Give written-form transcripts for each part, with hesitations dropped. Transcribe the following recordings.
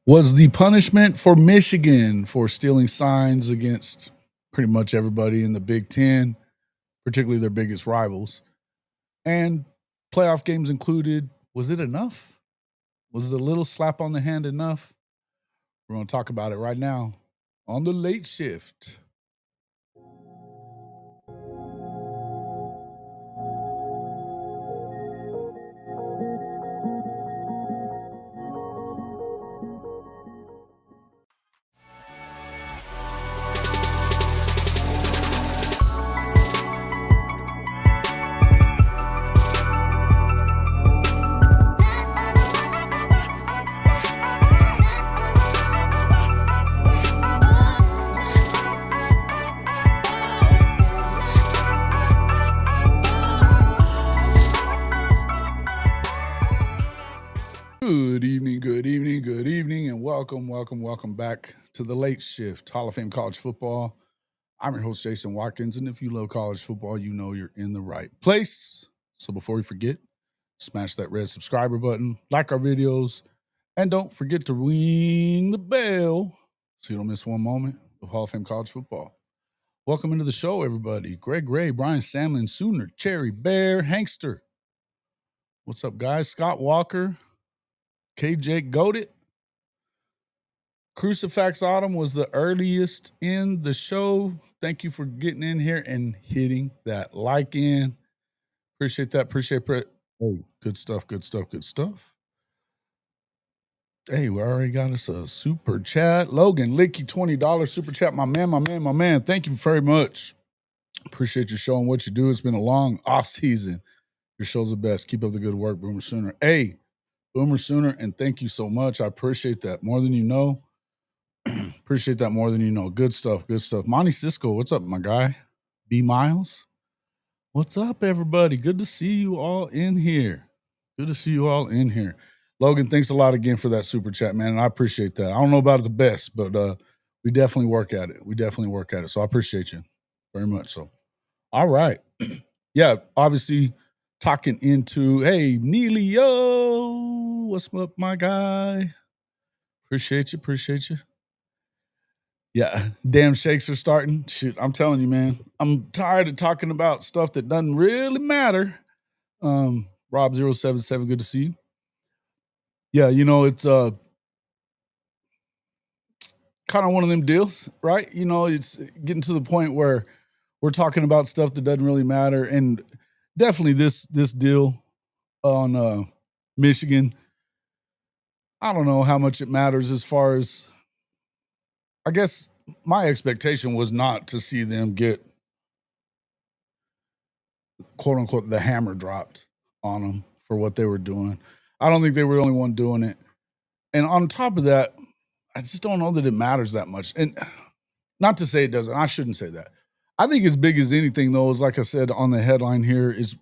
was the punishment for Michigan for stealing signs against pretty much everybody in the Big Ten, particularly their biggest rivals. And playoff games included. Was it enough? Was the little slap on the hand enough? We're going to talk about it right now on the late shift. Good evening, and welcome back to the late shift, Hall of Fame College Football. I'm your host, Jason Watkins, and if you love college football, you know you're in the right place. So before we forget, smash that red subscriber button, like our videos, and don't forget to ring the bell so you don't miss one moment of Hall of Fame College Football. Welcome into the show, everybody. Greg Ray, Brian Samlin, Sooner, Cherry Bear, Hankster. What's up, guys? Scott Walker, KJ Goated. Crucifix Autumn was the earliest in the show. Thank you for getting in here and hitting that like in. Appreciate that. Hey, good stuff. Hey, we already got us a super chat. Logan Licky, $20 super chat. My man. Thank you very much. Appreciate you showing what you do. It's been a long off season. Your show's the best. Keep up the good work, Boomer Sooner. Hey, Boomer Sooner, and thank you so much. I appreciate that more than you know. Appreciate that more than you know. Good stuff. Monty Cisco, what's up, my guy? B Miles, what's up, everybody? Good to see you all in here. Logan, thanks a lot again for that super chat, man. And I appreciate that. I don't know about it the best, but we definitely work at it. So I appreciate you very much. So, all right. Yeah, obviously talking into, hey, Neelio, what's up, my guy? Appreciate you. Yeah, damn shakes are starting. Shoot, I'm telling you, man. I'm tired of talking about stuff that doesn't really matter. Rob077, good to see you. Yeah, it's kind of one of them deals, right? It's getting to the point where we're talking about stuff that doesn't really matter. And definitely this deal on Michigan, I don't know how much it matters as far as, I guess my expectation was not to see them get, quote unquote, the hammer dropped on them for what they were doing. I don't think they were the only one doing it. And on top of that, I just don't know that it matters that much. And not to say it doesn't, I shouldn't say that. I think as big as anything, though, is like I said on the headline here, is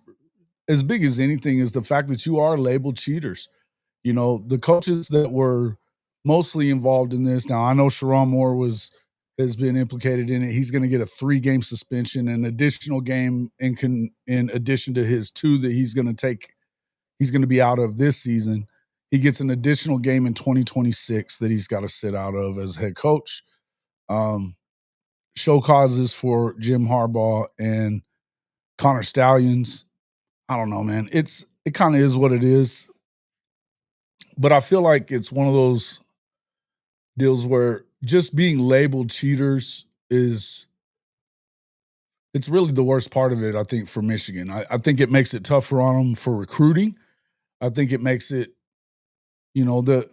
as big as anything is the fact that you are labeled cheaters. The coaches that were mostly involved in this. Now, I know Sharon Moore has been implicated in it. He's going to get a 3-game suspension, an additional game in addition to his 2 that he's going to take. He's going to be out of this season. He gets an additional game in 2026 that he's got to sit out of as head coach. Show causes for Jim Harbaugh and Connor Stallions. I don't know, man. It kind of is what it is. But I feel like it's one of those deals where just being labeled cheaters it's really the worst part of it, I think, for Michigan. I think it makes it tougher on them for recruiting. I think it makes it, the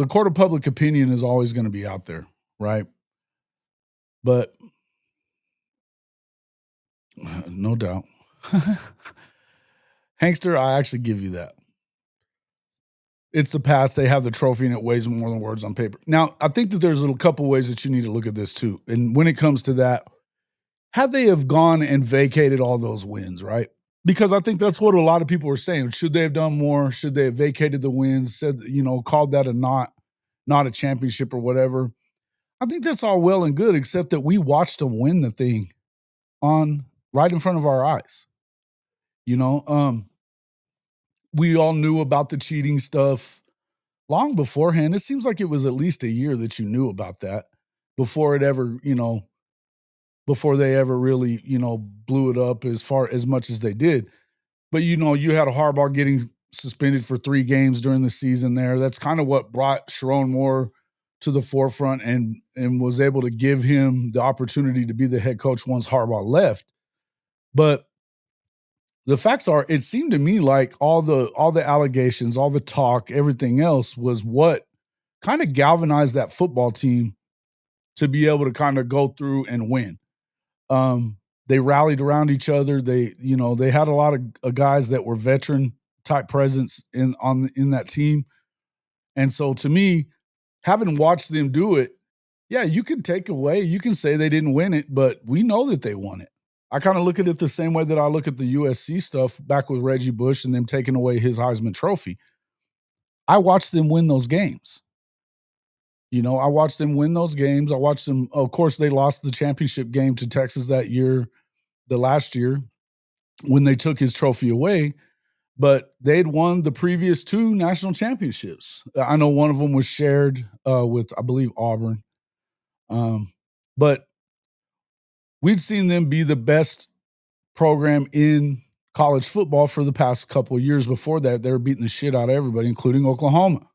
court of public opinion is always going to be out there, right? But no doubt. Hankster, I actually give you that. It's the past. They have the trophy and it weighs more than words on paper. Now, I think that there's a couple ways that you need to look at this too. And when it comes to that, had they have gone and vacated all those wins, right? Because I think that's what a lot of people were saying. Should they have done more? Should they have vacated the wins? Said, called that not a championship or whatever. I think that's all well and good, except that we watched them win the thing right in front of our eyes. We all knew about the cheating stuff. long beforehand. It seems like it was at least a year that you knew about that before it ever, before they ever really, blew it up as much as they did. But you had a Harbaugh getting suspended for 3 games during the season there. That's kind of what brought Sharon Moore to the forefront and was able to give him the opportunity to be the head coach once Harbaugh left. But the facts are, it seemed to me like all the allegations, all the talk, everything else was what kind of galvanized that football team to be able to kind of go through and win. They rallied around each other. They had a lot of guys that were veteran type presence in that team. And so to me, having watched them do it, yeah, you can you can say they didn't win it, but we know that they won it. I kind of look at it the same way that I look at the USC stuff back with Reggie Bush and them taking away his Heisman Trophy. I watched them win those games. I watched them win those games. I watched them. Of course, they lost the championship game to Texas that year, the last year, when they took his trophy away. But they'd won the previous 2 national championships. I know one of them was shared with, I believe, Auburn. But we'd seen them be the best program in college football for the past couple of years. Before that, they were beating the shit out of everybody, including Oklahoma.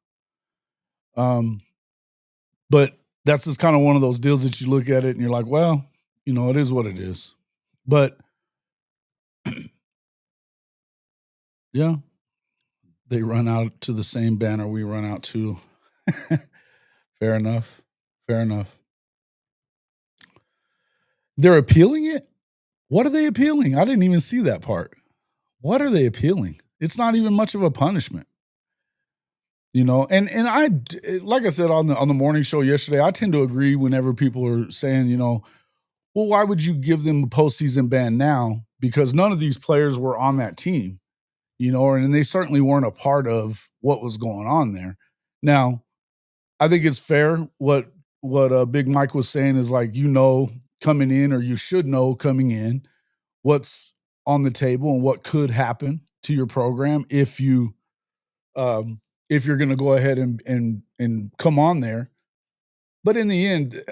But that's just kind of one of those deals that you look at it and you're like, well, it is what it is. But yeah, they run out to the same banner we run out to. Fair enough. They're appealing it? What are they appealing? I didn't even see that part. What are they appealing? It's not even much of a punishment. And I, like I said on the morning show yesterday, I tend to agree whenever people are saying, well, why would you give them a postseason ban now? Because none of these players were on that team, and they certainly weren't a part of what was going on there. Now, I think it's fair what Big Mike was saying is like, coming in, or you should know coming in, what's on the table and what could happen to your program if you're going to go ahead and come on there. But in the end,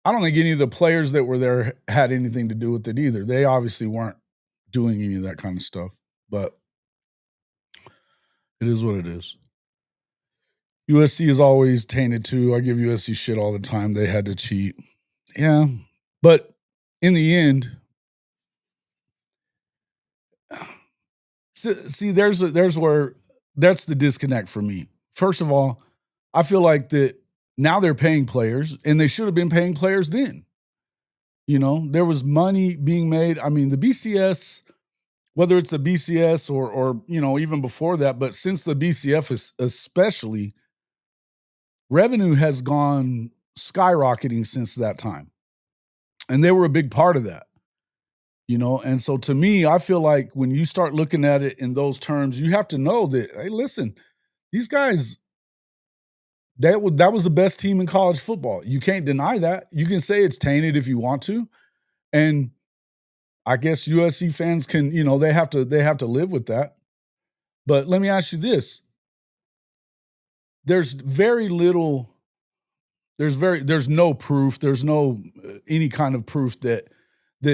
I don't think any of the players that were there had anything to do with it either. They obviously weren't doing any of that kind of stuff, but it is what it is. USC is always tainted too. I give USC shit all the time. They had to cheat. Yeah. But in the end, see, that's the disconnect for me. First of all, I feel like that now they're paying players, and they should have been paying players then. There was money being made. I mean, the BCS, whether it's a BCS or even before that, but since the BCF is especially, revenue has gone skyrocketing since that time. And they were a big part of that. And so to me, I feel like when you start looking at it in those terms, you have to know that, hey, listen, these guys, that was the best team in college football. You can't deny that. You can say it's tainted if you want to. And I guess USC fans can, they have to live with that. But let me ask you this. There's no proof. There's no any kind of proof that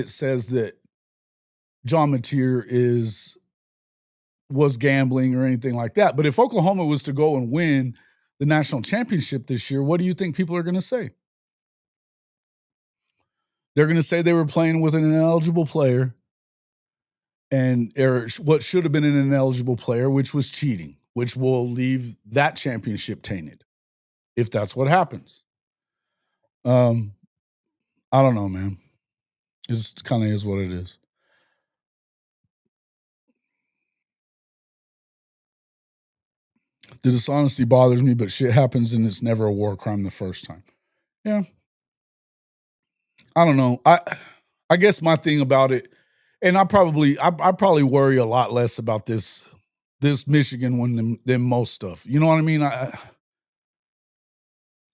says that John Mateer was gambling or anything like that. But if Oklahoma was to go and win the national championship this year, what do you think people are going to say? They're going to say they were playing with an ineligible player, or what should have been an ineligible player, which was cheating, which will leave that championship tainted if that's what happens. I don't know, man. It kind of is what it is. The dishonesty bothers me, but shit happens and it's never a war crime the first time. Yeah. I don't know. I guess my thing about it, and I probably worry a lot less about this Michigan one than most stuff. You know what I mean? I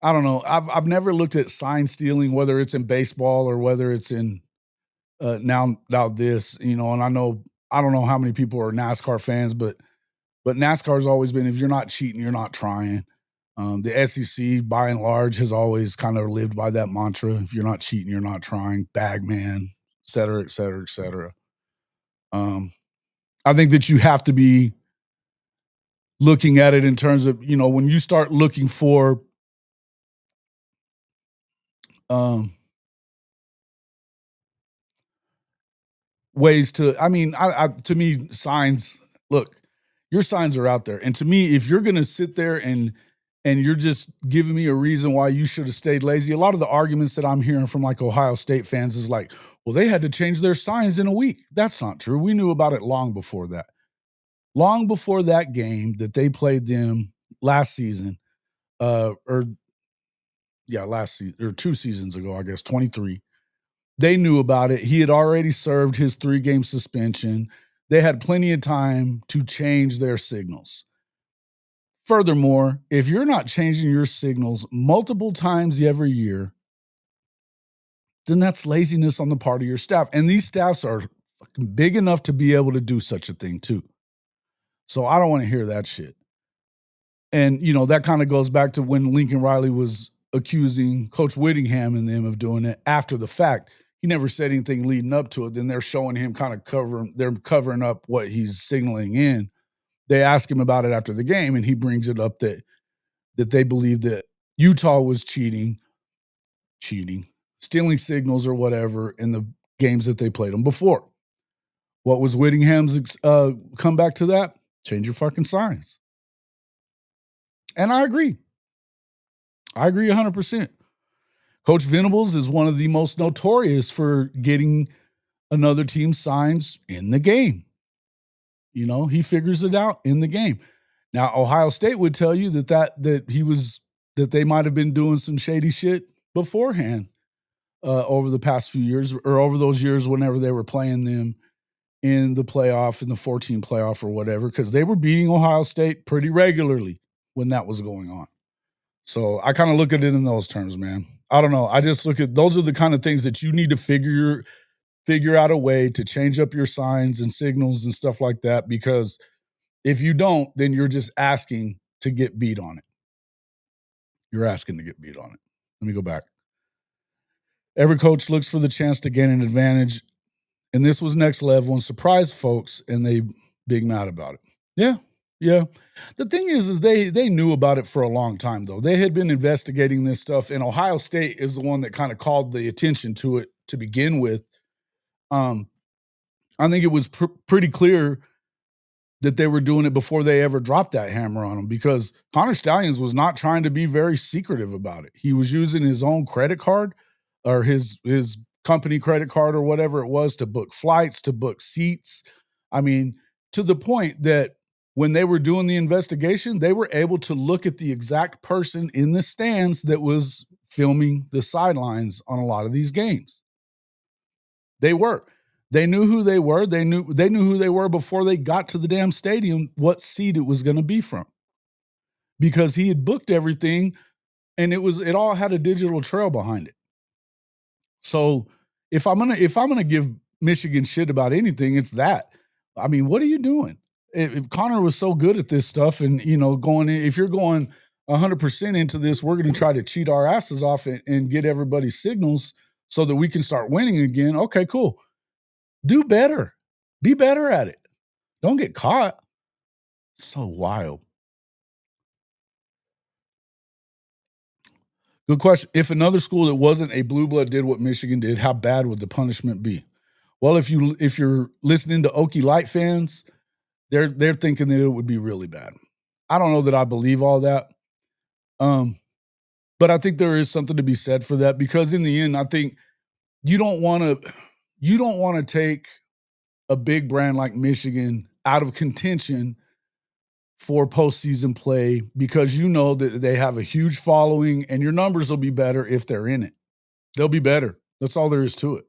don't know. I've never looked at sign stealing, whether it's in baseball or whether it's in now this, and I don't know how many people are NASCAR fans, but NASCAR's always been, if you're not cheating, you're not trying. The SEC, by and large, has always kind of lived by that mantra. If you're not cheating, you're not trying. Bag man, et cetera, et cetera, et cetera. I think that you have to be looking at it in terms of, when you start looking for ways to, to me, signs, look, your signs are out there. And to me, if you're going to sit there and you're just giving me a reason why you should have stayed lazy, a lot of the arguments that I'm hearing from like Ohio State fans is like, well, they had to change their signs in a week. That's not true. We knew about it long before that. Long before that game that they played them last season, last season, or 2 seasons ago, I guess, 23. They knew about it. He had already served his 3-game suspension. They had plenty of time to change their signals. Furthermore, if you're not changing your signals multiple times every year, then that's laziness on the part of your staff. And these staffs are fucking big enough to be able to do such a thing too. So I don't want to hear that shit. And, that kind of goes back to when Lincoln Riley was accusing Coach Whittingham and them of doing it after the fact. He never said anything leading up to it. Then they're showing him kind of covering up what he's signaling in. They ask him about it after the game, and he brings it up that they believe that Utah was cheating, stealing signals or whatever in the games that they played them before. What was Whittingham's comeback to that? Change your fucking signs. And I agree. 100%. Coach Venables is one of the most notorious for getting another team's signs in the game. He figures it out in the game. Now, Ohio State would tell you that they might have been doing some shady shit beforehand over the past few years, or over those years whenever they were playing them in the playoff, in the 14 playoff or whatever, because they were beating Ohio State pretty regularly when that was going on. So I kind of look at it in those terms, man. I don't know. I just look at, those are the kind of things that you need to figure out a way to change up your signs and signals and stuff like that, because if you don't, then you're just asking to get beat on it. You're asking to get beat on it. Let me go back. Every coach looks for the chance to gain an advantage, and this was next level and surprised folks, and they big mad about it. Yeah. The thing is they knew about it for a long time, though. They had been investigating this stuff, and Ohio State is the one that kind of called the attention to it to begin with. I think it was pretty clear that they were doing it before they ever dropped that hammer on them, because Connor Stallions was not trying to be very secretive about it. He was using his own credit card, or his company credit card or whatever it was, to book flights, to book seats. I mean, to the point that when they were doing the investigation, they were able to look at the exact person in the stands that was filming the sidelines on a lot of these games. They knew who they were. They knew who they were before they got to the damn stadium, what seat it was going to be from, because he had booked everything, and it all had a digital trail behind it. So if I'm gonna give Michigan shit about anything, it's that. I mean, what are you doing? If Connor was so good at this stuff, and if you're going 100% into this, we're going to try to cheat our asses off and get everybody's signals so that we can start winning again. Okay, cool. Do better. Be better at it. Don't get caught. So wild. Good question. If another school that wasn't a blue blood did what Michigan did, how bad would the punishment be? Well, if you're listening to Okie Light fans, they're thinking that it would be really bad. I don't know that I believe all that. But I think there is something to be said for that, because in the end, I think you don't want to take a big brand like Michigan out of contention for postseason play, because you know that they have a huge following, and your numbers will be better if they're in it. They'll be better. That's all there is to it.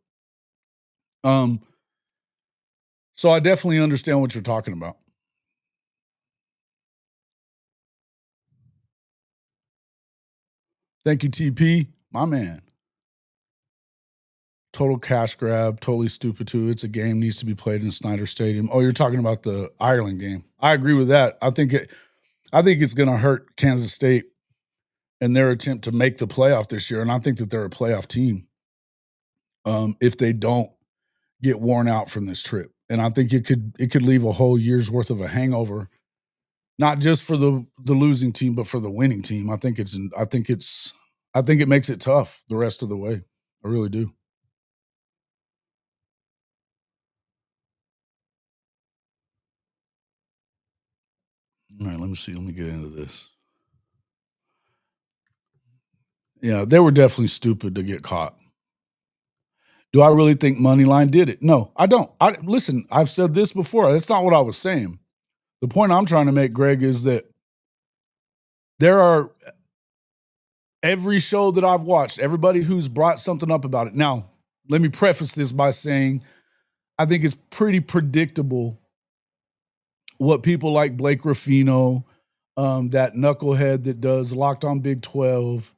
So I definitely understand what you're talking about. Thank you, TP, my man. Total cash grab, totally stupid too. It's a game, needs to be played in Snyder Stadium. Oh, you're talking about the Ireland game. I agree with that. I think it's going to hurt Kansas State and their attempt to make the playoff this year. And I think that they're a playoff team if they don't get worn out from this trip. And I think it could leave a whole year's worth of a hangover, not just for the losing team, but for the winning team. I think it makes it tough the rest of the way. I really do. All right, let me see. Let me get into this. Yeah, they were definitely stupid to get caught. Do I really think Moneyline did it? No, I don't. Listen, I've said this before. That's not what I was saying. The point I'm trying to make, Greg, is that there are every show that I've watched, everybody who's brought something up about it. Now, let me preface this by saying I think it's pretty predictable what people like Blake Ruffino, that knucklehead that does Locked on Big 12,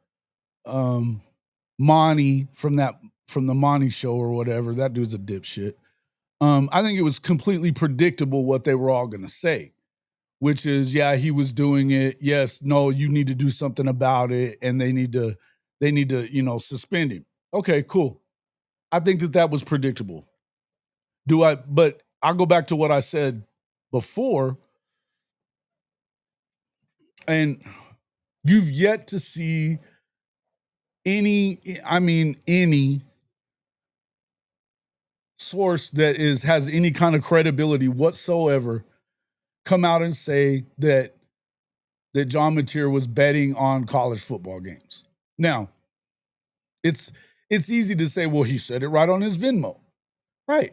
Monty from the Monty show or whatever. That dude's a dipshit. I think it was completely predictable what they were all going to say, which is, yeah, he was doing it. Yes, no, you need to do something about it, and they need to, suspend him. Okay, cool. I think that was predictable. But I'll go back to what I said before, and you've yet to see any source that has any kind of credibility whatsoever come out and say that John Mateer was betting on college football games. Now, it's easy to say, well, he said it right on his Venmo. Right.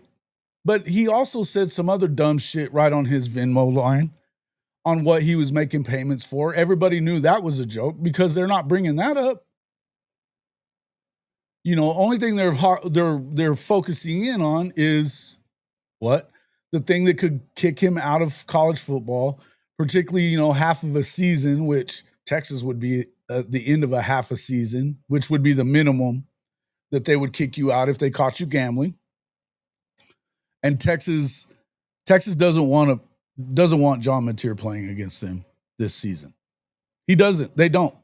But he also said some other dumb shit right on his Venmo line on what he was making payments for. Everybody knew that was a joke because they're not bringing that up. Only thing they're focusing in on is what? The thing that could kick him out of college football, particularly, half of a season, which Texas would be the end of a half a season, which would be the minimum that they would kick you out if they caught you gambling. And Texas doesn't want John Mateer playing against them this season. He doesn't. They don't.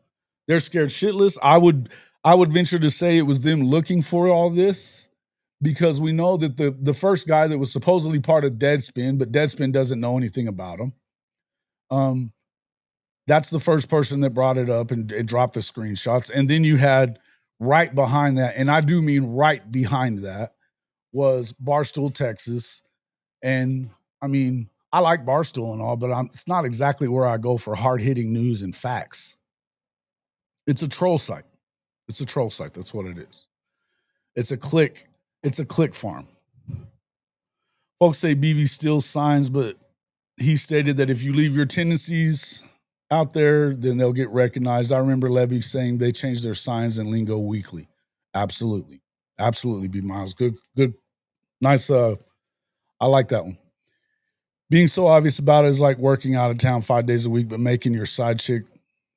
They're scared shitless. I would venture to say it was them looking for all this, because we know that the first guy that was supposedly part of Deadspin, but Deadspin doesn't know anything about him. That's the first person that brought it up and dropped the screenshots. And then you had right behind that, and I do mean right behind that, was Barstool Texas. And I mean, I like Barstool and all, but it's not exactly where I go for hard-hitting news and facts. It's a troll site. It's a troll site. That's what it is. It's a click farm. Folks say BV steals signs, but he stated that if you leave your tendencies out there, then they'll get recognized. I remember Levy saying they change their signs and lingo weekly. Absolutely. Absolutely, B. Miles. Good. Nice. I like that one. Being so obvious about it is like working out of town 5 days a week, but making your side chick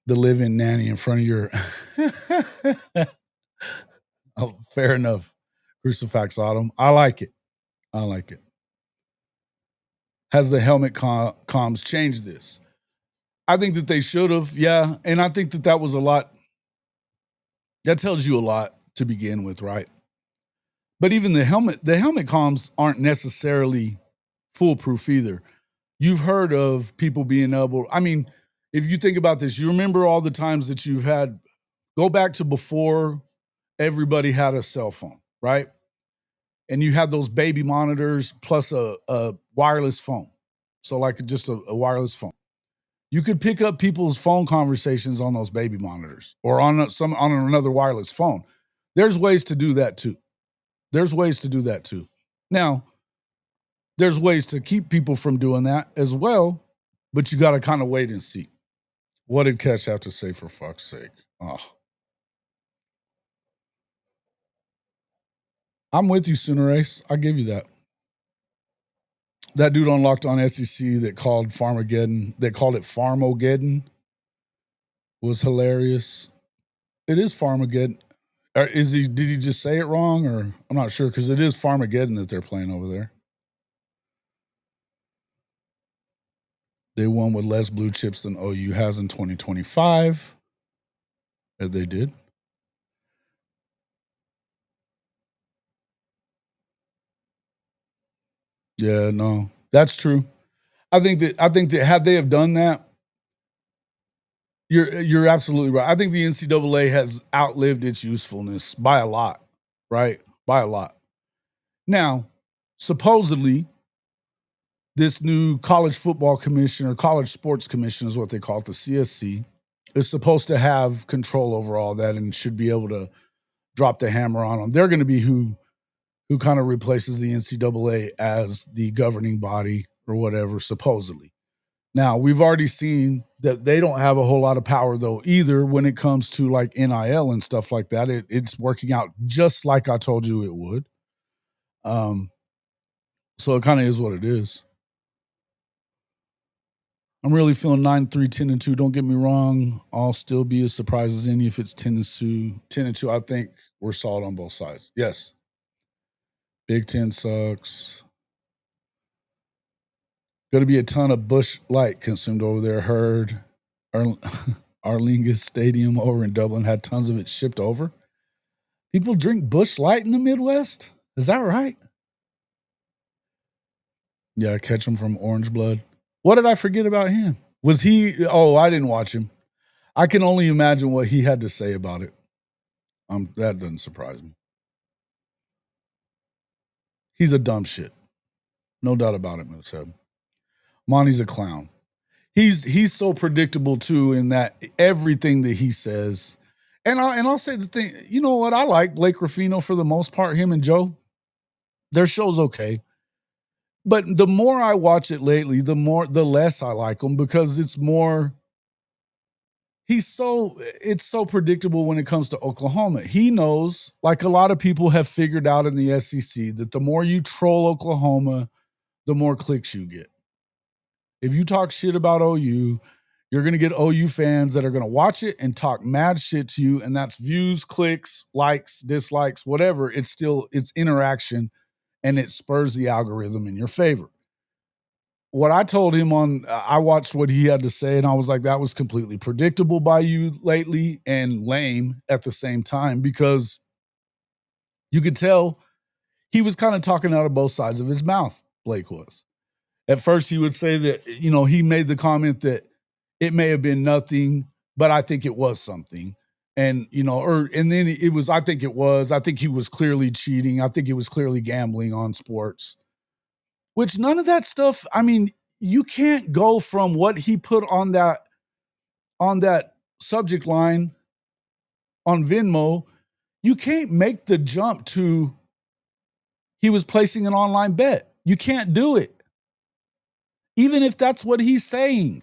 the live-in nanny in front of your... Oh, fair enough. Crucifix Autumn. I like it. Has the helmet comms changed this? I think that they should have, yeah. And I think that was a lot. That tells you a lot to begin with, right? But even the helmet comms aren't necessarily foolproof either. You've heard of people being able, I mean, if you think about this, you remember all the times that you've had, go back to before everybody had a cell phone, right? And you had those baby monitors plus a wireless phone. So like just a wireless phone. You could pick up people's phone conversations on those baby monitors or on another wireless phone. There's ways to do that too. Now, there's ways to keep people from doing that as well, but you got to kind of wait and see. What did Cash have to say, for fuck's sake? Oh. I'm with you, Sooner Ace. I'll give you that. That dude on Locked on SEC that called Farmageddon, they called it Farmageddon, was hilarious. It is Farmageddon. Did he just say it wrong, or I'm not sure, because it is Farmageddon that they're playing over there. They won with less blue chips than OU has in 2025. They did. Yeah, no, that's true. I think that had they have done that, you're absolutely right. I think the NCAA has outlived its usefulness by a lot, right? By a lot. Now, supposedly, this new college football commission or college sports commission is what they call it, the CSC, is supposed to have control over all that and should be able to drop the hammer on them. They're going to be who kind of replaces the NCAA as the governing body or whatever, supposedly. Now, we've already seen that they don't have a whole lot of power, though, either when it comes to like NIL and stuff like that. It's working out just like I told you it would. Um, so it kind of is what it is. I'm really feeling 9-3, 10-2. Don't get me wrong. I'll still be as surprised as any if it's 10-2. 10-2, I think we're solid on both sides. Yes. Big Ten sucks. Going to be a ton of Bush Light consumed over there. Heard Arlingus Stadium over in Dublin had tons of it shipped over. People drink Bush Light in the Midwest? Is that right? Yeah, catch him from Orange Blood. What did I forget about him? Was he? Oh, I didn't watch him. I can only imagine what he had to say about it. That doesn't surprise me. He's a dumb shit. No doubt about it, Moosehead. Monty's a clown. He's so predictable too in that everything that he says. And I'll say the thing, you know what? I like Blake Ruffino for the most part, him and Joe. Their show's okay. But the more I watch it lately, the less I like him because it's so predictable when it comes to Oklahoma. He knows, like a lot of people have figured out in the SEC, that the more you troll Oklahoma, the more clicks you get. If you talk shit about OU, you're going to get OU fans that are going to watch it and talk mad shit to you. And that's views, clicks, likes, dislikes, whatever. It's interaction and it spurs the algorithm in your favor. What I told him I watched what he had to say and I was like, that was completely predictable by you lately and lame at the same time because you could tell he was kind of talking out of both sides of his mouth, Blake was. At first, he would say that, he made the comment that it may have been nothing, but I think it was something. And, and then it was, I think he was clearly cheating. I think he was clearly gambling on sports, which none of that stuff, I mean, you can't go from what he put on that subject line on Venmo. You can't make the jump to he was placing an online bet. You can't do it. Even if that's what he's saying.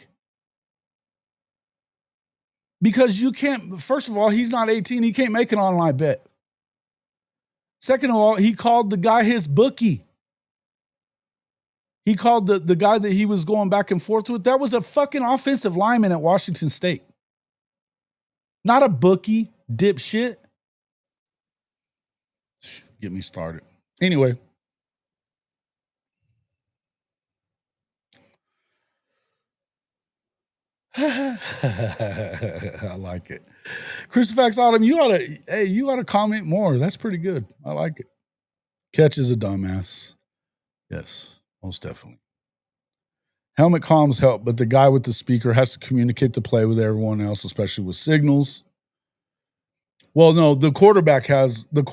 Because you can't, first of all, he's not 18. He can't make an online bet. Second of all, he called the guy his bookie. He called the guy that he was going back and forth with. That was a fucking offensive lineman at Washington State. Not a bookie, dipshit. Get me started. Anyway. I like it. Crucifix Autumn, you ought to comment more. That's pretty good. I like it. Catch is a dumbass. Yes, most definitely. Helmet comms help, but the guy with the speaker has to communicate the play with everyone else, especially with signals. Well, no, the quarterback has the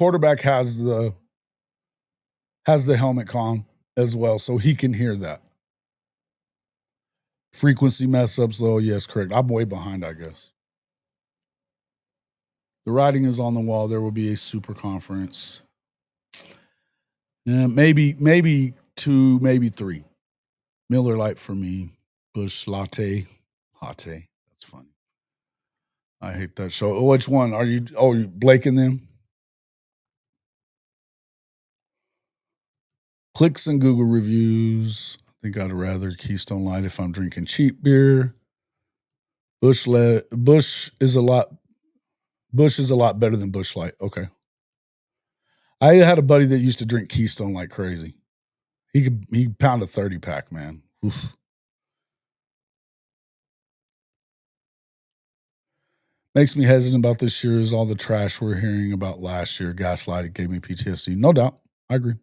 helmet comm as well, so he can hear that. Frequency mess ups, though, yes, correct. I'm way behind, I guess. The writing is on the wall. There will be a super conference. Yeah, maybe 2, maybe 3. Miller Lite for me. Bush latte. That's funny. I hate that show. Which one are you? Oh, you Blake and them? Clicks and Google reviews. I think I'd rather Keystone Light if I'm drinking cheap beer. Bush is a lot better than Bush Light. Okay. I had a buddy that used to drink Keystone like crazy. He pound a 30 pack, man. Oof. Makes me hesitant about this year is all the trash we're hearing about last year. Gaslighting gave me PTSD. No doubt. I agree.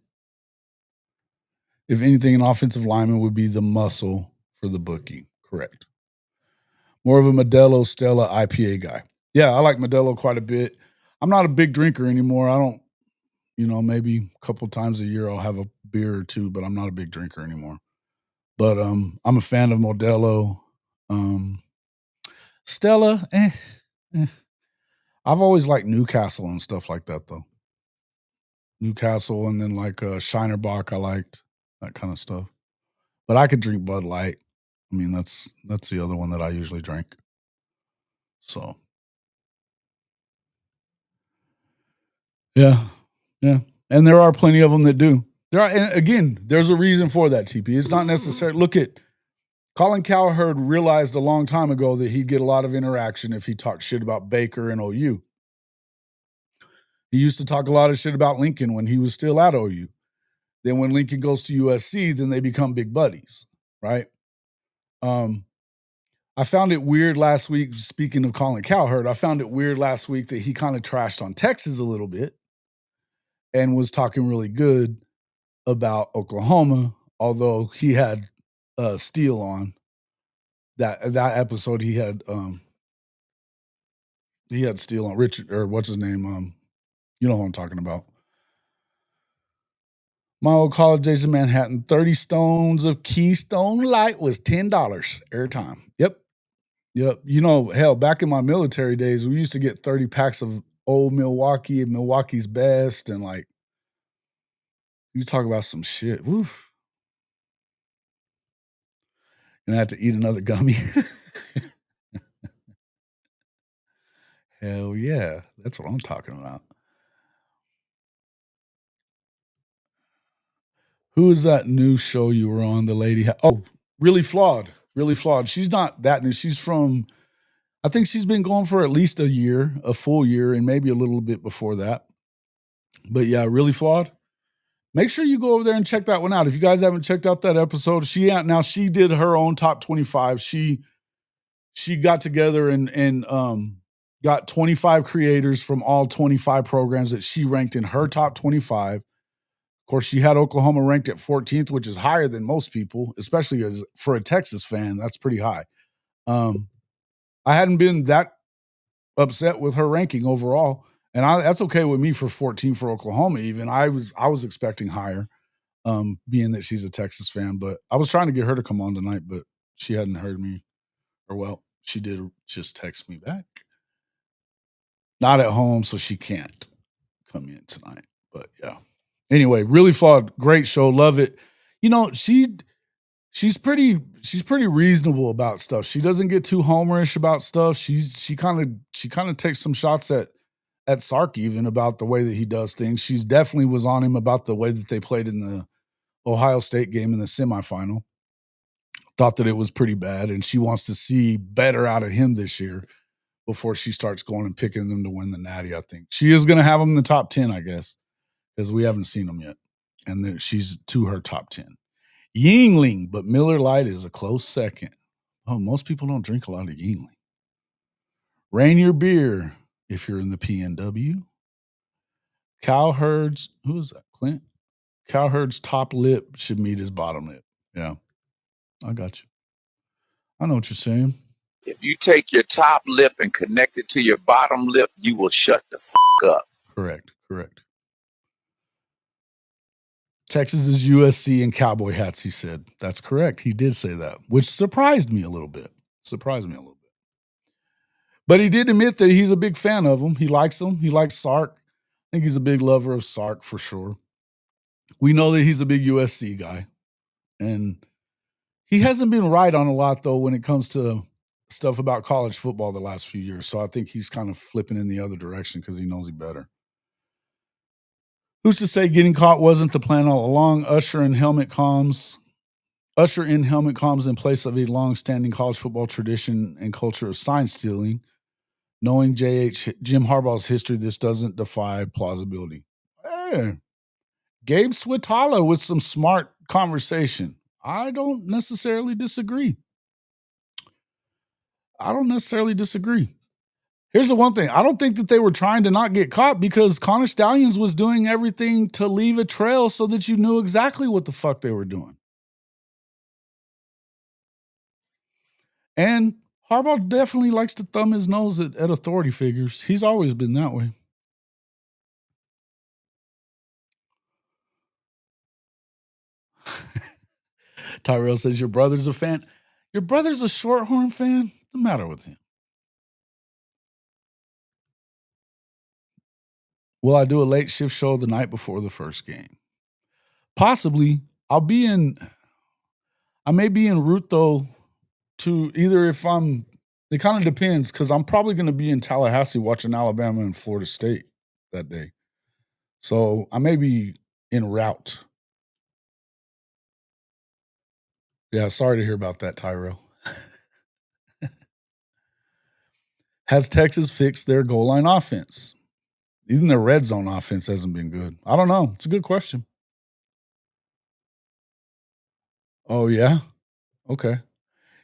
If anything, an offensive lineman would be the muscle for the bookie. Correct. More of a Modelo Stella IPA guy. Yeah, I like Modelo quite a bit. I'm not a big drinker anymore. I don't, maybe a couple times a year I'll have a beer or two, but I'm not a big drinker anymore. But I'm a fan of Modelo. Stella, I've always liked Newcastle and stuff like that, though. Newcastle and then like Shinerbach, I liked that kind of stuff. But I could drink Bud Light. I mean, that's the other one that I usually drink. So, yeah. And there are plenty of them that do. And again, there's a reason for that, TP. It's not necessary. Look at Colin Cowherd realized a long time ago that he'd get a lot of interaction if he talked shit about Baker and OU. He used to talk a lot of shit about Lincoln when he was still at OU. Then when Lincoln goes to USC, then they become big buddies, right? I found it weird last week, speaking of Colin Cowherd, I found it weird last week that he kind of trashed on Texas a little bit and was talking really good about Oklahoma, although he had Steele on. That episode he had Steele on, Richard, or what's his name? You know who I'm talking about. My old college days in Manhattan, 30 stones of Keystone Light was $10 airtime. Yep. Hell, back in my military days, we used to get 30 packs of old Milwaukee and Milwaukee's Best, and like, you talk about some shit. Woof. And I had to eat another gummy. Hell yeah. That's what I'm talking about. Who is that new show you were on? The lady. Really Flawed. Really Flawed. She's not that new. She's from, I think she's been going for at least a full year, and maybe a little bit before that. But yeah, Really Flawed. Make sure you go over there and check that one out. If you guys haven't checked out that episode, she did her own top 25. She got together and got 25 creators from all 25 programs that she ranked in her top 25. Of course, she had Oklahoma ranked at 14th, which is higher than most people, especially as for a Texas fan. That's pretty high. I hadn't been that upset with her ranking overall, and that's okay with me for 14 for Oklahoma. Even I was expecting higher, being that she's a Texas fan. But I was trying to get her to come on tonight, but she hadn't heard me, or well, she did just text me back. Not at home, so she can't come in tonight. But yeah. Anyway, Really Flawed, great show, love it. She's pretty reasonable about stuff. She doesn't get too homerish about stuff. She kind of takes some shots at Sark even about the way that he does things. She's definitely was on him about the way that they played in the Ohio State game in the semifinal. Thought that it was pretty bad, and she wants to see better out of him this year before she starts going and picking them to win the Natty. I think she is going to have them in the top 10, I guess, because we haven't seen them yet, and then she's to her top 10. Yingling, but Miller Lite is a close second. Oh, most people don't drink a lot of Yingling. Rainier beer, if you're in the PNW. Cowherd's, who is that? Clint? Cowherd's top lip should meet his bottom lip. Yeah, I got you. I know what you're saying. If you take your top lip and connect it to your bottom lip, you will shut the up. Correct. Texas is USC and cowboy hats, he said. That's correct. He did say that, which surprised me a little bit. But he did admit that he's a big fan of them. He likes them. He likes Sark. I think he's a big lover of Sark for sure. We know that he's a big USC guy. And he hasn't been right on a lot, though, when it comes to stuff about college football the last few years. So I think he's kind of flipping in the other direction because he knows he better. Who's to say getting caught wasn't the plan all along? Usher in helmet comms in place of a long-standing college football tradition and culture of sign stealing. Knowing Jim Harbaugh's history, this doesn't defy plausibility. Hey, Gabe Switala with some smart conversation. I don't necessarily disagree. Here's the one thing. I don't think that they were trying to not get caught because Connor Stallions was doing everything to leave a trail so that you knew exactly what the fuck they were doing. And Harbaugh definitely likes to thumb his nose at authority figures. He's always been that way. Tyrell says, your brother's a fan. Your brother's a Shorthorn fan? What's the matter with him? Will I do a late shift show the night before the first game? Possibly. I may be en route though to either it kind of depends because I'm probably going to be in Tallahassee watching Alabama and Florida State that day. So I may be en route. Yeah, sorry to hear about that, Tyrell. Has Texas fixed their goal line offense? Even their red zone offense hasn't been good. I don't know. It's a good question. Oh, yeah? Okay.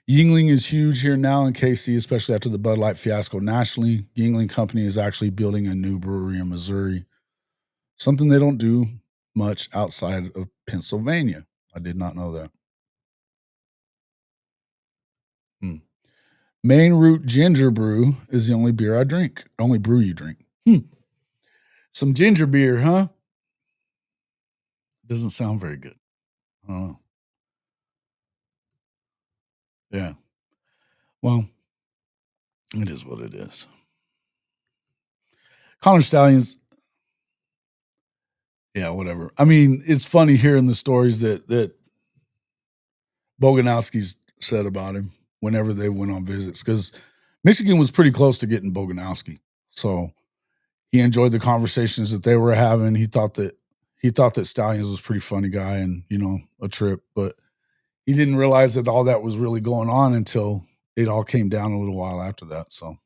Yingling is huge here now in KC, especially after the Bud Light fiasco nationally. Yingling Company is actually building a new brewery in Missouri, something they don't do much outside of Pennsylvania. I did not know that. Main Root Ginger Brew is the only beer I drink. Only brew you drink. Some ginger beer, huh? Doesn't sound very good. I don't know. Yeah. Well, it is what it is. Connor Stallions. Yeah, whatever. I mean, it's funny hearing the stories that Boganowski's said about him whenever they went on visits because Michigan was pretty close to getting Boganowski. So he enjoyed the conversations that they were having. He thought that Stallions was a pretty funny guy and, a trip, but he didn't realize that all that was really going on until it all came down a little while after that. So,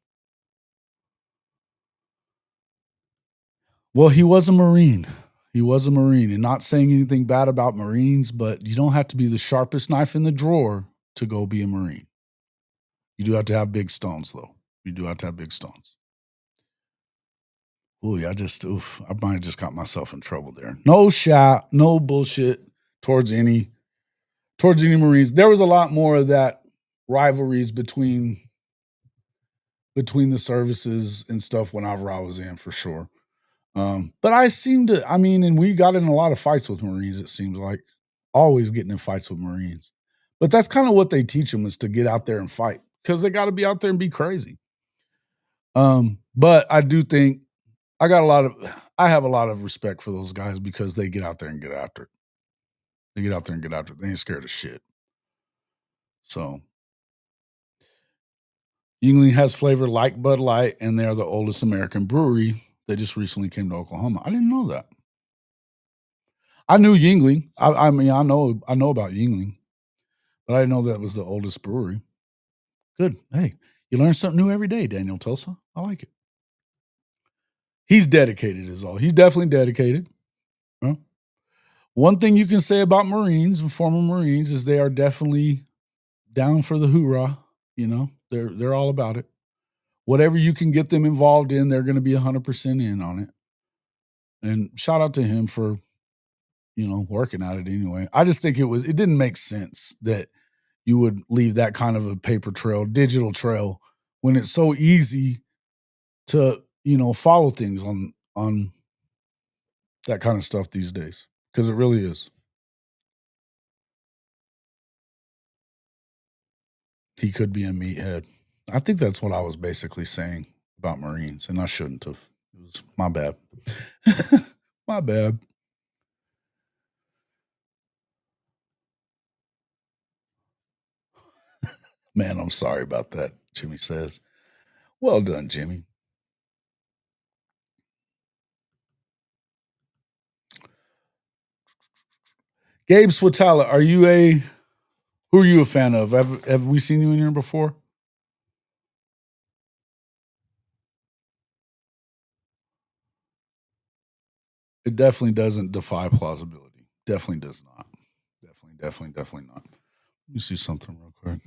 well, he was a Marine. He was a Marine, and not saying anything bad about Marines, but you don't have to be the sharpest knife in the drawer to go be a Marine. You do have to have big stones, though. You do have to have big stones. Ooh, I might have just got myself in trouble there. No shot, no bullshit towards any Marines. There was a lot more of that rivalries between the services and stuff whenever I was in, for sure. But and we got in a lot of fights with Marines, it seems like. Always getting in fights with Marines. But that's kind of what they teach them is to get out there and fight because they got to be out there and be crazy. But I do think I have a lot of respect for those guys because they get out there and get after it. They get out there and get after it. They ain't scared of shit. So Yuengling has flavor like Bud Light, and they're the oldest American brewery. They just recently came to Oklahoma. I didn't know that. I knew Yuengling. I know about Yuengling, but I didn't know that was the oldest brewery. Good. Hey, you learn something new every day, Daniel Tulsa. I like it. He's dedicated is all. He's definitely dedicated. Well, one thing you can say about Marines and former Marines is they are definitely down for the hoorah. They're all about it. Whatever you can get them involved in, they're going to be 100% in on it. And shout out to him for, working at it anyway. I just think it didn't make sense that you would leave that kind of a paper trail, digital trail, when it's so easy to, follow things on that kind of stuff these days. Because it really is. He could be a meathead. I think that's what I was basically saying about Marines, and I shouldn't have. It was my bad. My bad. Man, I'm sorry about that, Jimmy says. Well done, Jimmy. Gabe Swatala, who are you a fan of? Have we seen you in here before? It definitely doesn't defy plausibility. Definitely does not. Definitely not. Let me see something real quick.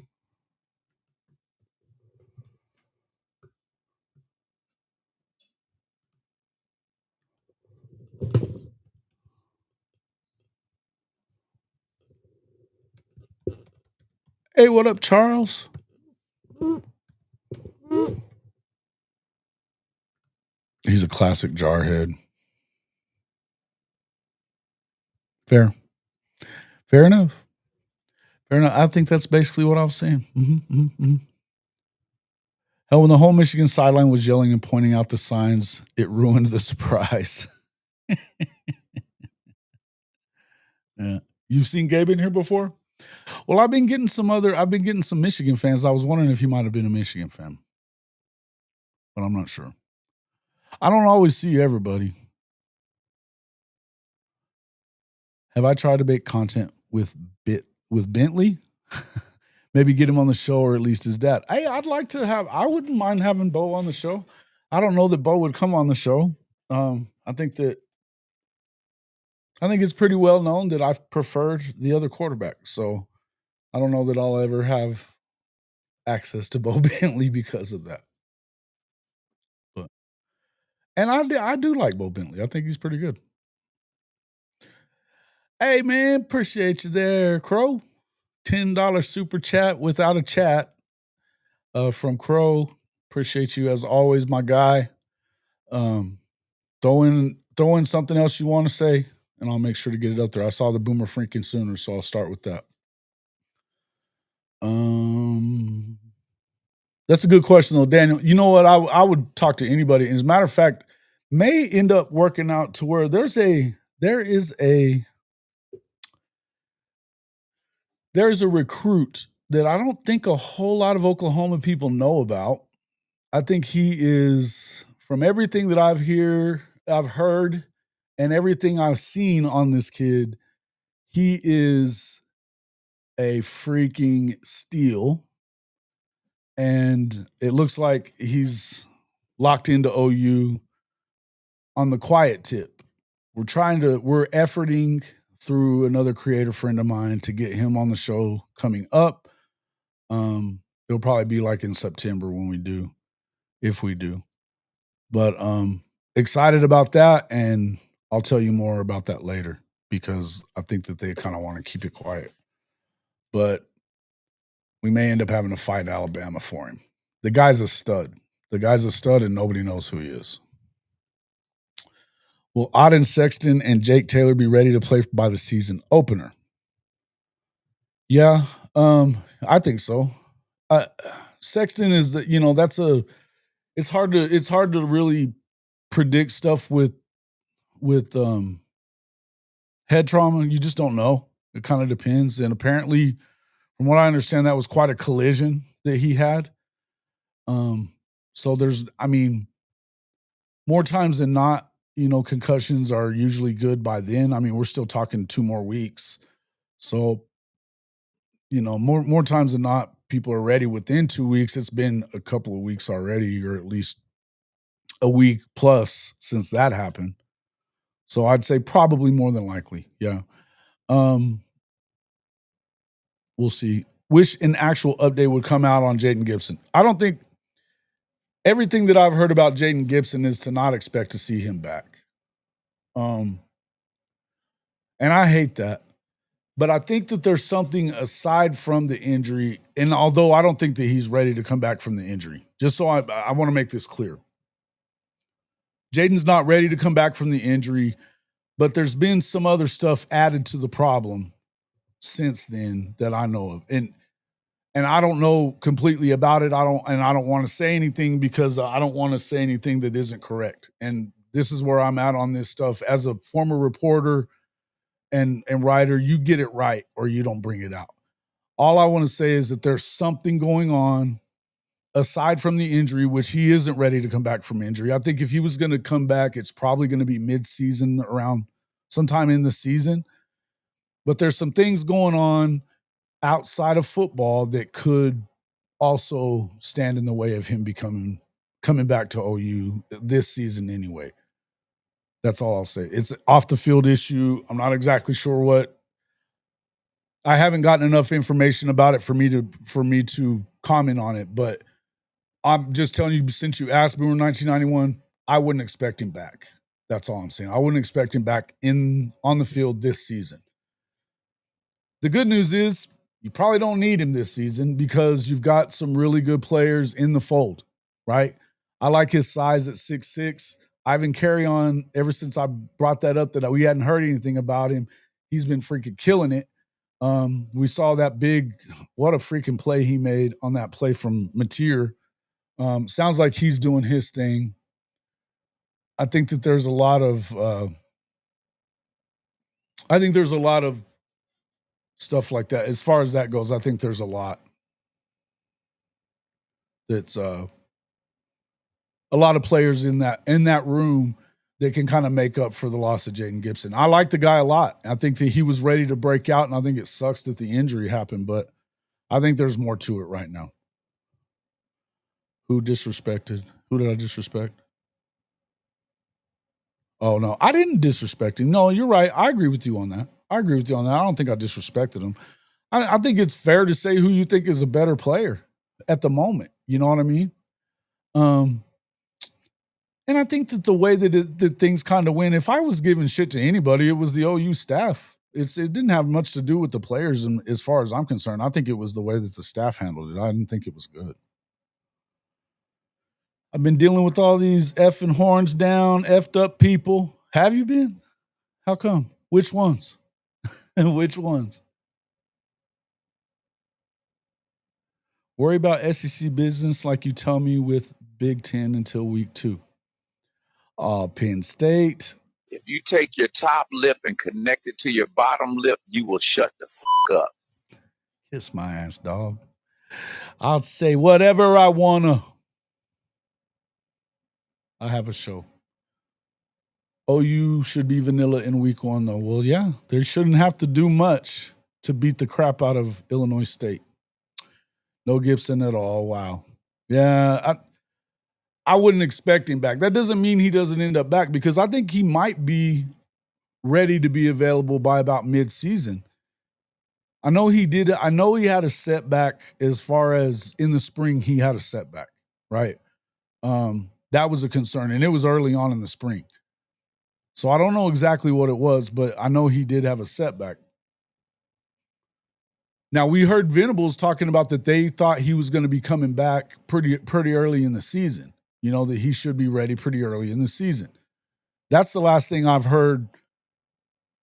Hey, what up, Charles? He's a classic jarhead. Fair enough. Fair enough. I think that's basically what I was saying. Hell, when the whole Michigan sideline was yelling and pointing out the signs, it ruined the surprise. Yeah. You've seen Gabe in here before? Well, I've been getting some Michigan fans. I was wondering if he might have been a Michigan fan, but I'm not sure. I don't always see everybody. Have I tried to make content with Bentley? Maybe get him on the show, or at least his dad. Hey, I wouldn't mind having Bo on the show. I don't know that Bo would come on the show. I think it's pretty well known that I've preferred the other quarterback. So I don't know that I'll ever have access to Bo Bentley because of that. And I do like Bo Bentley. I think he's pretty good. Hey, man, appreciate you there, Crow. $10 super chat without a chat from Crow. Appreciate you as always, my guy. Throw in something else you want to say, and I'll make sure to get it up there. I saw the Boomer Franken sooner, so I'll start with that. That's a good question, though, Daniel. You know what? I would talk to anybody. As a matter of fact, may end up working out to where there's a recruit that I don't think a whole lot of Oklahoma people know about. I think he is, from everything that I've heard, and everything I've seen on this kid, he is a freaking steal. And it looks like he's locked into OU on the quiet tip. We're efforting through another creator friend of mine to get him on the show coming up. It'll probably be like in September when we do, if we do. But excited about that, and I'll tell you more about that later because I think that they kind of want to keep it quiet. But we may end up having to fight Alabama for him. The guy's a stud. And nobody knows who he is. Will Auden Sexton and Jake Taylor be ready to play by the season opener? Yeah, I think so. Sexton is, it's hard to really predict stuff with head trauma. You just don't know. It kind of depends. And apparently, from what I understand, that was quite a collision that he had. So more times than not, concussions are usually good by then. I mean, we're still talking 2 more weeks. So, more times than not, people are ready within 2 weeks. It's been a couple of weeks already, or at least a week plus since that happened. So I'd say probably more than likely. Yeah. We'll see. Wish an actual update would come out on Jaden Gibson. I don't think everything that I've heard about Jaden Gibson is to not expect to see him back. And I hate that. But I think that there's something aside from the injury. And although I don't think that he's ready to come back from the injury, just so I want to make this clear. Jaden's not ready to come back from the injury, but there's been some other stuff added to the problem since then that I know of. And I don't know completely about it. I don't want to say anything because I don't want to say anything that isn't correct. And this is where I'm at on this stuff. As a former reporter and writer, you get it right or you don't bring it out. All I want to say is that there's something going on aside from the injury, which he isn't ready to come back from injury. I think if he was going to come back, it's probably going to be mid-season, around sometime in the season. But there's some things going on outside of football that could also stand in the way of him coming back to OU this season anyway. That's all I'll say. It's an off the field issue. I'm not exactly sure what. I haven't gotten enough information about it for me to comment on it, but I'm just telling you, since you asked me in 1991, I wouldn't expect him back. That's all I'm saying. I wouldn't expect him back on the field this season. The good news is You probably don't need him this season because you've got some really good players in the fold, right? I like his size at 6'6". Ivan Carry-On, ever since I brought that up that we hadn't heard anything about him, he's been freaking killing it. We saw that what a freaking play he made on that play from Mateer. Sounds like he's doing his thing. I think that there's a lot of stuff like that. As far as that goes, I think there's a lot that's a lot of players in that room that can kind of make up for the loss of Jaden Gibson. I like the guy a lot. I think that he was ready to break out, and I think it sucks that the injury happened, but I think there's more to it right now. Who disrespected? Who did I disrespect? Oh, no, I didn't disrespect him. No, you're right. I agree with you on that. I don't think I disrespected him. I think it's fair to say who you think is a better player at the moment. You know what I mean? And I think that the way that things kind of went, if I was giving shit to anybody, it was the OU staff. It didn't have much to do with the players, and as far as I'm concerned, I think it was the way that the staff handled it. I didn't think it was good. I've been dealing with all these effing horns down, effed up people. Have you been? How come? Which ones? Which ones? Worry about SEC business like you tell me with Big Ten until week 2. Penn State. If you take your top lip and connect it to your bottom lip, you will shut the fuck up. Kiss my ass, dog. I'll say whatever I wanna. I have a show. OU should be vanilla in week 1, though. Well, yeah, they shouldn't have to do much to beat the crap out of Illinois State. No Gibson at all. Wow. Yeah, I wouldn't expect him back. That doesn't mean he doesn't end up back because I think he might be ready to be available by about mid-season. I know he did. I know he had a setback as far as in the spring he had a setback, right? That was a concern, and it was early on in the spring. So I don't know exactly what it was, but I know he did have a setback. Now, we heard Venables talking about that they thought he was going to be coming back pretty early in the season. You know, that he should be ready pretty early in the season. That's the last thing I've heard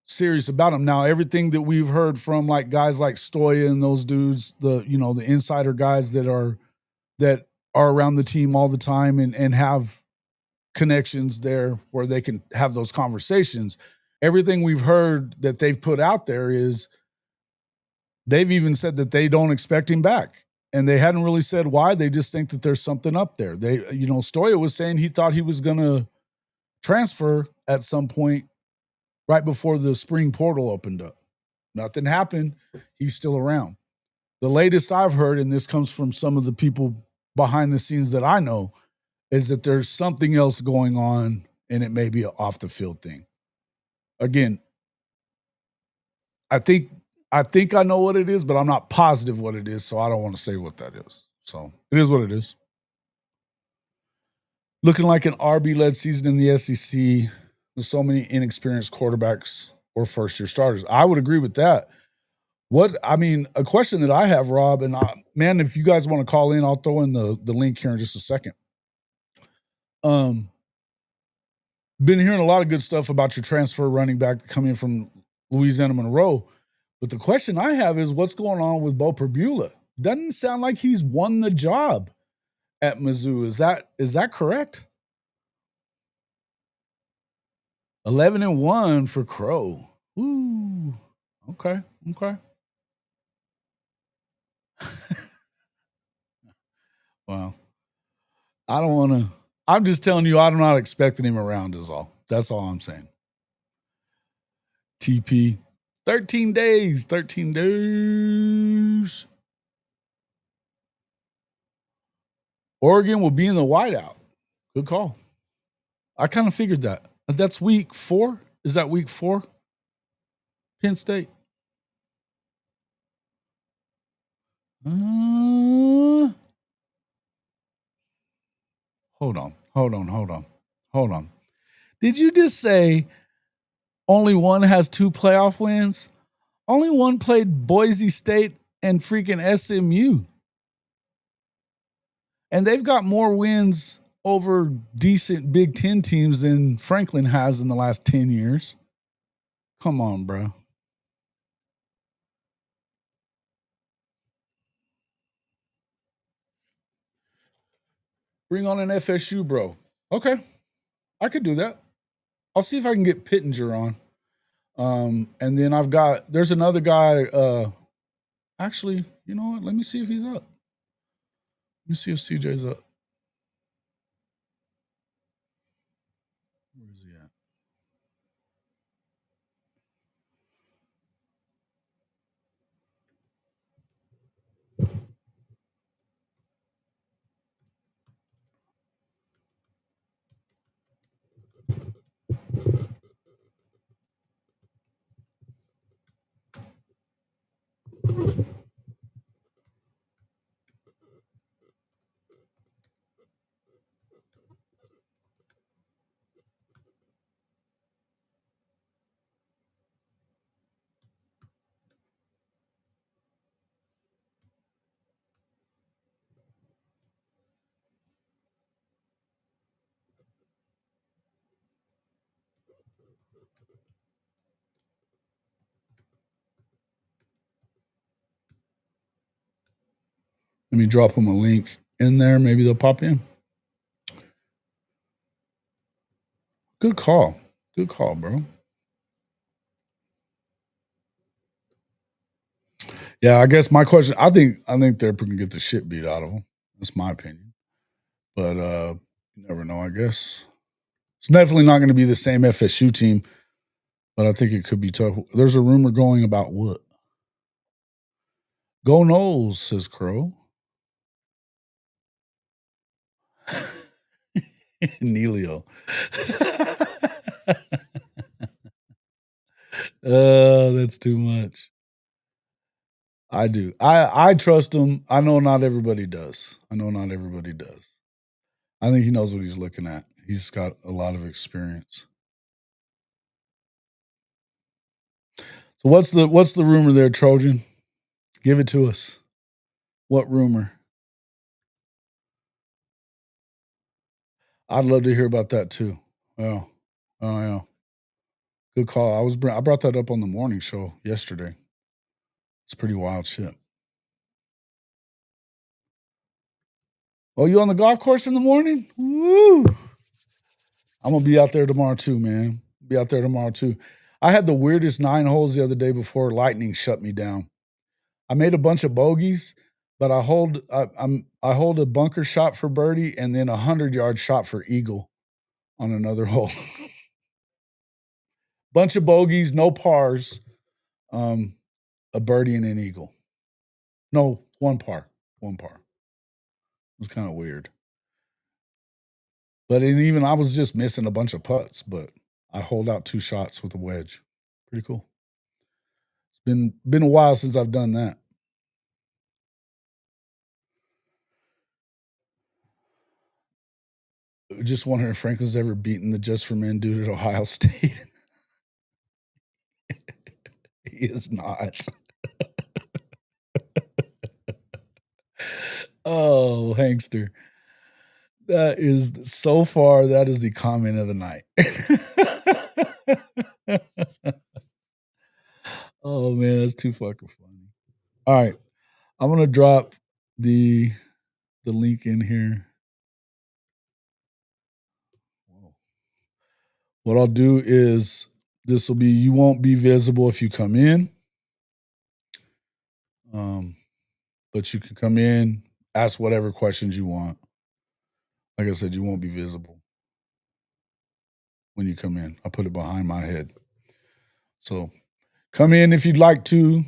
serious about him. Now, everything that we've heard from like guys like Stoya and those dudes, the insider guys that are around the team all the time and have connections there where they can have those conversations. Everything we've heard that they've put out there is they've even said that they don't expect him back. And they hadn't really said why. They just think that there's something up there. Stoya was saying he thought he was going to transfer at some point right before the spring portal opened up. Nothing happened. He's still around. The latest I've heard, and this comes from some of the people behind the scenes that I know, is that there's something else going on and it may be an off the field thing. Again, I think I know what it is, but I'm not positive what it is, so I don't want to say what that is. So it is what it is. Looking like an RB-led season in the SEC with so many inexperienced quarterbacks or first-year starters. I would agree with that. A question that I have, Rob, and man, if you guys want to call in, I'll throw in the link here in just a second. Been hearing a lot of good stuff about your transfer running back coming from Louisiana Monroe. But the question I have is what's going on with Bo Perbula? Doesn't sound like he's won the job at Mizzou. Is that correct? 11-1 for Crow. Ooh. Okay. Wow. I'm just telling you, I'm not expecting him around is all. That's all I'm saying. TP. 13 days. Oregon will be in the whiteout. Good call. I kind of figured that. That's week 4? Is that week 4? Penn State. Hold on. Did you just say only one has 2 playoff wins? Only one played Boise State and freaking SMU. And they've got more wins over decent Big Ten teams than Franklin has in the last 10 years. Come on, bro. Bring on an FSU, bro. Okay. I could do that. I'll see if I can get Pittenger on. And then there's another guy. Actually, you know what? Let me see if he's up. Let me see if CJ's up. Where is he at? Let me drop him a link in there. Maybe they'll pop in. Good call. Good call, bro. Yeah, I guess my question. I think they're going to get the shit beat out of them. That's my opinion. But you never know. I guess it's definitely not going to be the same FSU team. But I think it could be tough. There's a rumor going about what? Go Knowles, says Crow. Neilio. That's too much. I do. I trust him. I know not everybody does. I think he knows what he's looking at. He's got a lot of experience. So what's the rumor there, Trojan? Give it to us. What rumor? I'd love to hear about that too. Oh yeah. Good call. I brought that up on the morning show yesterday. It's pretty wild shit. Oh, you on the golf course in the morning? Woo! I'm gonna be out there tomorrow too, man. I had the weirdest 9 holes the other day before lightning shut me down. I made a bunch of bogeys, but I hold a bunker shot for birdie and then 100-yard shot for eagle on another hole. Bunch of bogeys, no pars, a birdie and an eagle. No, one par. It was kind of weird. But even I was just missing a bunch of putts, but I hold out 2 shots with a wedge. Pretty cool. It's been a while since I've done that. Just wondering if Franklin's ever beaten the Just for Men dude at Ohio State. He is not. Oh, Hankster. That is the comment of the night. Oh man, that's too fucking funny. All right. I'm gonna drop the link in here. What I'll do is you won't be visible if you come in. But you can come in, ask whatever questions you want. Like I said, you won't be visible when you come in. I'll put it behind my head. So come in if you'd like to.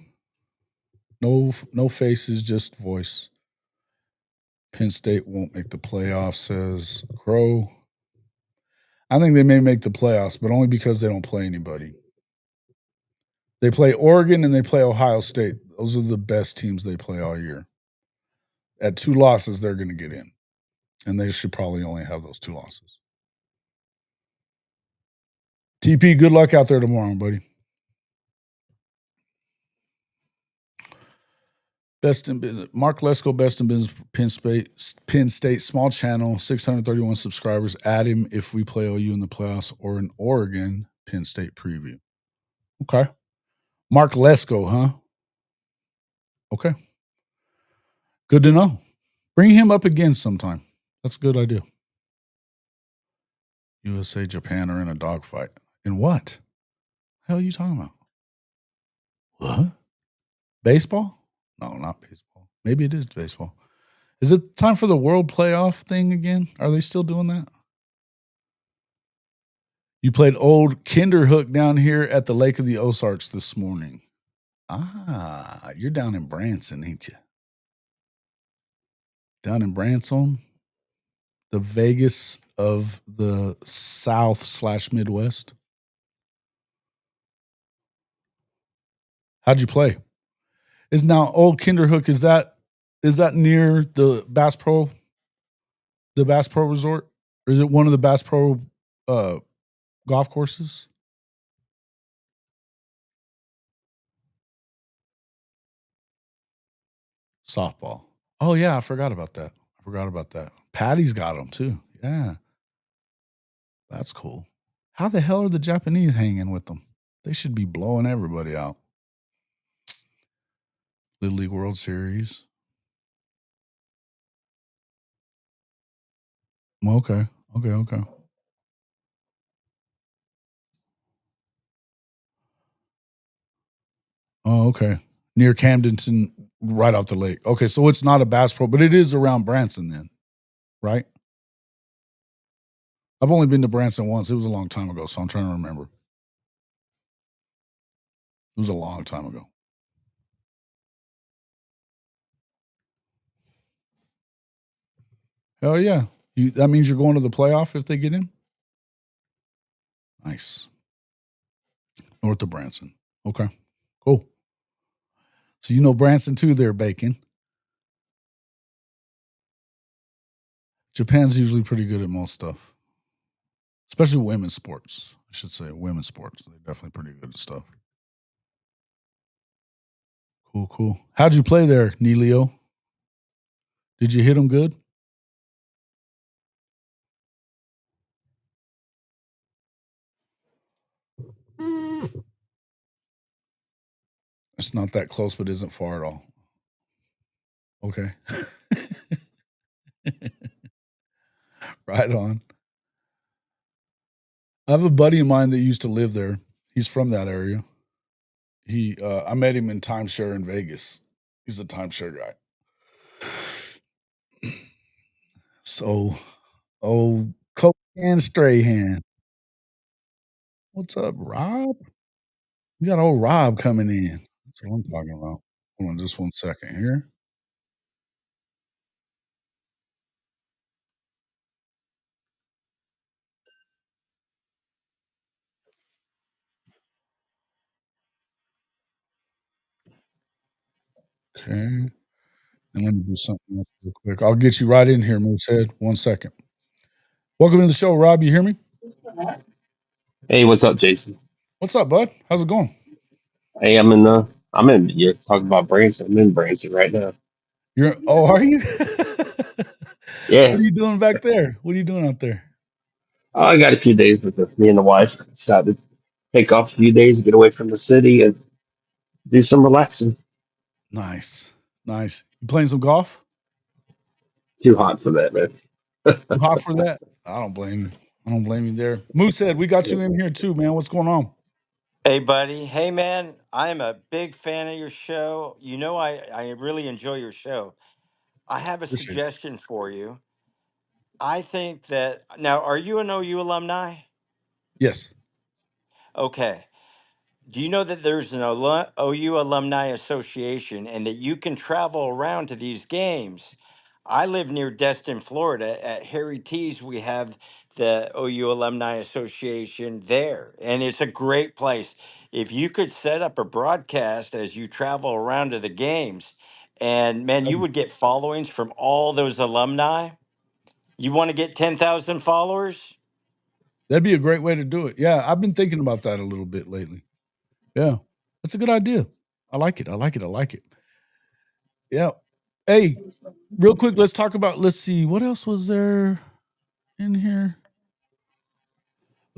No faces, just voice. Penn State won't make the playoffs, says Crow. I think they may make the playoffs, but only because they don't play anybody. They play Oregon and they play Ohio State. Those are the best teams they play all year. At 2 losses, they're going to get in. And they should probably only have those 2 losses. TP, good luck out there tomorrow, buddy. Best in business. Mark Lesko, best in business. Penn State, small channel, 631 subscribers. Add him if we play OU in the playoffs or an Oregon Penn State preview. Okay. Mark Lesko, huh? Okay. Good to know. Bring him up again sometime. That's a good idea. USA, Japan are in a dogfight. In what? The hell are you talking about? What? Baseball? No, not baseball. Maybe it is baseball. Is it time for the world playoff thing again? Are they still doing that? You played old Kinderhook down here at the Lake of the Ozarks this morning. Ah, you're down in Branson, ain't you? Down in Branson, the Vegas of the South/Midwest. How'd you play? Is now old Kinderhook, is that near the Bass Pro Resort? Or is it one of the Bass Pro golf courses? Softball. Oh yeah, I forgot about that. Patty's got them too. Yeah. That's cool. How the hell are the Japanese hanging with them? They should be blowing everybody out. Little League World Series. Okay. Oh, okay. Near Camdenton, right off the lake. Okay, so it's not a Bass Pro, but it is around Branson then, right? I've only been to Branson once. It was a long time ago, so I'm trying to remember. It was a long time ago. Hell yeah. That means you're going to the playoff if they get in? Nice. North of Branson. Okay. Cool. So you know Branson too there, Bacon. Japan's usually pretty good at most stuff. Especially women's sports. I should say women's sports. They're definitely pretty good at stuff. Cool. How'd you play there, Neilio? Did you hit them good? It's not that close, but isn't far at all. Okay. Right on. I have a buddy of mine that used to live there. He's from that area. I met him in timeshare in Vegas. He's a timeshare guy. So, Coke and Strahan. What's up, Rob? We got old Rob coming in. That's what I'm talking about. Hold on just 1 second here. Okay. And let me do something else real quick. I'll get you right in here, Moosehead. 1 second. Welcome to the show, Rob. You hear me? Hey, what's up, Jason? What's up, bud? How's it going? Hey, you're talking about Branson. I'm in Branson right now. Are you? Yeah. What are you doing back there? What are you doing out there? Oh, I got a few days with me and the wife. Decided to take off a few days and get away from the city and do some relaxing. Nice. You playing some golf? Too hot for that, man. Too hot for that? I don't blame you there. Moosehead, we got you in here too, man. What's going on? Hey, buddy. Hey, man. I'm a big fan of your show. You know, I really enjoy your show. I have a Appreciate it. suggestion for you. I think that now, are you an OU alumni? Yes. Okay. Do you know that there's an OU Alumni Association and that you can travel around to these games? I live near Destin, Florida. At Harry T's, we have the OU Alumni Association there, and it's a great place. If you could set up a broadcast as you travel around to the games, and man, you would get followings from all those alumni. You want to get 10,000 followers? That'd be a great way to do it. Yeah, I've been thinking about that a little bit lately. Yeah. That's a good idea. I like it. Yeah. Hey, real quick, let's talk about. Let's see, what else was there in here?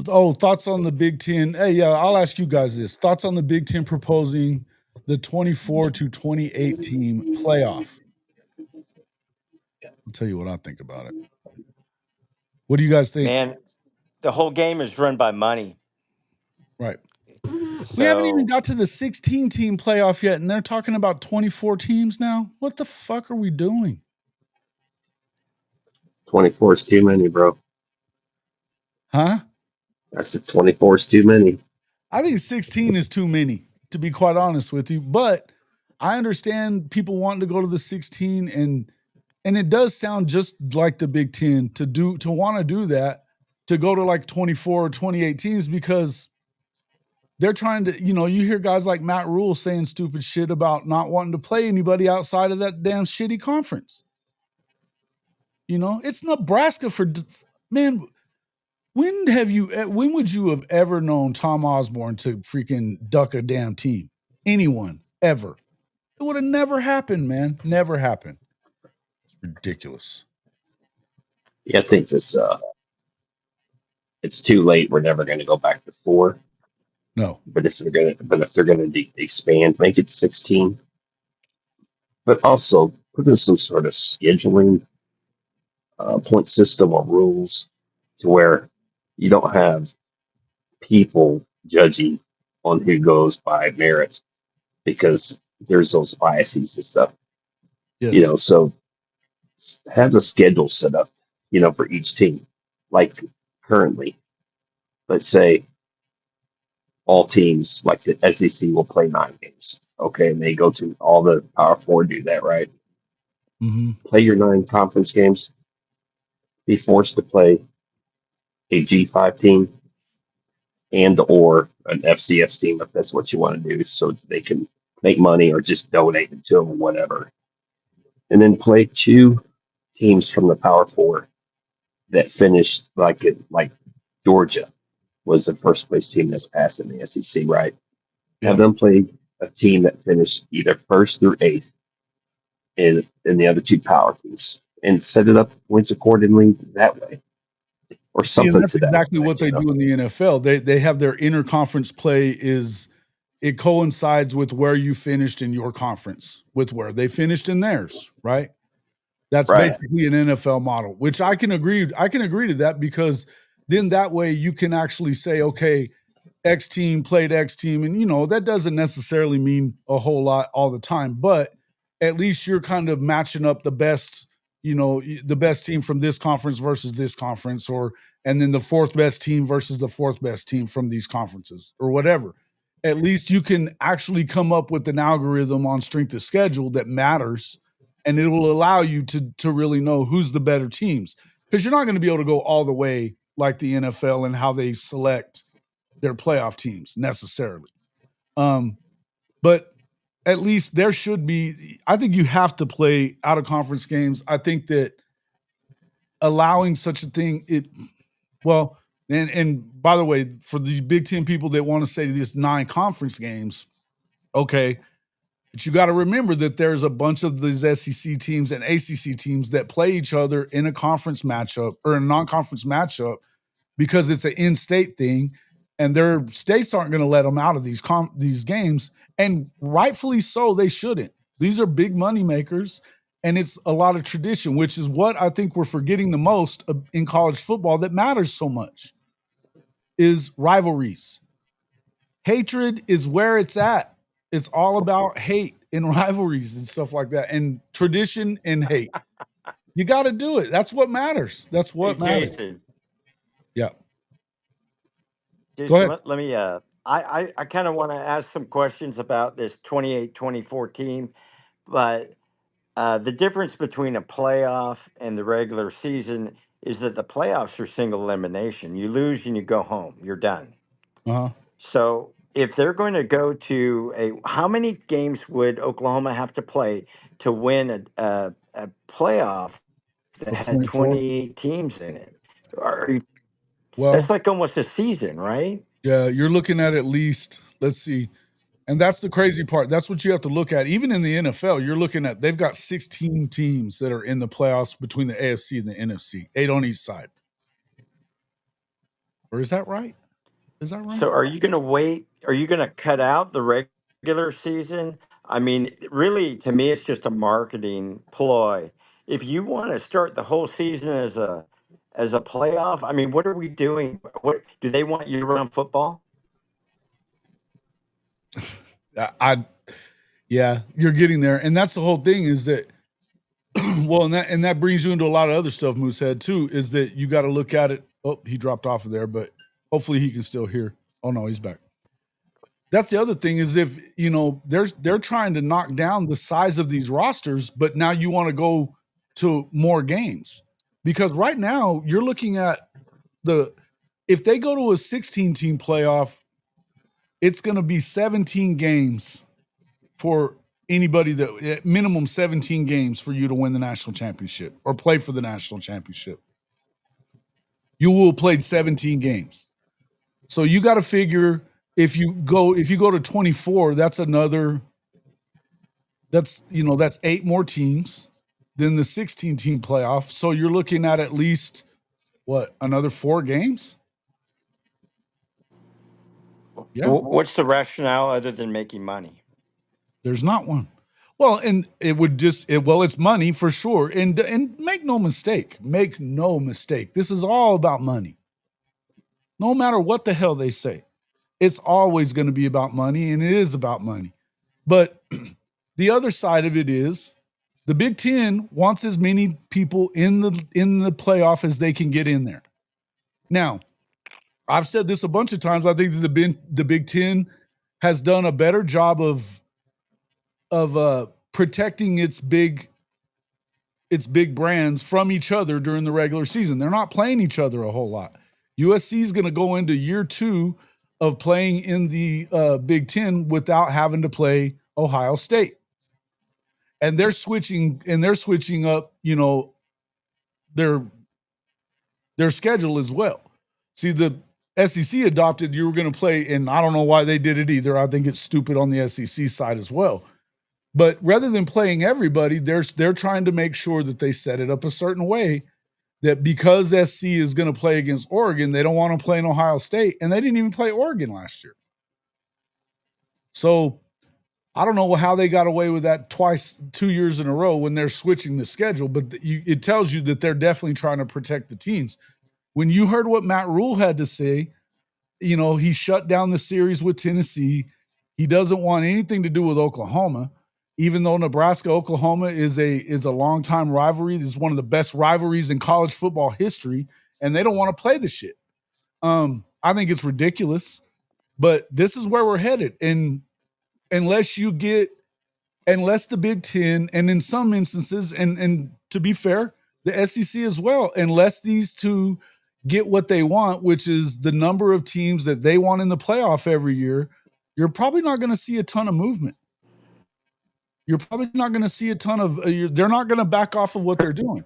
Oh, thoughts on the Big Ten. Hey, I'll ask you guys this: thoughts on the Big Ten proposing the 24 to 28 team playoff. I'll tell you what I think about it. What do you guys think? Man, the whole game is run by money. Right. We haven't even So got to the 16 team playoff yet, and they're talking about 24 teams now. What the fuck are we doing? 24 is too many, bro. Huh? I said 24 is too many. I think 16 is too many, to be quite honest with you. But I understand people wanting to go to the 16, and it does sound just like the Big Ten to want to do that, to go to like 24 or 28 teams, because they're trying to, you hear guys like Matt Rule saying stupid shit about not wanting to play anybody outside of that damn shitty conference. It's Nebraska man. When would you have ever known Tom Osborne to freaking duck a damn team? Anyone ever? It would have never happened, man. Never happened. It's ridiculous. Yeah, I think this it's too late. We're never going to go back to 4. No. But if they're going to expand, make it 16. But also put in some sort of scheduling point system or rules to where you don't have people judging on who goes by merit, because there's those biases and stuff. Yes. So have a schedule set up, for each team. Like currently, let's say all teams like the SEC will play 9 games. Okay, and they go to all the Power Four, do that, right? Mm-hmm. Play your 9 conference games. Be forced to play a G5 team and or an FCS team if that's what you want to do, so they can make money or just donate it to them or whatever. And then play 2 teams from the Power Four that finished like Georgia was the first place team that's passed in the SEC, right? Have Yeah. them play a team that finished either first through 8th in the other 2 power teams, and set it up points accordingly that way, or See, and something that's to that exactly what effect. they do in the NFL. They have their interconference play it coincides with where you finished in your conference, with where they finished in theirs, right? That's Right. basically an NFL model, which I can agree to that, because then that way you can actually say, okay, X team played X team, and that doesn't necessarily mean a whole lot all the time, but at least you're kind of matching up the best team from this conference versus this conference, and then the 4th best team versus the 4th best team from these conferences, or whatever. At least you can actually come up with an algorithm on strength of schedule that matters, and it will allow you to really know who's the better teams, because you're not going to be able to go all the way like the NFL and how they select their playoff teams necessarily. But at least there should be, I think you have to play out of conference games. I think that allowing such a thing, and by the way, for the Big Ten people that want to say this 9 conference games, okay, but you got to remember that there's a bunch of these SEC teams and ACC teams that play each other in a conference matchup or a non-conference matchup, because it's an in-state thing, and their states aren't going to let them out of these games, and rightfully so, they shouldn't. These are big money makers, and it's a lot of tradition, which is what I think we're forgetting the most in college football that matters so much, is rivalries. Hatred is where it's at. It's all about hate and rivalries and stuff like that, and tradition and hate. You got to do it. That's what matters. That's hey what matters. Jason, Yeah. Go Jason, ahead. let me I kind of want to ask some questions about this 28-24 team, but the difference between a playoff and the regular season is that the playoffs are single elimination. You lose and you go home. You're done. Uh-huh. So if they're going to go to how many games would Oklahoma have to play to win a playoff that Of had 24. 28 teams in it? That's Well, like almost a season, right? yeah, you're looking at least, let's see. And that's the crazy part. That's what you have to look at. Even in the NFL, you're looking at they've got 16 teams that are in the playoffs between the AFC and the NFC, 8 on each side. Or is that right? Is that right? So are you going to wait? Are you going to cut out the regular season? I mean, really, to me, it's just a marketing ploy. If you want to start the whole season as a playoff, I mean, what are we doing? What do they want year-round football? I yeah, you're getting there. And that's the whole thing is that well, and that brings you into a lot of other stuff, Moosehead, too, is that you got to look at it. Oh, he dropped off of there, but hopefully he can still hear. Oh no, he's back. That's the other thing is if they're trying to knock down the size of these rosters, but now you want to go to more games. Because right now you're looking at if they go to a 16 team playoff, it's going to be 17 games for anybody that at minimum 17 games for you to win the national championship or play for the national championship. You will have played 17 games. So you got to figure if you go to 24, that's 8 more teams than the 16 team playoff. So you're looking at least another 4 games? Yeah. What's the rationale other than making money? There's not one. Well, and it would it's money for sure. And make no mistake. This is all about money. No matter what the hell they say, it's always going to be about money, and it is about money. But the other side of it is the Big Ten wants as many people in the playoff as they can get in there. Now, I've said this a bunch of times. I think that the Big Ten has done a better job of protecting its big brands from each other during the regular season. They're not playing each other a whole lot. USC is going to go into year 2 of playing in the Big Ten without having to play Ohio State. And they're switching up, their schedule as well. See, the SEC adopted you were going to play, and I don't know why they did it either. I think it's stupid on the SEC side as well. But rather than playing everybody, they're trying to make sure that they set it up a certain way that because SC is going to play against Oregon, they don't want to play in Ohio State, and they didn't even play Oregon last year. So I don't know how they got away with that 2 years in a row when they're switching the schedule, but it tells you that they're definitely trying to protect the teams. When you heard what Matt Rule had to say, he shut down the series with Tennessee. He doesn't want anything to do with Oklahoma, even though Nebraska-Oklahoma is a longtime rivalry. This is one of the best rivalries in college football history, and they don't want to play the shit. I think it's ridiculous, but this is where we're headed. And unless the Big Ten, and in some instances, and to be fair, the SEC as well, unless these two get what they want, which is the number of teams that they want in the playoff every year, you're probably not going to see a ton of movement. You're probably not going to see a ton of they're not going to back off of what they're doing.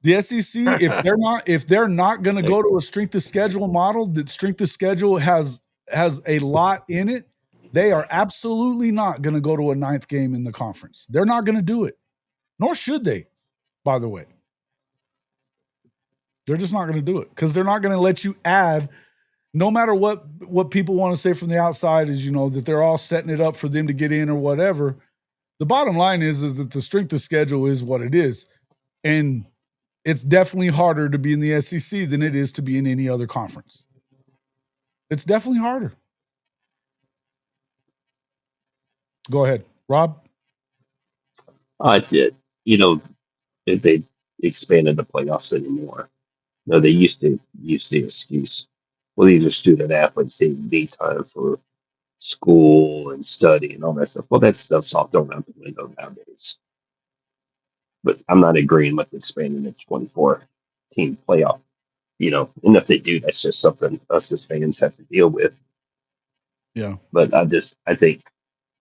The SEC, if they're not going to go to a strength of schedule model, that strength of schedule has a lot in it, they are absolutely not going to go to a 9th game in the conference. They're not going to do it, nor should they, by the way. They're just not going to do it because they're not going to let you add, no matter what people want to say from the outside is, that they're all setting it up for them to get in or whatever. The bottom line is that the strength of schedule is what it is. And it's definitely harder to be in the SEC than it is to be in any other conference. It's definitely harder. Go ahead, Rob. I did. If they expanded the playoffs anymore. No, they used to use the excuse, well, these are student athletes, they need time for school and study and all that stuff. Well, that stuff's all thrown out the window nowadays. But I'm not agreeing with expanding the 24 team playoff. And if they do, that's just something us as fans have to deal with. Yeah. But I think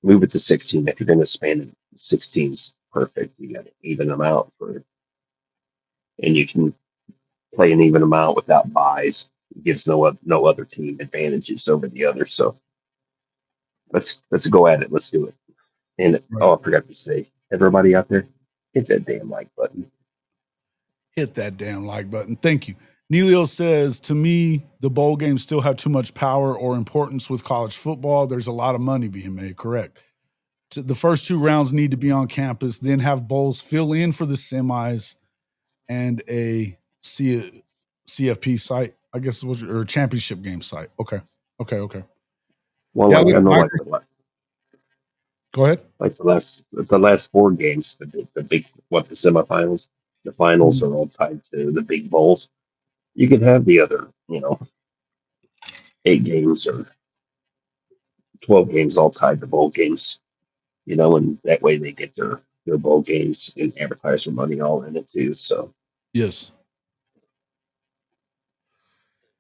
move it to 16. If you're going to expand it, 16's perfect. You got to even them out and you can play an even amount without buys. It gives no other team advantages over the other. So let's go at it. Let's do it. And Right. I forgot to say, everybody out there, hit that damn like button. Hit that damn like button. Thank you. Neilio says, to me, the bowl games still have too much power or importance with college football. There's a lot of money being made. Correct. The first 2 rounds need to be on campus, then have bowls fill in for the semis and a CFP site, I guess is what or championship game site. Okay. Well, Yeah, like I listen, know, go ahead. like the last 4 games, the big the semifinals, the finals Mhm. are all tied to the big bowls. You could have the other, 8 games or 12 games all tied to bowl games, and that way they get their bowl games and advertiser money all in it too. So Yes.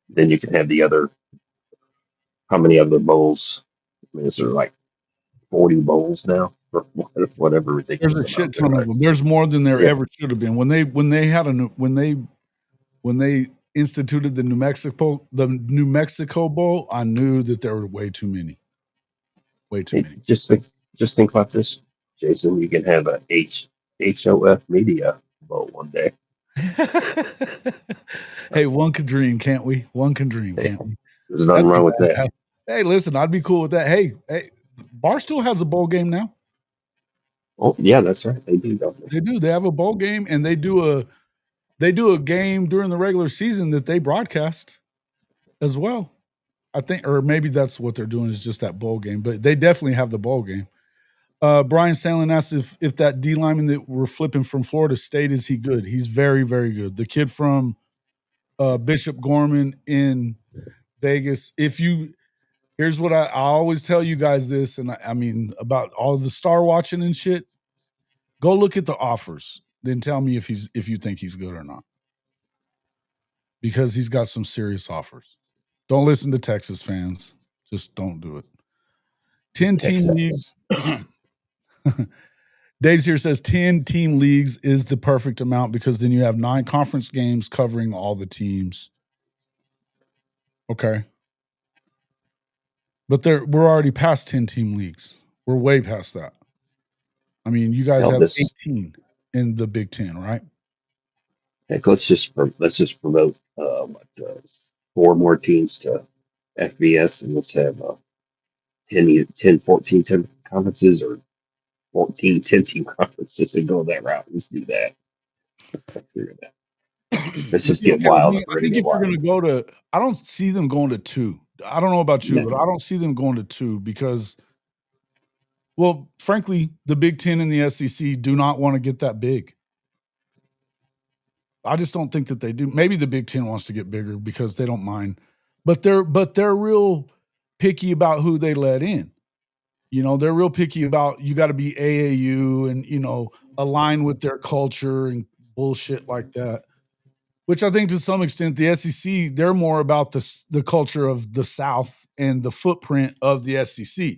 then you can have the other, how many other bowls? I mean, is there like 40 bowls now or whatever There's ridiculous a amount shit there ton of them. is? There's more than there Yeah, ever should have been. When they instituted the New Mexico Bowl, I knew that there were way too many. Way too hey, many. just think about this, Jason. You can have a HOF media bowl one day. Hey, one can dream, can't we? One can dream, Hey, can't we? there's That'd nothing be wrong with that. fantastic. Hey, listen, I'd be cool with that. Hey, Barstool has a bowl game now. Oh yeah, that's right. They do, don't they? They do. They have a bowl game, and they do a game during the regular season that they broadcast as well. I think, or maybe that's what they're doing is just that bowl game, but they definitely have the bowl game. Brian Sandlin asked if that D lineman that we're flipping from Florida State, is he good? He's very, very good. The kid from Bishop Gorman in Vegas. Here's what I always tell you guys this, and I mean about all the star watching and shit. Go look at the offers, then tell me if you think he's good or not, because he's got some serious offers. Don't listen to Texas fans. Just don't do it. 10-team leagues. Dave's here says 10-team leagues is the perfect amount because then you have 9 conference games covering all the teams. Okay. But we're already past 10-team leagues. We're way past that. I mean, you guys have 18 in the Big Ten, right? Heck, let's just promote 4 more teams to FBS, and let's have 10, 14 10 conferences or 14 10-team conferences and go that route. Let's do that. Let's The just thing, get okay, with wild me, if we're I gonna think get if you're wild. going to go to, I don't see them going to 2. I don't know about you, No. but I don't see them going to 2 because, well, frankly, the Big Ten and the SEC do not want to get that big. I just don't think that they do. Maybe the Big Ten wants to get bigger because they don't mind, but they're real picky about who they let in. They're real picky about you got to be AAU and align with their culture and bullshit like that. Which I think to some extent the SEC, they're more about the culture of the South and the footprint of the SEC.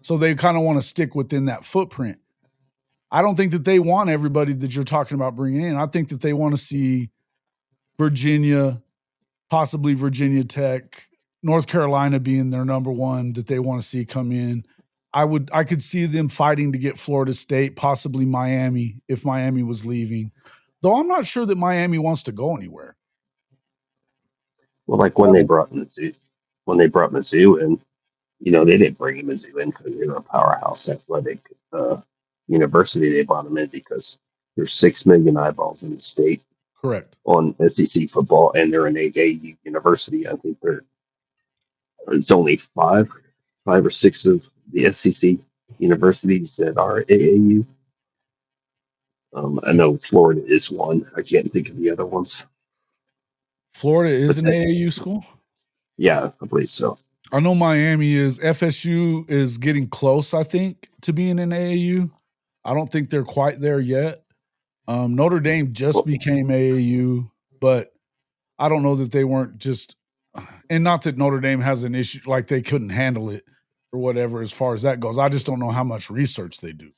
So they kind of want to stick within that footprint. I don't think that they want everybody that you're talking about bringing in. I think that they want to see Virginia, possibly Virginia Tech, North Carolina being their number one that they want to see come in. I could see them fighting to get Florida State, possibly Miami, if Miami was leaving. Though I'm not sure that Miami wants to go anywhere. Well, like when they brought Mizzou in, they didn't bring Mizzou in because they were a powerhouse athletic university. They brought them in because there's 6 million eyeballs in the state. Correct. On SEC football, and they're an AAU university. I think it's only 5 or 6 of the SEC universities that are AAU. I know Florida is one. I can't think of the other ones. Florida is But an AAU school? Yeah, I believe so. I know Miami is. FSU is getting close, I think, to being an AAU. I don't think they're quite there yet. Notre Dame just became AAU, but I don't know that they weren't just, and not that Notre Dame has an issue, like they couldn't handle it or whatever as far as that goes. I just don't know how much research they do.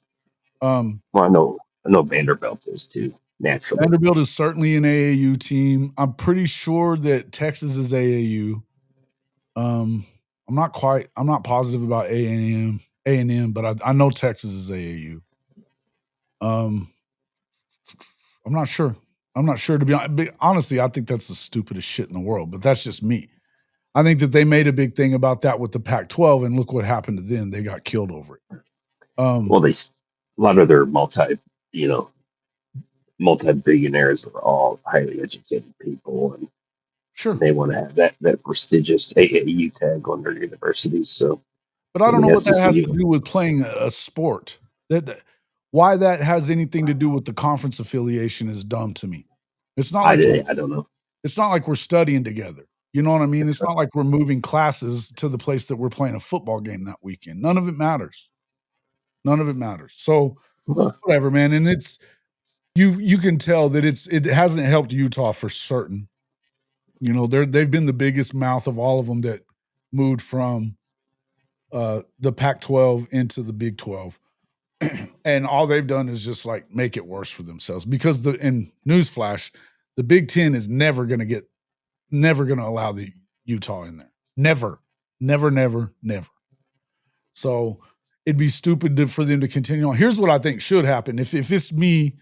Well, I know Vanderbilt is too, naturally. Vanderbilt is certainly an AAU team. I'm pretty sure that Texas is AAU. I'm I'm not positive about A&M, but I know Texas is AAU. I'm not sure. I'm not sure, to be honest. But honestly, I think that's the stupidest shit in the world, but that's just me. I think that they made a big thing about that with the Pac-12, and look what happened to them. They got killed over it. Well, a lot of their multi-billionaires are all highly educated people, and Sure. they want to have that prestigious AAU tag on their universities. So, But I don't know the what that has SEC, to do with playing a sport. Why that has anything to do with the conference affiliation is dumb to me. It's not I like don't know. it's not like we're studying together. You know what I mean? That's It's not like we're moving classes to the place that we're playing a football game that weekend. None of it matters. None of it matters. So Huh. whatever, man. And it's you can tell that it hasn't helped Utah for certain. You know, they've been the biggest mouth of all of them that moved from the Pac-12 into the Big 12. And all they've done is just like make it worse for themselves, because in newsflash, the Big Ten is never going to allow the Utah in there. Never. So it'd be stupid for them to continue on. Here's what I think should happen. If it's me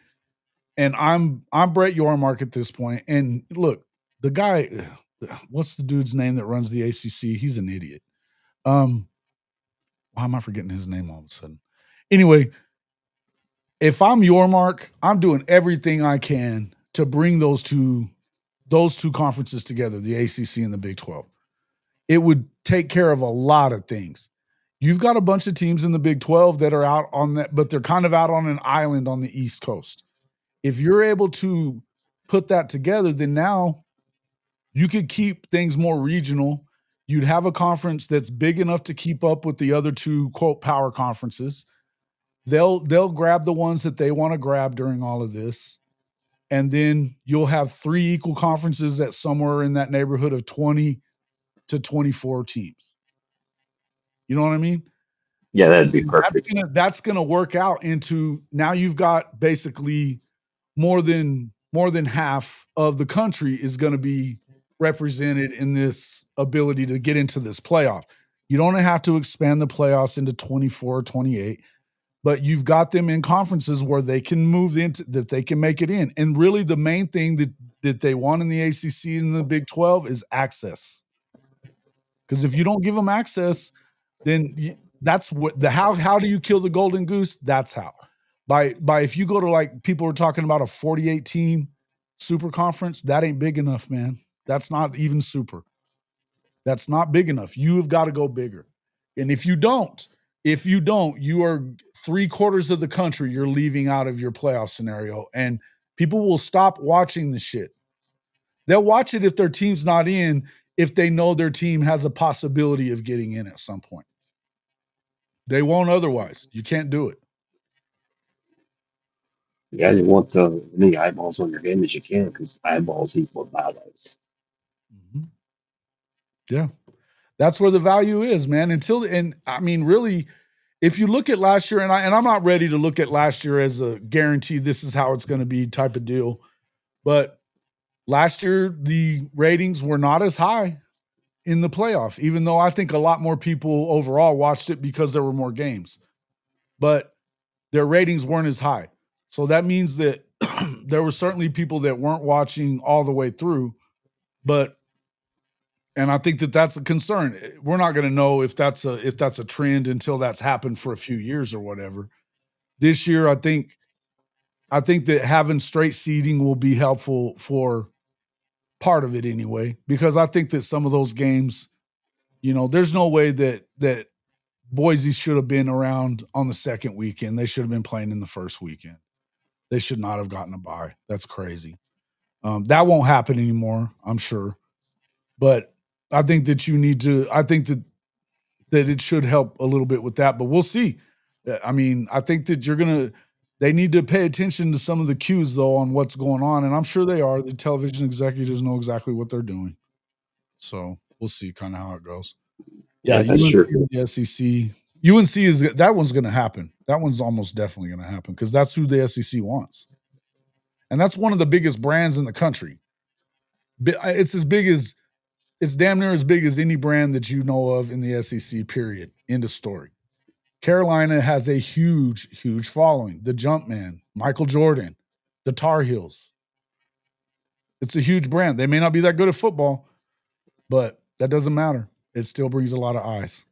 and I'm Brett Yormark at this point, and look, the guy, what's the dude's name that runs the ACC? He's an idiot. Why am I forgetting his name all of a sudden? Anyway, if I'm Yormark, I'm doing everything I can to bring those two conferences together, the ACC and the Big 12. It would take care of a lot of things. You've got a bunch of teams in the Big 12 that are out on that, but they're kind of out on an island on the East Coast. If you're able to put that together, then now you could keep things more regional. You'd have a conference that's big enough to keep up with the other two, quote, power conferences. They'll grab the ones that they want to grab during all of this. And then you'll have 3 equal conferences at somewhere in that neighborhood of 20 to 24 teams. You know what I mean? Yeah, that'd be perfect. That's gonna work out into, now you've got basically more than half of the country is going to be represented in this ability to get into this playoff. You don't have to expand the playoffs into 24 or 28, but you've got them in conferences where they can move into, that they can make it in. And really the main thing that they want in the ACC and the Big 12 is access. Because if you don't give them access, then that's what how do you kill the golden goose? That's how. By if you go to, like, people are talking about a 48 team super conference, that ain't big enough, man. That's not even super. That's not big enough. You have got to go bigger. And if you don't, you are 3/4 of the country you're leaving out of your playoff scenario, and people will stop watching the shit. They'll watch it if their team's not in, if they know their team has a possibility of getting in at some point. They won't otherwise. You can't do it. Yeah, you want as many eyeballs on your game as you can, because eyeballs equal dollars. Mm-hmm. Yeah. That's where the value is, man. And I mean, really, if you look at last year, and I'm not ready to look at last year as a guarantee this is how it's going to be type of deal, but last year the ratings were not as high in the playoff, even though I think a lot more people overall watched it because there were more games, but their ratings weren't as high. So that means that there were certainly people that weren't watching all the way through, and I think that that's a concern. We're not going to know if that's a trend until that's happened for a few years or whatever. This year, I think that having straight seeding will be helpful for part of it anyway, because I think that some of those games, there's no way that Boise should have been around on the second weekend. They should have been playing in the first weekend. They should not have gotten a bye. That's crazy. That won't happen anymore, I'm sure. But I think that I think that it should help a little bit with that, but we'll see. I mean, I think that they need to pay attention to some of the cues though on what's going on. And I'm sure they are. The television executives know exactly what they're doing. So we'll see kind of how it goes. Yeah, that's UNC true. The SEC. UNC that one's going to happen. That one's almost definitely going to happen because that's who the SEC wants. And that's one of the biggest brands in the country. It's as big as It's damn near as big as any brand that you know of in the SEC, period. End of story. Carolina has a huge, huge following. The Jumpman, Michael Jordan, the Tar Heels. It's a huge brand. They may not be that good at football, but that doesn't matter. It still brings a lot of eyes.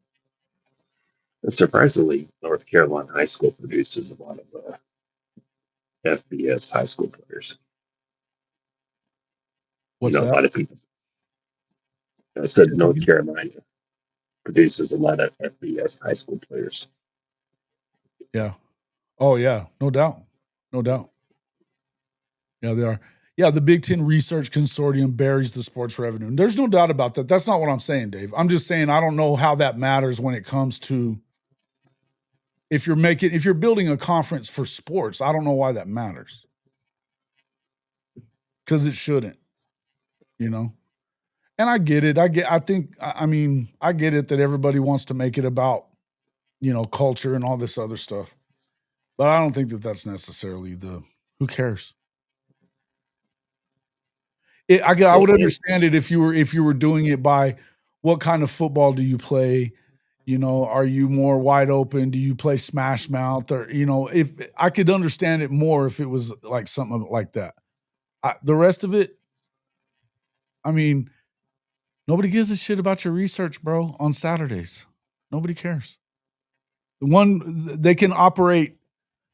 And surprisingly, North Carolina high school produces a lot of FBS high school players. What's A that? lot of people. I said North Carolina produces a lot of FBS high school players. Yeah. Oh, yeah. No doubt. No doubt. Yeah, they are. Yeah, the Big Ten Research Consortium buries the sports revenue. There's no doubt about that. That's not what I'm saying, Dave. I'm just saying I don't know how that matters when it comes to if you're building a conference for sports. I don't know why that matters. Because it shouldn't, And I get it. I get it that everybody wants to make it about, culture and all this other stuff. But I don't think that that's necessarily who cares? I would understand it if you were doing it by what kind of football do you play? Are you more wide open? Do you play smash mouth? Or, if I could understand it more if it was like something like that. The rest of it, nobody gives a shit about your research, bro, on Saturdays. Nobody cares. They can operate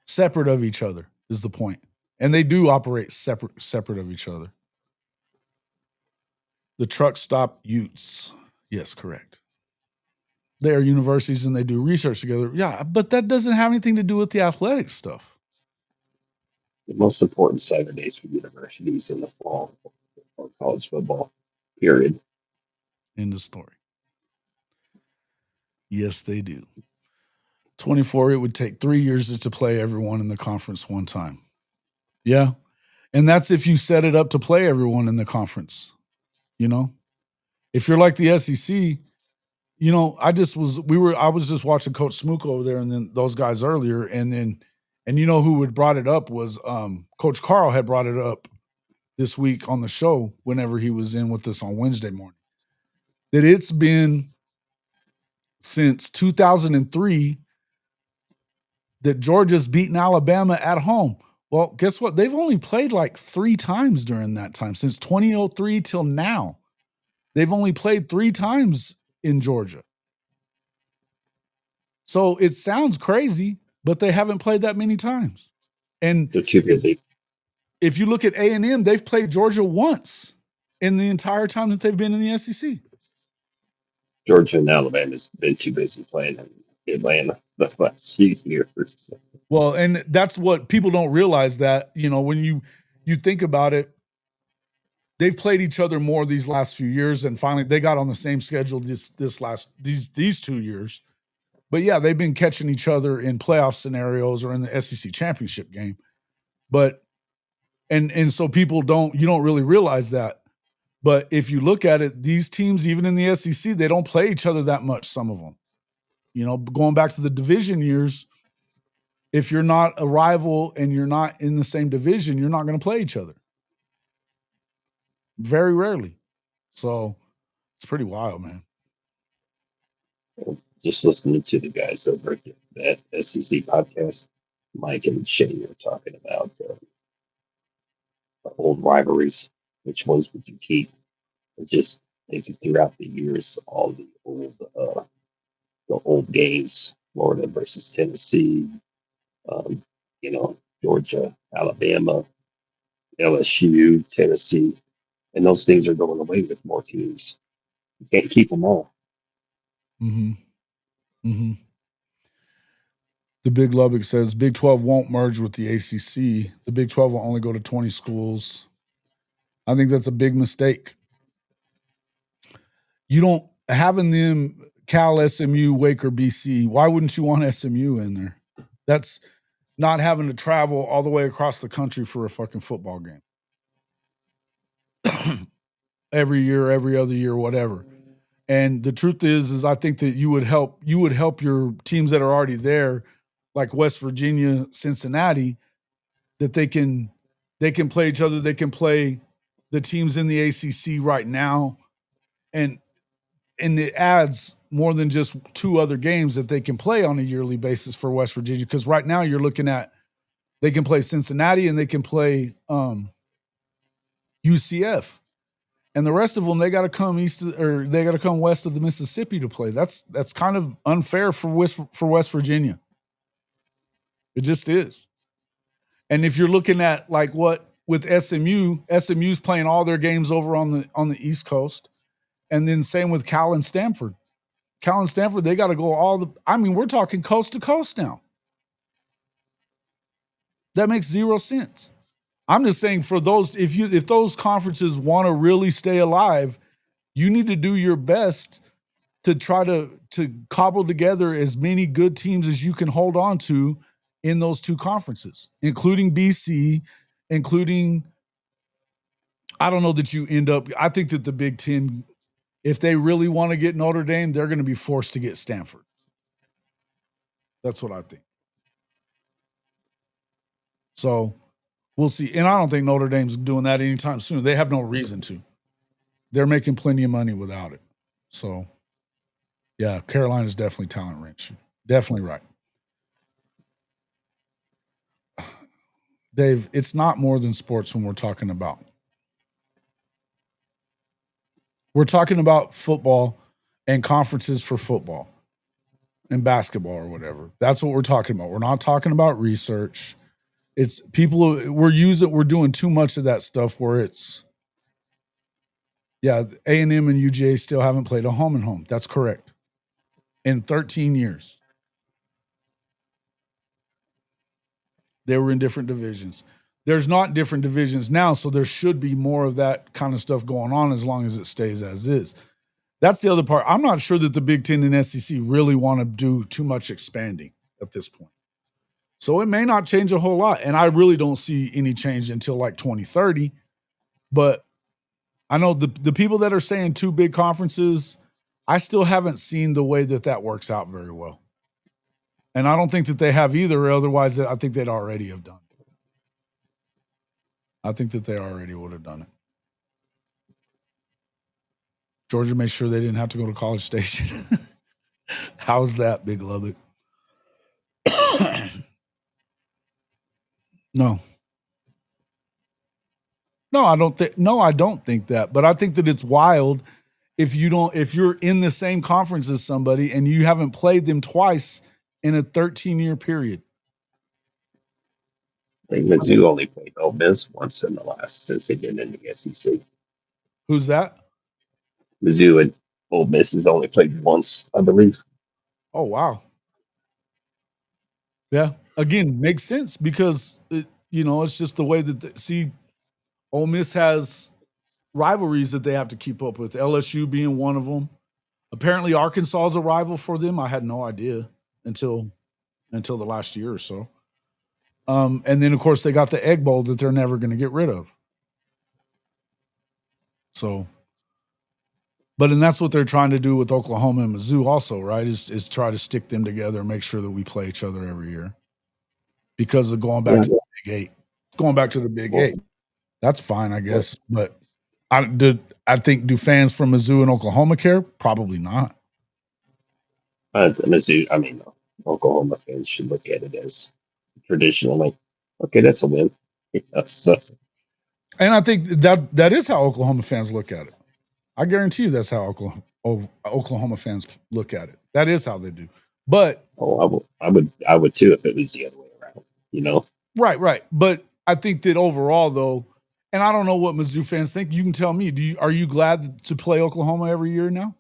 separate of each other is the point. And they do operate separate of each other. The truck stop Utes. Yes, correct. They are universities and they do research together. Yeah, but that doesn't have anything to do with the athletic stuff. The most important Saturdays for universities in the fall are college football, period. End of story. Yes, they do. 24, it would take 3 years to play everyone in the conference one time. Yeah. And that's if you set it up to play everyone in the conference. If you're like the SEC, I was just watching Coach Smook over there and then those guys earlier. And who had brought it up was Coach Carl had brought it up this week on the show whenever he was in with us on Wednesday morning. That it's been since 2003 that Georgia's beaten Alabama at home. Well, guess what? They've only played like 3 times during that time. Since 2003 till now, they've only played 3 times in Georgia. So it sounds crazy, but they haven't played that many times. And they're too busy. If you look at A&M, they've played Georgia once in the entire time that they've been in the SEC. Georgia and Alabama's been too busy playing in Atlanta the last few years. Well, and that's what people don't realize that, when you think about it, they've played each other more these last few years, and finally they got on the same schedule these 2 years. But yeah, they've been catching each other in playoff scenarios or in the SEC championship game. But and so you don't really realize that. But if you look at it, these teams, even in the SEC, they don't play each other that much, some of them. Going back to the division years, if you're not a rival and you're not in the same division, you're not going to play each other. Very rarely. So it's pretty wild, man. Just listening to the guys over at that SEC podcast, Mike and Shane are talking about old rivalries. Which ones would you keep? And just thinking throughout the years, all the old games, Florida versus Tennessee, Georgia, Alabama, LSU, Tennessee, and those things are going away with more teams. You can't keep them all. Mm-hmm. Mm-hmm. The Big Lubbock says Big 12 won't merge with the ACC. The Big 12 will only go to 20 schools. I think that's a big mistake. You don't having them Cal, SMU, Wake, or BC. Why wouldn't you want SMU in there? That's not having to travel all the way across the country for a fucking football game. Every year, every other year, whatever. And the truth is I think that you would help your teams that are already there, like West Virginia, Cincinnati, that they can play each other. They can play the teams in the ACC right now and it adds more than just 2 other games that they can play on a yearly basis for West Virginia. Because right now you're looking at they can play Cincinnati and they can play UCF, and the rest of them they got to come they got to come west of the Mississippi to play. That's kind of unfair for West Virginia. It just is. And if you're looking at like what with SMU's playing all their games over on the East Coast, and then same with Cal and Stanford. Cal and Stanford, they got to go we're talking coast to coast now. That makes 0 sense. I'm just saying for those, if those conferences want to really stay alive, you need to do your best to try to cobble together as many good teams as you can hold on to in those 2 conferences, including BC, including, I don't know that you end up, I think that the Big Ten, if they really want to get Notre Dame, they're going to be forced to get Stanford. That's what I think. So we'll see. And I don't think Notre Dame's doing that anytime soon. They have no reason to. They're making plenty of money without it. So, yeah, Carolina's definitely talent rich. Definitely right. Dave, it's not more than sports when we're talking about. We're talking about football and conferences for football and basketball or whatever. That's what we're talking about. We're not talking about research. It's people we're doing too much of that stuff where it's, yeah, A&M and UGA still haven't played a home and home. That's correct. In 13 years. They were in different divisions. There's not different divisions now, so there should be more of that kind of stuff going on as long as it stays as is. That's the other part. I'm not sure that the Big Ten and SEC really want to do too much expanding at this point. So it may not change a whole lot, and I really don't see any change until like 2030. But I know the people that are saying 2 big conferences, I still haven't seen the way that works out very well. And I don't think that they have either. Otherwise, I think they'd already have done it. I think that they already would have done it. Georgia made sure they didn't have to go to College Station. How's that, Big Lubbock? No. I don't think that. But I think that it's wild if you're in the same conference as somebody and you haven't played them twice in a 13-year period. I think Mizzou only played Ole Miss once in the last since they've been in the SEC. Who's that? Mizzou and Ole Miss has only played once, I believe. Oh, wow. Yeah. Again, makes sense because it's just the way that Ole Miss has rivalries that they have to keep up with. LSU being one of them. Apparently, Arkansas is a rival for them. I had no idea until the last year or so. And then, of course, they got the Egg Bowl that they're never going to get rid of. So, and that's what they're trying to do with Oklahoma and Mizzou also, right? Is try to stick them together and make sure that we play each other every year. Because of going back to the Big Eight. Going back to the Big Eight. That's fine, I guess. But I think, do fans from Mizzou and Oklahoma care? Probably not. Mizzou, Oklahoma fans should look at it as traditionally, okay, that's a win. So, and I think that is how Oklahoma fans look at it. I guarantee you that's how Oklahoma fans look at it. That is how they do. But I would too if it was the other way around, Right. But I think that overall, though, and I don't know what Mizzou fans think. You can tell me. Are you glad to play Oklahoma every year now?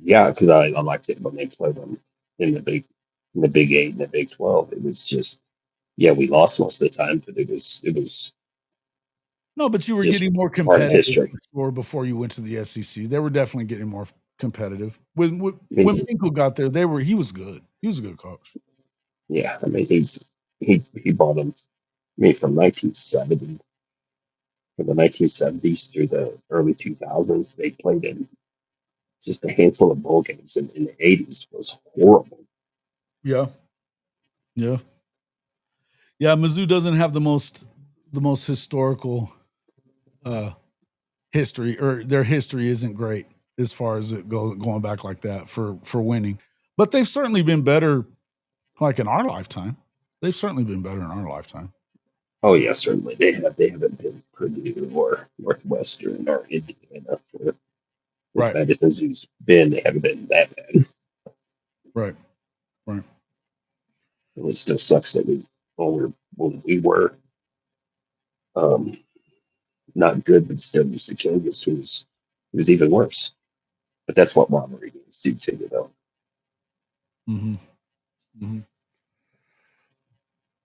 Yeah, because I liked it when they played them in the Big Eight and the Big 12. It was just, we lost most of the time, but it was. No, but you were getting more competitive before you went to the SEC. They were definitely getting more competitive. When Finkel got there, he was good. He was a good coach. Yeah, he brought them. From 1970, from the 1970s through the early 2000s, they played in just a handful of bowl games. In the 80s was horrible. Yeah. Mizzou doesn't have the most historical history, or their history isn't great as far as it goes going back like that for winning. But they've certainly been better, like in our lifetime. They've certainly been better in our lifetime. Oh yeah, certainly they have. They haven't been Purdue or Northwestern or Indiana for as Right, bad as Mizzou's been. They haven't been that bad. right, right. It still sucks that when we were um, not good, but still used to Kansas, who's even worse. But that's what rivalry games do to you, though. Mm-hmm. Mm-hmm.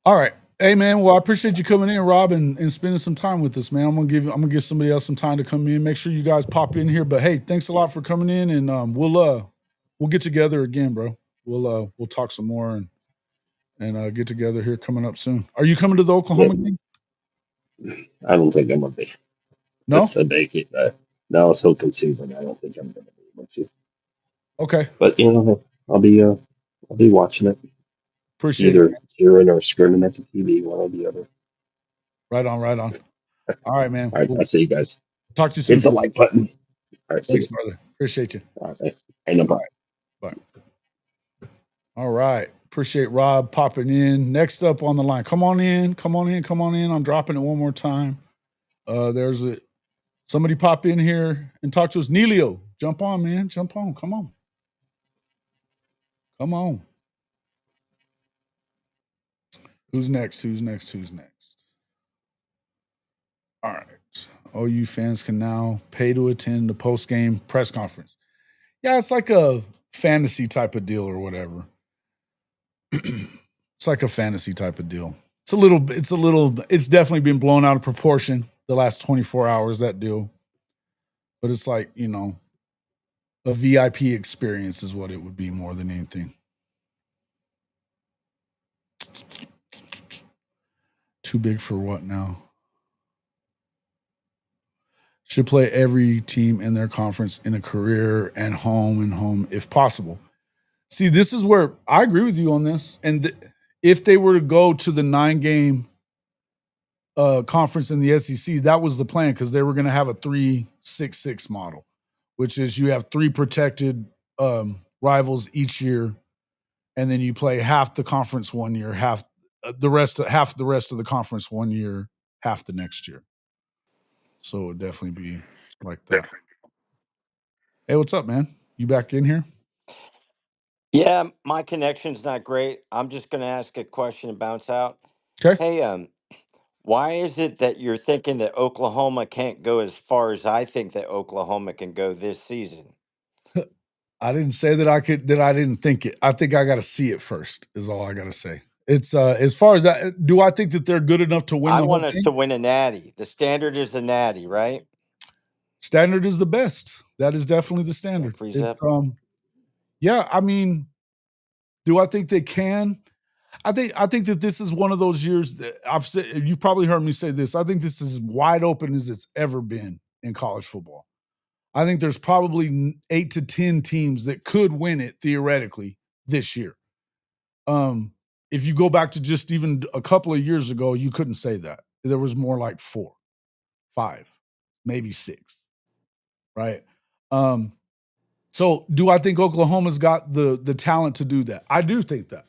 All right. Hey man, well, I appreciate you coming in, Rob, and spending some time with us, man. I'm gonna give somebody else some time to come in. Make sure you guys pop in here. But hey, thanks a lot for coming in, and we'll get together again, bro. We'll talk some more and get together here coming up soon. Are you coming to the Yeah, Oklahoma game? I don't think I'm gonna be. No? That's a big. Now I was hoping to, but I don't think I'm gonna be able to. Okay. But I'll be watching it Appreciate it. either hearing or screaming at the TV, one or the other. Right on, right on. All right, man. All right, We'll I'll see you guys. talk to you Hit soon. the like button. All right, see Thanks, you. brother. Appreciate you. All right, ain't no All problem. right. Bye. All right. Appreciate Rob popping in. Next up on the line. Come on in. Come on in. Come on in. I'm dropping it one more time. There's somebody pop in here and talk to us. Neilio, jump on, man. Jump on. Come on. Come on. Who's next? Who's next? Who's next? All right. OU fans can now pay to attend the post-game press conference. Yeah, it's like a fantasy type of deal or whatever. It's like a fantasy type of deal. It's definitely been blown out of proportion the last 24 hours, that deal. But it's like, a VIP experience is what it would be more than anything. Too big for what now? Should play every team in their conference in a career and home if possible. See, this is where I agree with you on this. And if they were to go to the 9-game conference in the SEC, that was the plan, because they were going to have a 3-6-6 model, which is you have 3 protected rivals each year, and then you play half the conference one year, half the rest of the conference one year, half the next year. So it would definitely be like that. Hey, what's up, man? You back in here? Yeah, my connection's not great. I'm just going to ask a question and bounce out. Okay. Hey, why is it that you're thinking that Oklahoma can't go as far as I think that Oklahoma can go this season? I didn't say that I didn't think it. I think I got to see it first, is all I got to say. It's as far as do I think that they're good enough to win I the whole want us thing? to win a natty. The standard is the natty, right? Standard is the best. That is definitely the That standard. frees up. It's yeah, I mean, do I think they can? I think that this is one of those years that I've said, you've probably heard me say this. I think this is as wide open as it's ever been in college football. I think there's probably 8 to 10 teams that could win it theoretically this year. If you go back to just even a couple of years ago, you couldn't say that. There was more like 4, 5, maybe 6, right? So do I think Oklahoma's got the talent to do that? I do think that.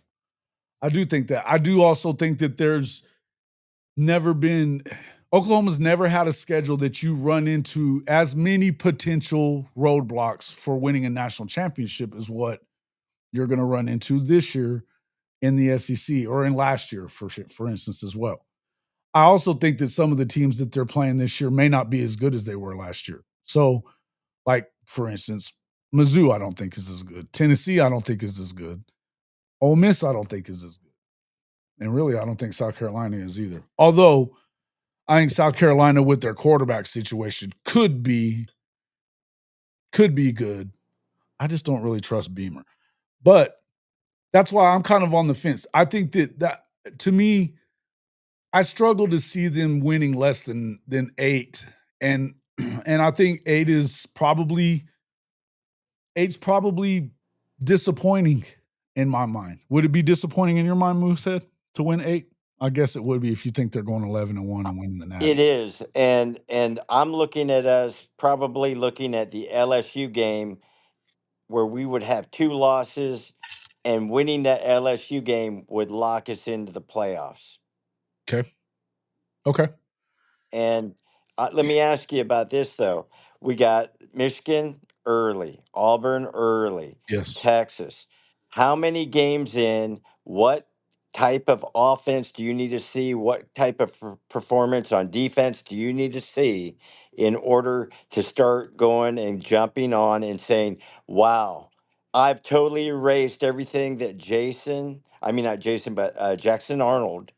I do think that. I do also think that there's never been Oklahoma's never had a schedule that you run into as many potential roadblocks for winning a national championship as what you're going to run into this year in the SEC, or in last year, for instance, as well. I also think that some of the teams that they're playing this year may not be as good as they were last year. So, like, for instance, Mizzou, I don't think is as good. Tennessee, I don't think is as good. Ole Miss, I don't think is as good. And really, I don't think South Carolina is either. Although, I think South Carolina with their quarterback situation could be good. I just don't really trust Beamer. But that's why I'm kind of on the fence. I think that to me, I struggle to see them winning less than 8. And and I think 8's probably disappointing in my mind. Would it be disappointing in your mind, Moosehead, to win 8? I guess it would be if you think they're going 11-1 and winning the It Natty. is, and I'm looking at us probably looking at the LSU game where we would have 2 losses, and winning that LSU game would lock us into the playoffs. Okay. Okay. And let me ask you about this though. We got Michigan early, Auburn early, Yes. Texas. How many games in? What type of offense do you need to see? What type of performance on defense do you need to see in order to start going and jumping on and saying, wow, I've totally erased everything that not Jason, but Jackson Arnold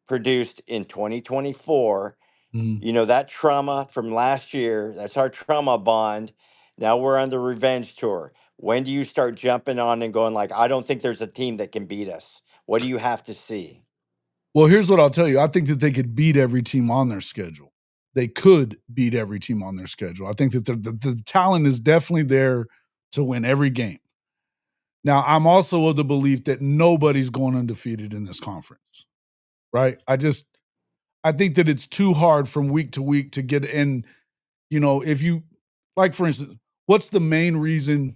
produced in 2024. Mhm. That trauma from last year, that's our trauma bond. Now we're on the revenge tour. When do you start jumping on and going like, I don't think there's a team that can beat us? What do you have to see? Well, here's what I'll tell you. I think that they could beat every team on their schedule. They could beat every team on their schedule. I think that the talent is definitely there to win every game. Now, I'm also of the belief that nobody's going undefeated in this conference, right? I think that it's too hard from week to week to get in. If you, like, for instance, what's the main reason?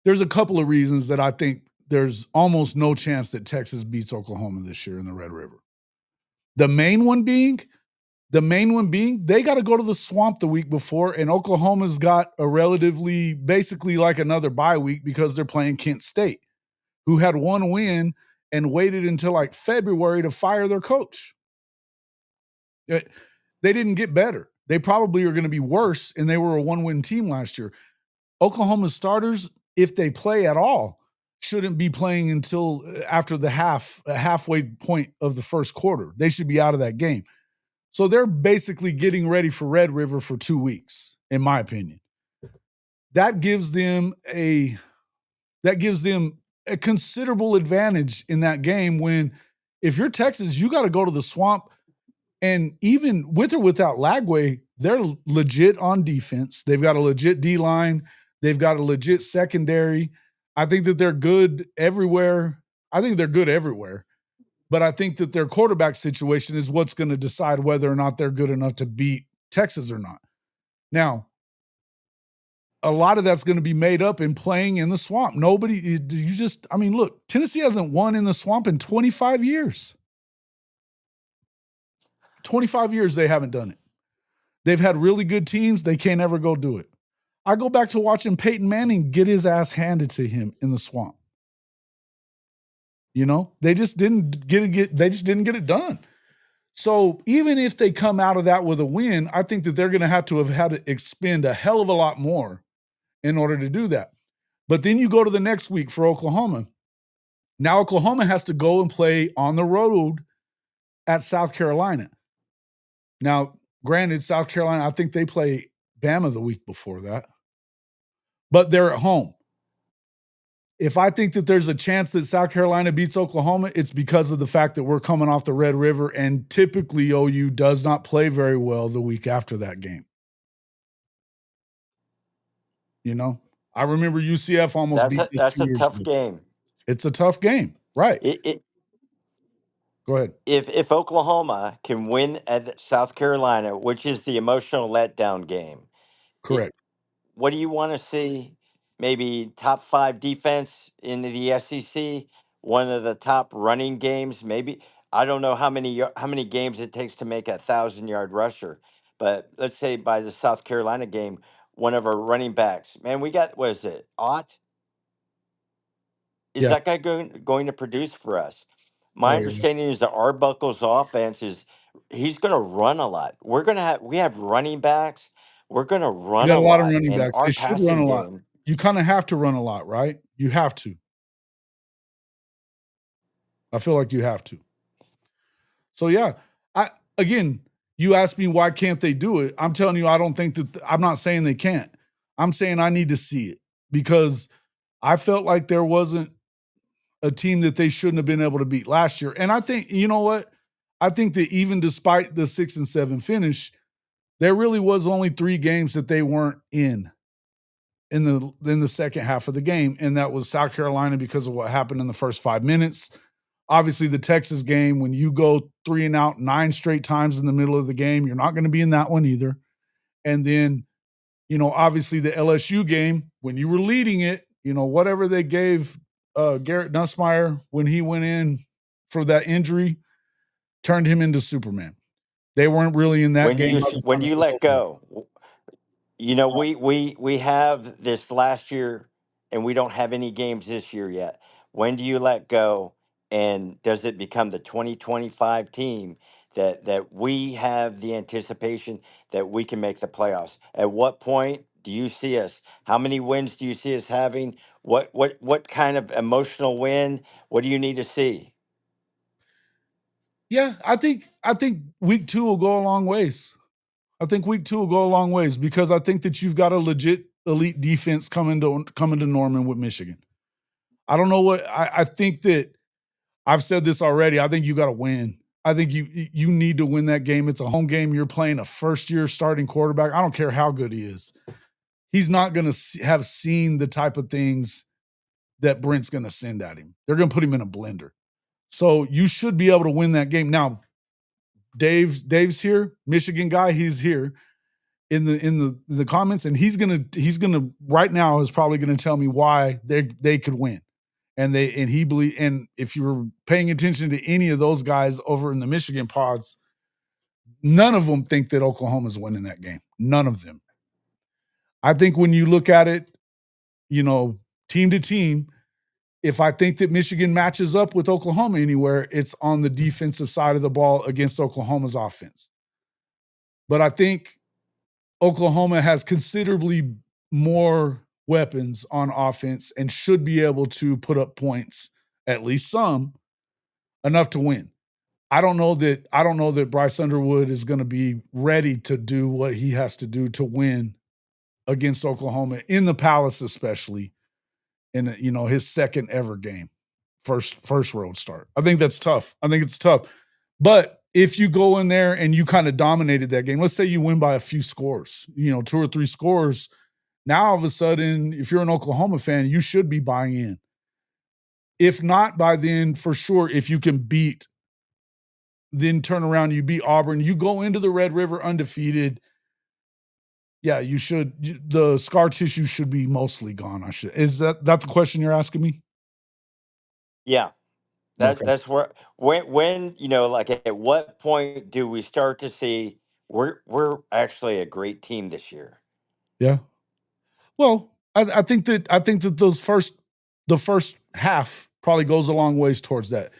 There's a couple of reasons that I think there's almost no chance that Texas beats Oklahoma this year in the Red River. The main one being they got to go to the Swamp the week before, and Oklahoma's got a relatively, basically like another bye week because they're playing Kent State, who had one win and waited until like February to fire their coach. They didn't get better. They probably are going to be worse, and they were a one-win team last year. Oklahoma's starters, if they play at all, shouldn't be playing until after the halfway point of the first quarter. They should be out of that game. So they're basically getting ready for Red River for 2 weeks, in my opinion. That gives them a considerable advantage in that game when, if you're Texas, you got to go to the Swamp. And even with or without Lagway, they're legit on defense. They've got a legit D-line. They've got a legit secondary. I think that they're good everywhere. But I think that their quarterback situation is what's going to decide whether or not they're good enough to beat Texas or not. Now, a lot of that's going to be made up in playing in the Swamp. Look, Tennessee hasn't won in the Swamp in 25 years. 25 years they haven't done it. They've had really good teams. They can't ever go do it. I go back to watching Peyton Manning get his ass handed to him in the Swamp. They just didn't get it done. So even if they come out of that with a win, I think that they're going to have had to expend a hell of a lot more in order to do that. But then you go to the next week for Oklahoma. Now Oklahoma has to go and play on the road at South Carolina. Now, granted, South Carolina, I think they play Bama the week before that. But they're at home. If I think that there's a chance that South Carolina beats Oklahoma, it's because of the fact that we're coming off the Red River, and typically OU does not play very well the week after that game. I remember UCF almost beat this That's 2 a years tough ago. game. It's a tough game, right? Go ahead. If Oklahoma can win at South Carolina, which is the emotional letdown game, Correct. what do you want to see? Maybe top 5 defense in the SEC, one of the top running games. Maybe I don't know how many games it takes to make a 1,000-yard rusher, but let's say by the South Carolina game, one of our running backs. Man, we got, what is it? Ott? Is Yeah. that guy going to produce for us? My Oh, yeah. understanding is that Arbuckle's offense is he's going to run a lot. We have running backs. We're going to You run got a a lot of lot, running and backs. our They should run passing a lot. game. You kind of have to run a lot, right? You have to. I feel like you have to. So, yeah. Again, you asked me why can't they do it? I'm telling you, I don't think that I'm not saying they can't. I'm saying I need to see it because I felt like there wasn't a team that they shouldn't have been able to beat last year. And I think, you know what? I think that even despite the 6-7 finish, there really was only 3 games that they weren't in the second half of the game, and that was South Carolina because of what happened in the first 5 minutes, Obviously, the Texas game, when you go 3 and out 9 straight times in the middle of the game, you're not going to be in that one either. And then, obviously the LSU game, when you were leading it, whatever they gave Garrett Nussmeier when he went in for that injury turned him into Superman. They weren't really in that game by the When time do it you was let over. go? We have this last year, and we don't have any games this year yet. When do you let go, and does it become the 2025 team that we have the anticipation that we can make the playoffs? At what point do you see us? How many wins do you see us having? What kind of emotional win? What do you need to see? Yeah, I think week 2 will go a long ways. I think week 2 will go a long ways because I think that you've got a legit elite defense coming to Norman with Michigan. I don't know what I think that I've said this already. I think you got to win. I think you need to win that game. It's a home game. You're playing a first year starting quarterback. I don't care how good he is. He's not going to have seen the type of things that Brent's going to send at him. They're going to put him in a blender. So you should be able to win that game. Now, Dave's here, Michigan guy. He's here in the comments, and he's gonna right now is probably gonna tell me why they could win. And he believe, and if you were paying attention to any of those guys over in the Michigan pods, none of them think that Oklahoma's winning that game. None of them. I think when you look at it, team to team, if I think that Michigan matches up with Oklahoma anywhere, it's on the defensive side of the ball against Oklahoma's offense. But I think Oklahoma has considerably more weapons on offense and should be able to put up points, at least some, enough to win. I don't know that Bryce Underwood is going to be ready to do what he has to do to win against Oklahoma in the Palace, especially in his second ever game, first road start. I think that's tough. I think it's tough. But if you go in there and you kind of dominated that game, let's say you win by a few scores, 2 or 3 scores. Now all of a sudden, if you're an Oklahoma fan, you should be buying in. If not by then, for sure, if you can then turn around, you beat Auburn, you go into the Red River undefeated. Yeah, you should. The scar tissue should be mostly gone. Is that the question you're asking me? Yeah. Okay. That's where when like at what point do we start to see we're actually a great team this year? Yeah. Well, I think that the first half probably goes a long ways towards that.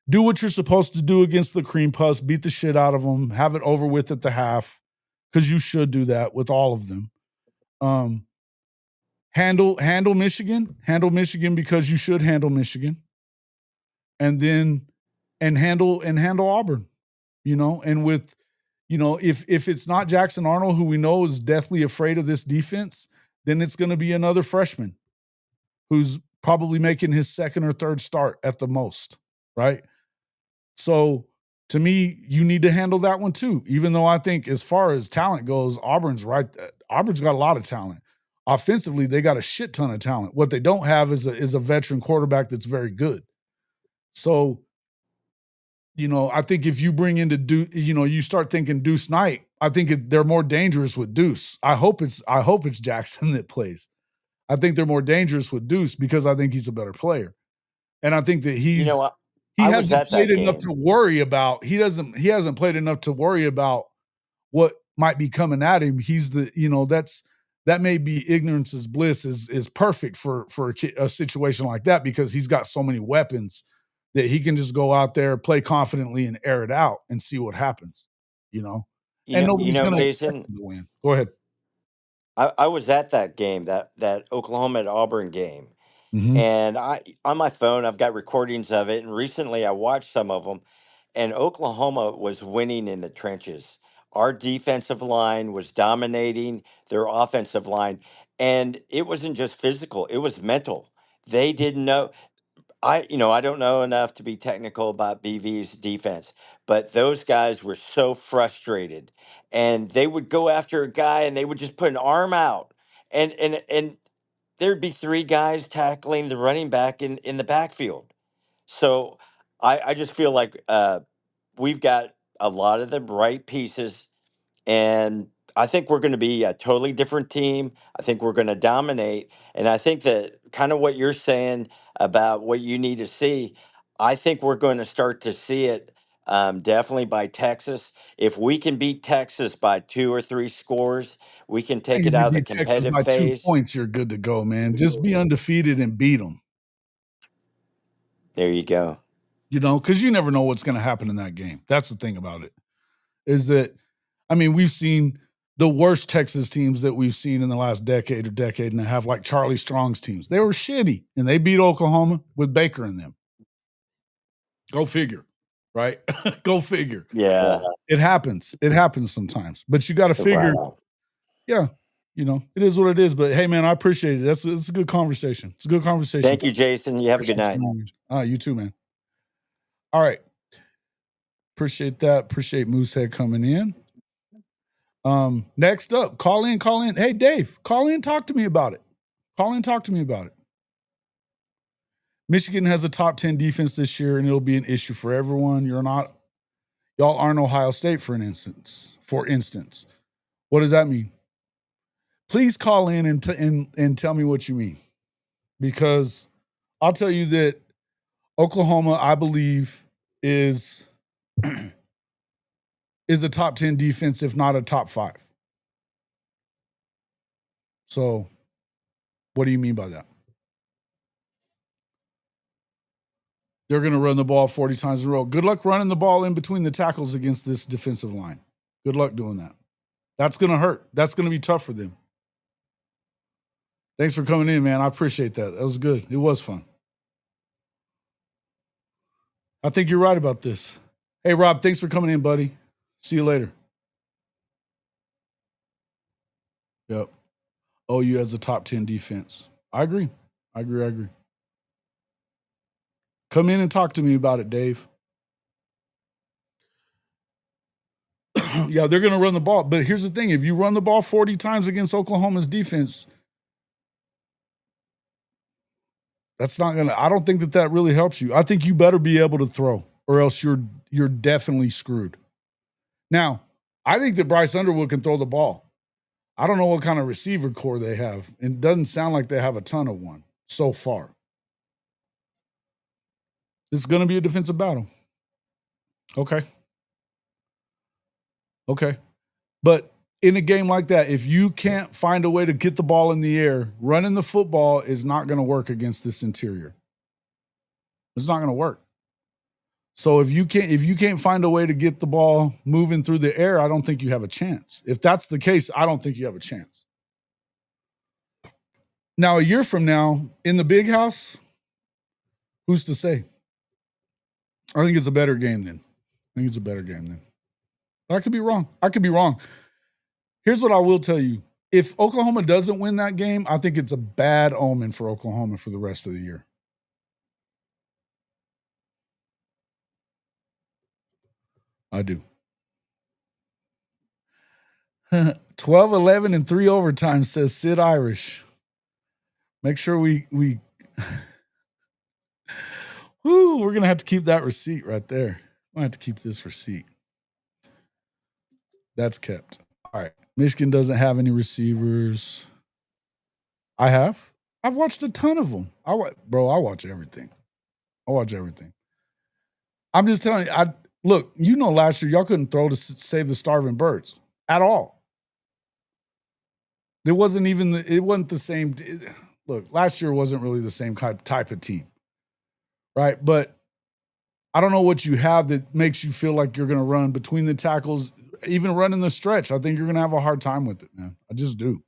Do what you're supposed to do against the cream puffs, beat the shit out of them, have it over with at the half, because you should do that with all of them. Um, handle Michigan because you should handle Michigan, and then handle Auburn, and with if it's not Jackson Arnold, who we know is deathly afraid of this defense, then it's going to be another freshman who's probably making his second or third start at the most, right? So to me, you need to handle that one too. Even though I think as far as talent goes, Auburn's right. Auburn's got a lot of talent. Offensively, they got a shit ton of talent. What they don't have is a veteran quarterback that's very good. So, I think if you bring into you start thinking Deuce Knight, I think they're more dangerous with Deuce. I hope it's Jackson that plays. I think they're more dangerous with Deuce because I think he's a better player. And I think that You know, he I was hasn't at played that enough game. to worry about. He hasn't played enough to worry about what might be coming at him. He's that may be ignorance is bliss is perfect for a situation like that because he's got so many weapons that he can just go out there, play confidently, and air it out and see what happens. And nobody's going to expect Jason, him to win. Go ahead. I was at that game, that Oklahoma at Auburn game. Mhm. And I on my phone, I've got recordings of it. And recently I watched some of them, and Oklahoma was winning in the trenches. Our defensive line was dominating their offensive line. And it wasn't just physical, it was mental. They didn't know. I don't know enough to be technical about BV's defense, but those guys were so frustrated, and they would go after a guy and they would just put an arm out, and there'd be 3 guys tackling the running back in the backfield. So I just feel like we've got a lot of the right pieces, and I think we're going to be a totally different team. I think we're going to dominate, and I think that kind of what you're saying about what you need to see, I think we're going to start to see it definitely by Texas. If we can beat Texas by 2 or 3 scores, we can I take think it if you out of the beat Texas competitive by 2 phase. points, you're good to go, man. Just be undefeated and beat them. There you go. Because you never know what's going to happen in that game. That's the thing about it. Is that, I mean, we've seen the worst Texas teams that we've seen in the last decade or decade and a half, like Charlie Strong's teams. They were shitty, and they beat Oklahoma with Baker in them. Go figure, right? Go figure. Yeah. It happens. It happens sometimes. But you got to figure, Wow. yeah, it is what it is. But hey, man, I appreciate it. That's a good conversation. It's a good conversation. Thank you, Jason. You have a good Appreciate night. you. You too, man. All right. Appreciate that. Appreciate Moosehead coming in. Next up, call in. Hey, Dave, call in, talk to me about it. Michigan has a top 10 defense this year, and it'll be an issue for everyone. Y'all aren't Ohio State, for instance. What does that mean? Please call in and tell me what you mean. Because I'll tell you that Oklahoma, I believe, is a top 10 defense, if not a top 5. So, what do you mean by that? They're going to run the ball 40 times in a row. Good luck running the ball in between the tackles against this defensive line. Good luck doing that. That's going to hurt. That's going to be tough for them. Thanks for coming in, man. I appreciate that. That was good. It was fun. I think you're right about this. Hey, Rob, thanks for coming in, buddy. See you later. Yep. OU has a top 10 defense. I agree. Come in and talk to me about it, Dave. Yeah, they're going to run the ball. But here's the thing. If you run the ball 40 times against Oklahoma's defense, that's not going to – I don't think that really helps you. I think you better be able to throw, or else you're definitely screwed. Now, I think that Bryce Underwood can throw the ball. I don't know what kind of receiver core they have. It doesn't sound like they have a ton of one so far. It's going to be a defensive battle. Okay. But in a game like that, if you can't find a way to get the ball in the air, running the football is not going to work against this interior. It's not going to work. So if you can't find a way to get the ball moving through the air, I don't think you have a chance. If that's the case, I don't think you have a chance. Now, a year from now, in the big house, who's to say? I think it's a better game then. But I could be wrong. Here's what I will tell you. If Oklahoma doesn't win that game, I think it's a bad omen for Oklahoma for the rest of the year. I do. 12-11 and 3 overtime, says Sid Irish. Make sure we Woo, we're going to have to keep that receipt right there. We're going to have to keep this receipt. That's kept. All right. Michigan doesn't have any receivers. I have. I've watched a ton of them. I watch everything. I'm just telling you, look, last year y'all couldn't throw to save the starving birds at all. It wasn't the same. Look, last year wasn't really the same type of team, right? But I don't know what you have that makes you feel like you're going to run between the tackles, even running the stretch. I think you're going to have a hard time with it, man. I just do.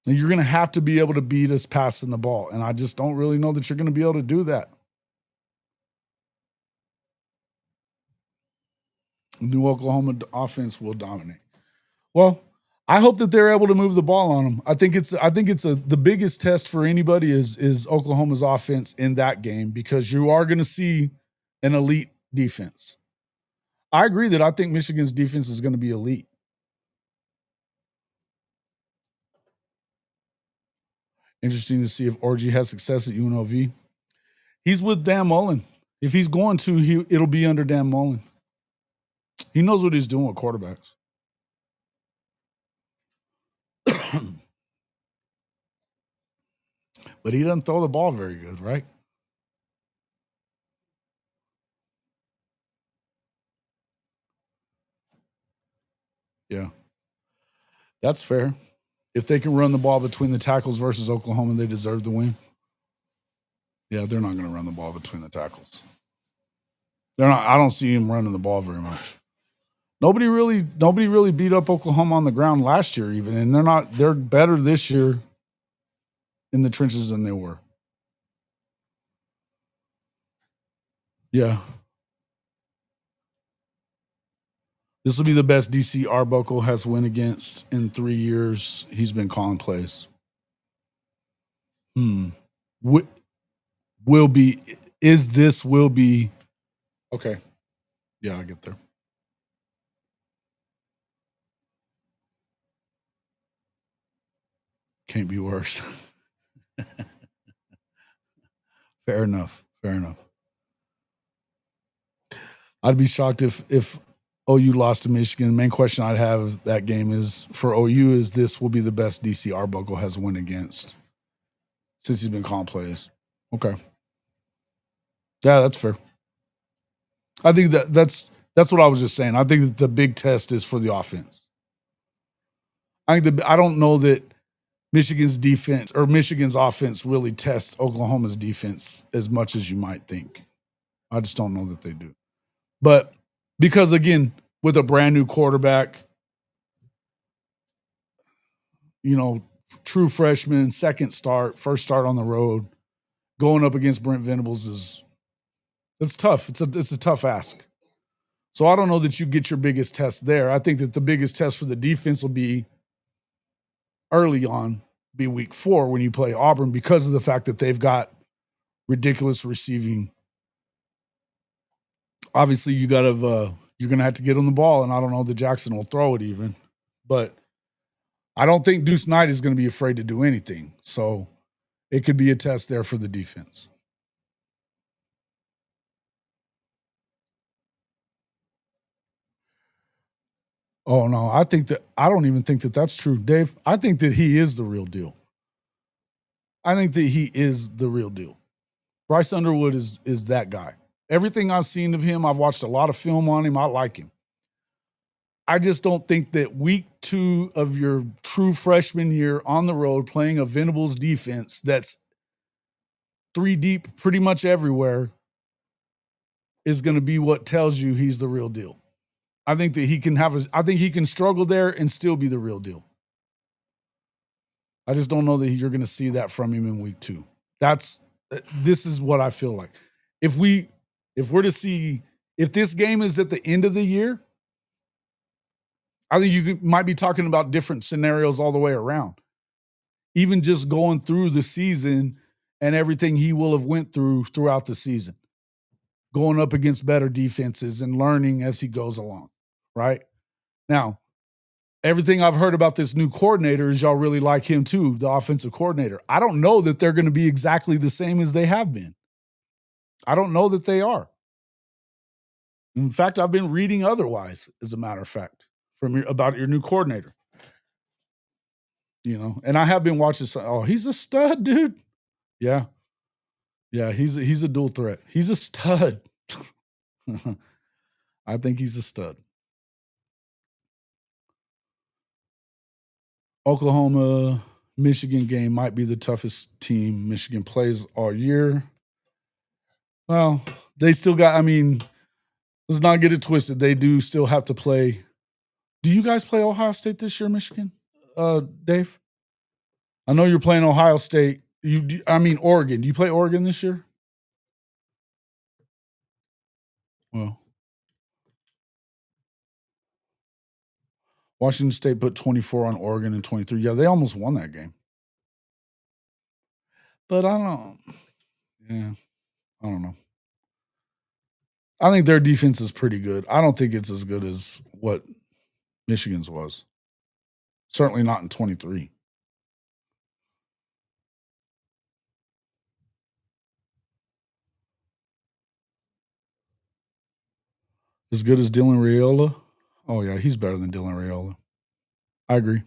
And you're going to have to be able to beat us passing the ball. And I just don't really know that you're going to be able to do that. New Oklahoma offense will dominate. Well, I hope that they're able to move the ball on them. I think it's the biggest test for anybody is Oklahoma's offense in that game, because you are going to see an elite defense. I agree that I think Michigan's defense is going to be elite. Interesting to see if Orgy has success at UNLV. He's with Dan Mullen. If he's going to, it'll be under Dan Mullen. He knows what he's doing with quarterbacks. But he doesn't throw the ball very good, right? Yeah. That's fair. If they can run the ball between the tackles versus Oklahoma, they deserve the win. Yeah, they're not going to run the ball between the tackles. They're not. I don't see him running the ball very much. Nobody really beat up Oklahoma on the ground last year, even, and they're better this year in the trenches than they were. Yeah. This will be the best DC Arbuckle has win against in 3 years. He's been calling plays. Will be. Okay. Yeah, I'll get there. Can't be worse. Fair enough. I'd be shocked if OU lost to Michigan. The main question I'd have that game is for OU is this will be the best DC Arbuckle has win against since he's been calling plays. Okay. Yeah, that's fair. I think that's what I was just saying. I think that the big test is for the offense. I don't know that Michigan's defense or Michigan's offense really tests Oklahoma's defense as much as you might think. I just don't know that they do. But because, again, with a brand new quarterback, true freshman, first start on the road, going up against Brent Venables it's tough. It's a tough ask. So I don't know that you get your biggest test there. I think that the biggest test for the defense will be early on, be week 4 when you play Auburn because of the fact that they've got ridiculous receiving. Obviously, you're going to have to get on the ball, and I don't know that Jackson will throw it even. But I don't think Deuce Knight is going to be afraid to do anything. So it could be a test there for the defense. Oh, no, I don't even think that that's true, Dave. I think that he is the real deal. Bryce Underwood is that guy. Everything I've seen of him, I've watched a lot of film on him. I like him. I just don't think that week 2 of your true freshman year on the road playing a Venables defense that's 3 deep pretty much everywhere is going to be what tells you he's the real deal. I think that he can struggle there and still be the real deal. I just don't know that you're going to see that from him in week 2. This is what I feel like. If this game is at the end of the year, I think you might be talking about different scenarios all the way around. Even just going through the season and everything he will have went through throughout the season, going up against better defenses and learning as he goes along, right? Now, everything I've heard about this new coordinator is y'all really like him too, the offensive coordinator. I don't know that they're going to be exactly the same as they have been. I don't know that they are. In fact, I've been reading otherwise, as a matter of fact, about your new coordinator. And I have been watching. Oh, he's a stud, dude. Yeah, he's a dual threat. He's a stud. I think he's a stud. Oklahoma, Michigan game might be the toughest team Michigan plays all year. Well, they still got. Let's not get it twisted. They do still have to play. Do you guys play Ohio State this year, Michigan? Dave? I know you're playing Ohio State. Oregon. Do you play Oregon this year? Well, Washington State put 24 on Oregon and 23. Yeah, they almost won that game. But I don't know. Yeah, I don't know. I think their defense is pretty good. I don't think it's as good as what Michigan's was. Certainly not in 23. As good as Dylan Raiola? Oh, yeah, he's better than Dylan Raiola. I agree.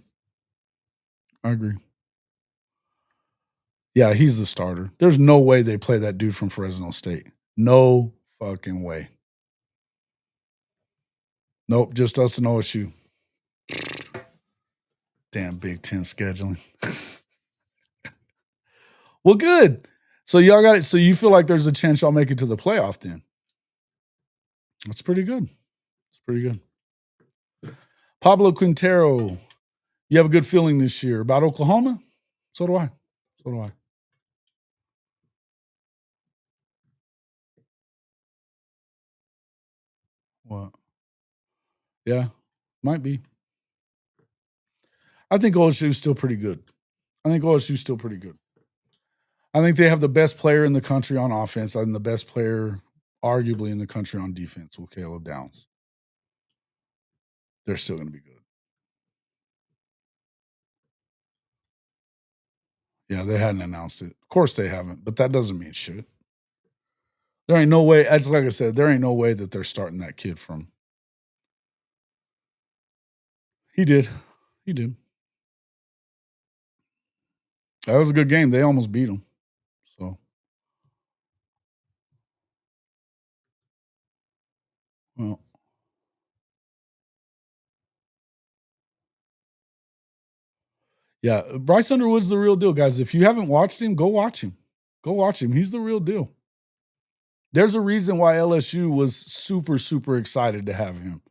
Yeah, he's the starter. There's no way they play that dude from Fresno State. No fucking way. Nope, just us and OSU. Damn Big Ten scheduling. Well, good. So y'all got it. So you feel like there's a chance y'all make it to the playoff then? That's pretty good. It's pretty good. Pablo Quintero, you have a good feeling this year about Oklahoma? So do I. What? Yeah, might be. I think OSU's still pretty good. I think they have the best player in the country on offense and the best player, arguably, in the country on defense with Caleb Downs. They're still going to be good. Yeah, they hadn't announced it. Of course they haven't, but that doesn't mean shit. There ain't no way. That's like I said, there ain't no way that they're starting that kid from. He did. That was a good game. They almost beat him. So, well. Yeah, Bryce Underwood's the real deal, guys. If you haven't watched him, go watch him. He's the real deal. There's a reason why LSU was super, super excited to have him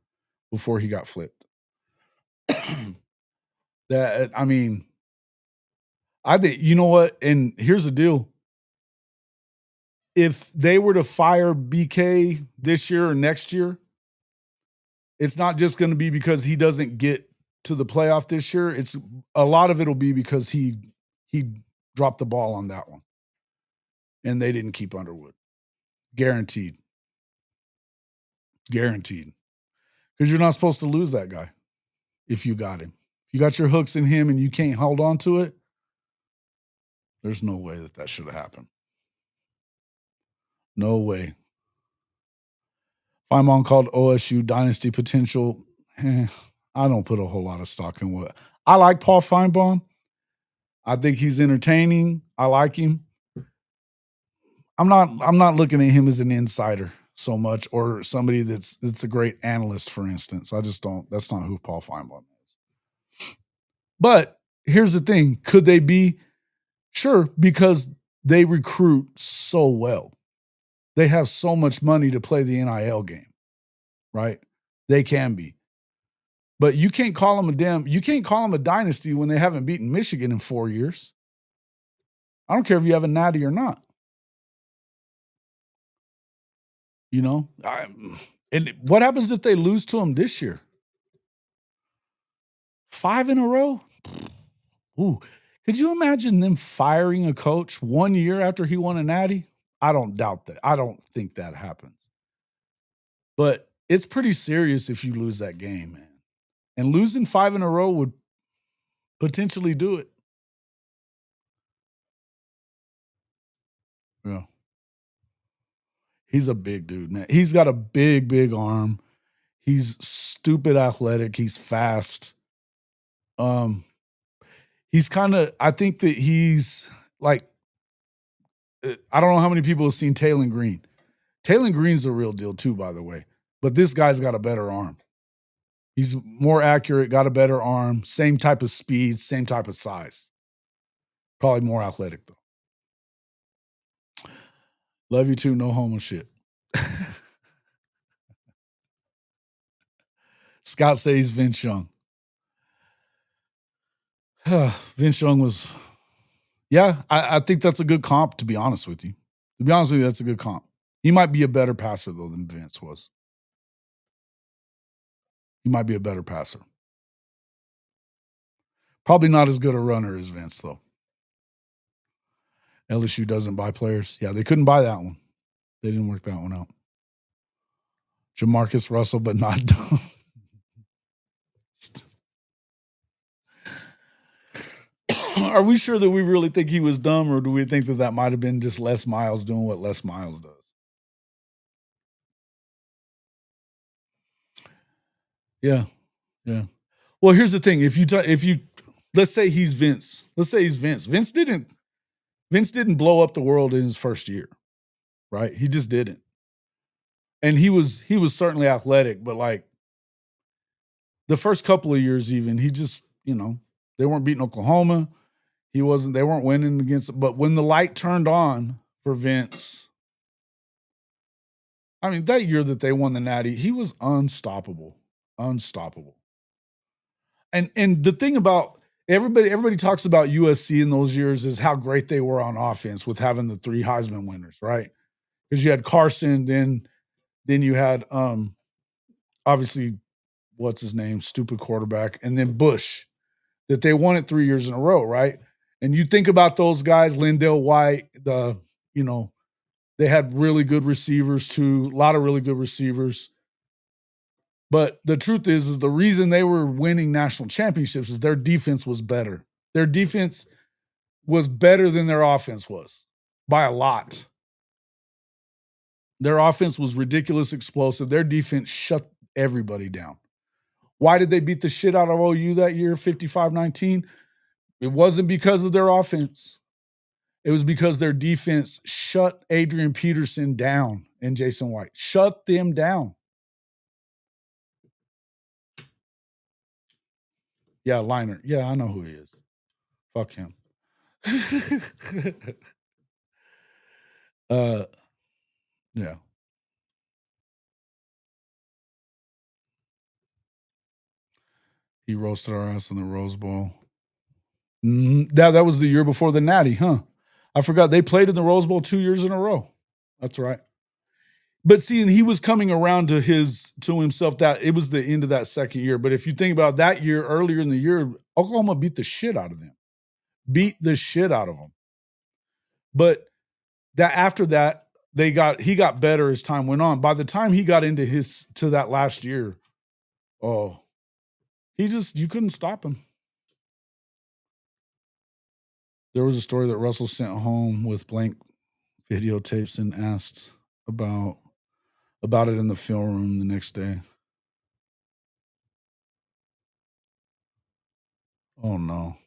before he got flipped. I think, you know what? And here's the deal. If they were to fire BK this year or next year, it's not just going to be because he doesn't get to the playoff this year. It's a lot of it'll be because he dropped the ball on that one. And they didn't keep Underwood. Guaranteed. Because you're not supposed to lose that guy if you got him. If you got your hooks in him and you can't hold on to it, there's no way that should have happened. No way. Feinbaum called OSU dynasty potential. I don't put a whole lot of stock in what. I like Paul Feinbaum. I think he's entertaining. I like him. I'm not looking at him as an insider so much or somebody that's a great analyst, for instance. I just don't. That's not who Paul Feinbaum is. But here's the thing. Could they be? Sure, because they recruit so well. They have so much money to play the NIL game, right? They can be. But you can't call them a dynasty when they haven't beaten Michigan in 4 years. I don't care if you have a natty or not. You know? And what happens if they lose to them this year? 5 in a row? Ooh. Could you imagine them firing a coach 1 year after he won a natty? I don't doubt that. I don't think that happens. But it's pretty serious if you lose that game, man. And losing 5 in a row would potentially do it. Yeah. He's a big dude, man. He's got a big, big arm. He's stupid athletic. He's fast. He's I think that he's like, I don't know how many people have seen Taylor Green. Taylor Green's the real deal too, by the way. But this guy's got a better arm. He's more accurate, got a better arm, same type of speed, same type of size. Probably more athletic, though. Love you too, no homo shit. Scott says Vince Young. Vince Young was, I think that's a good comp, to be honest with you. To be honest with you, that's a good comp. He might be a better passer, though, than Vince was. He might be a better passer. Probably not as good a runner as Vince, though. LSU doesn't buy players. Yeah, they couldn't buy that one. They didn't work that one out. Jamarcus Russell, but not dumb. Are we sure that we really think he was dumb, or do we think that might have been just Les Miles doing what Les Miles does? Yeah. Yeah. Well, here's the thing. If you let's say he's Vince. Let's say he's Vince. Vince didn't blow up the world in his first year, right? He just didn't. And he was certainly athletic, but like the first couple of years, even he just, they weren't beating Oklahoma. They weren't winning against, but when the light turned on for Vince, I mean, that year that they won the Natty, he was unstoppable. Unstoppable. And the thing about everybody talks about USC in those years is how great they were on offense with having the 3 Heisman winners, right? Because you had Carson, then you had obviously what's his name, stupid quarterback, and then Bush, that they won it 3 years in a row, right? And you think about those guys, Lindell White, they had really good receivers too, a lot of really good receivers. But the truth is the reason they were winning national championships is their defense was better. Their defense was better than their offense was by a lot. Their offense was ridiculous explosive. Their defense shut everybody down. Why did they beat the shit out of OU that year, 55-19? It wasn't because of their offense. It was because their defense shut Adrian Peterson down and Jason White. Shut them down. Yeah, Liner. Yeah, I know who he is. Fuck him. Yeah. He roasted our ass in the Rose Bowl. That was the year before the Natty, huh? I forgot they played in the Rose Bowl 2 years in a row. That's right. But see, and he was coming around to himself that it was the end of that second year. But if you think about that year, earlier in the year, Oklahoma beat the shit out of them. Beat the shit out of them. But that after that, he got better as time went on. By the time he got to that last year, you couldn't stop him. There was a story that Russell sent home with blank videotapes and asked about it in the film room the next day. Oh no.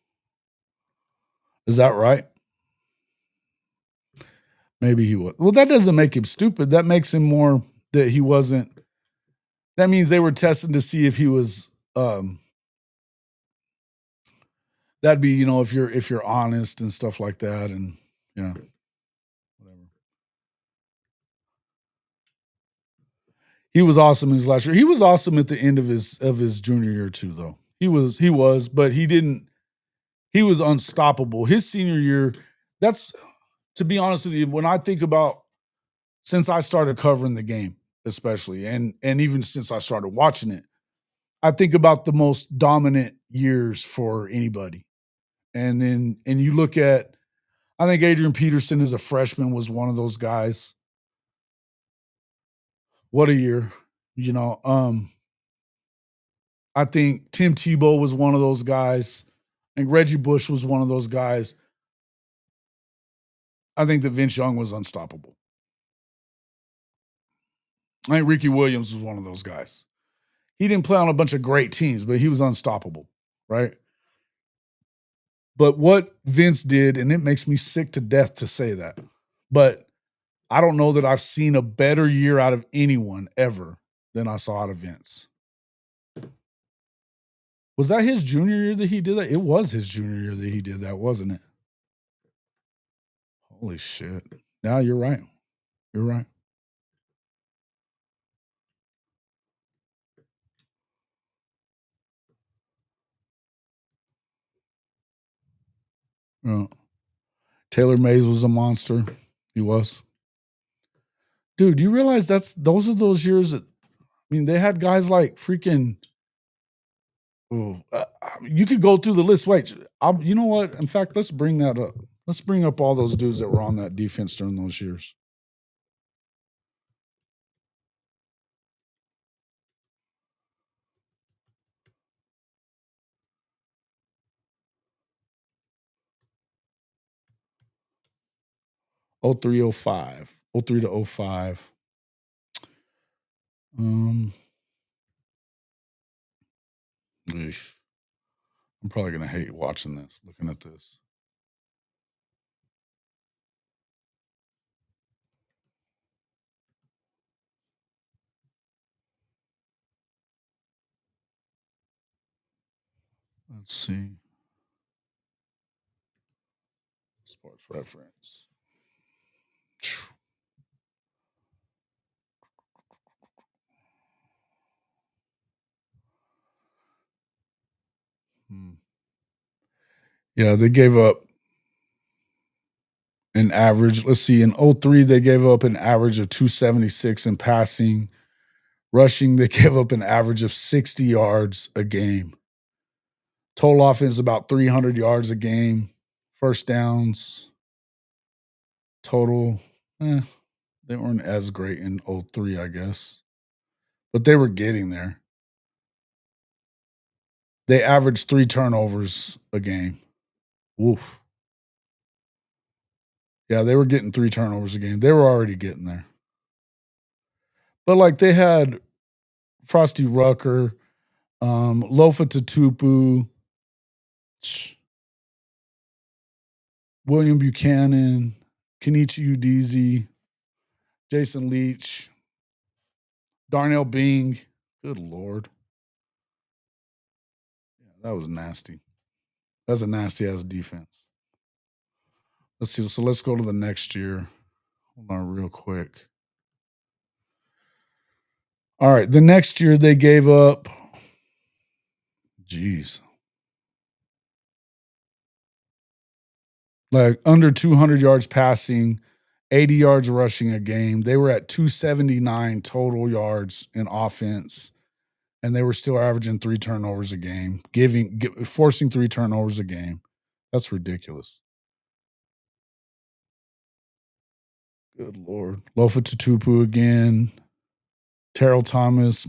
Is that right? Maybe he was. Well, that doesn't make him stupid. That makes him more that he wasn't. That means they were testing to see if he was that'd be, if you're honest and stuff like that. And yeah. Whatever. He was awesome in his last year. He was awesome at the end of his junior year too, though. He was, but he was unstoppable. His senior year, that's, to be honest with you, when I think about since I started covering the game, especially, and even since I started watching it, I think about the most dominant years for anybody. And you look at, I think Adrian Peterson as a freshman was one of those guys. What a year, I think Tim Tebow was one of those guys. I think Reggie Bush was one of those guys. I think that Vince Young was unstoppable. I think Ricky Williams was one of those guys. He didn't play on a bunch of great teams, but he was unstoppable, right? But what Vince did, and it makes me sick to death to say that, but I don't know that I've seen a better year out of anyone ever than I saw out of Vince. Was that his junior year that he did that? It was his junior year that he did that, wasn't it? Holy shit. Yeah, you're right. You're right. Yeah. Taylor Mays was a monster. He was. Dude, you realize those are those years that, they had guys like freaking. You could go through the list. Wait, you know what? In fact, let's bring that up. Let's bring up all those dudes that were on that defense during those years. Oh 03, 05. 03 to 05. Eesh. I'm probably going to hate watching this, looking at this. Let's see. Sports reference. Yeah, they gave up an average. Let's see. In 03, they gave up an average of 276 in passing. Rushing, they gave up an average of 60 yards a game. Total offense about 300 yards a game. First downs, total, they weren't as great in 03, I guess. But they were getting there. They averaged 3 turnovers a game. Woof. Yeah, they were getting 3 turnovers a game. They were already getting there. But like they had Frosty Rucker, Lofa Tatupu, William Buchanan, Kenichi Udeze, Jason Leach, Darnell Bing. Good Lord. Yeah, that was nasty. That's a nasty ass defense. Let's see. So let's go to the next year. Hold on real quick. All right. The next year they gave up, like under 200 yards passing, 80 yards rushing a game. They were at 279 total yards in offense, and they were still averaging 3 turnovers a game, forcing 3 turnovers a game. That's ridiculous. Good Lord. Lofa Tatupu again. Terrell Thomas.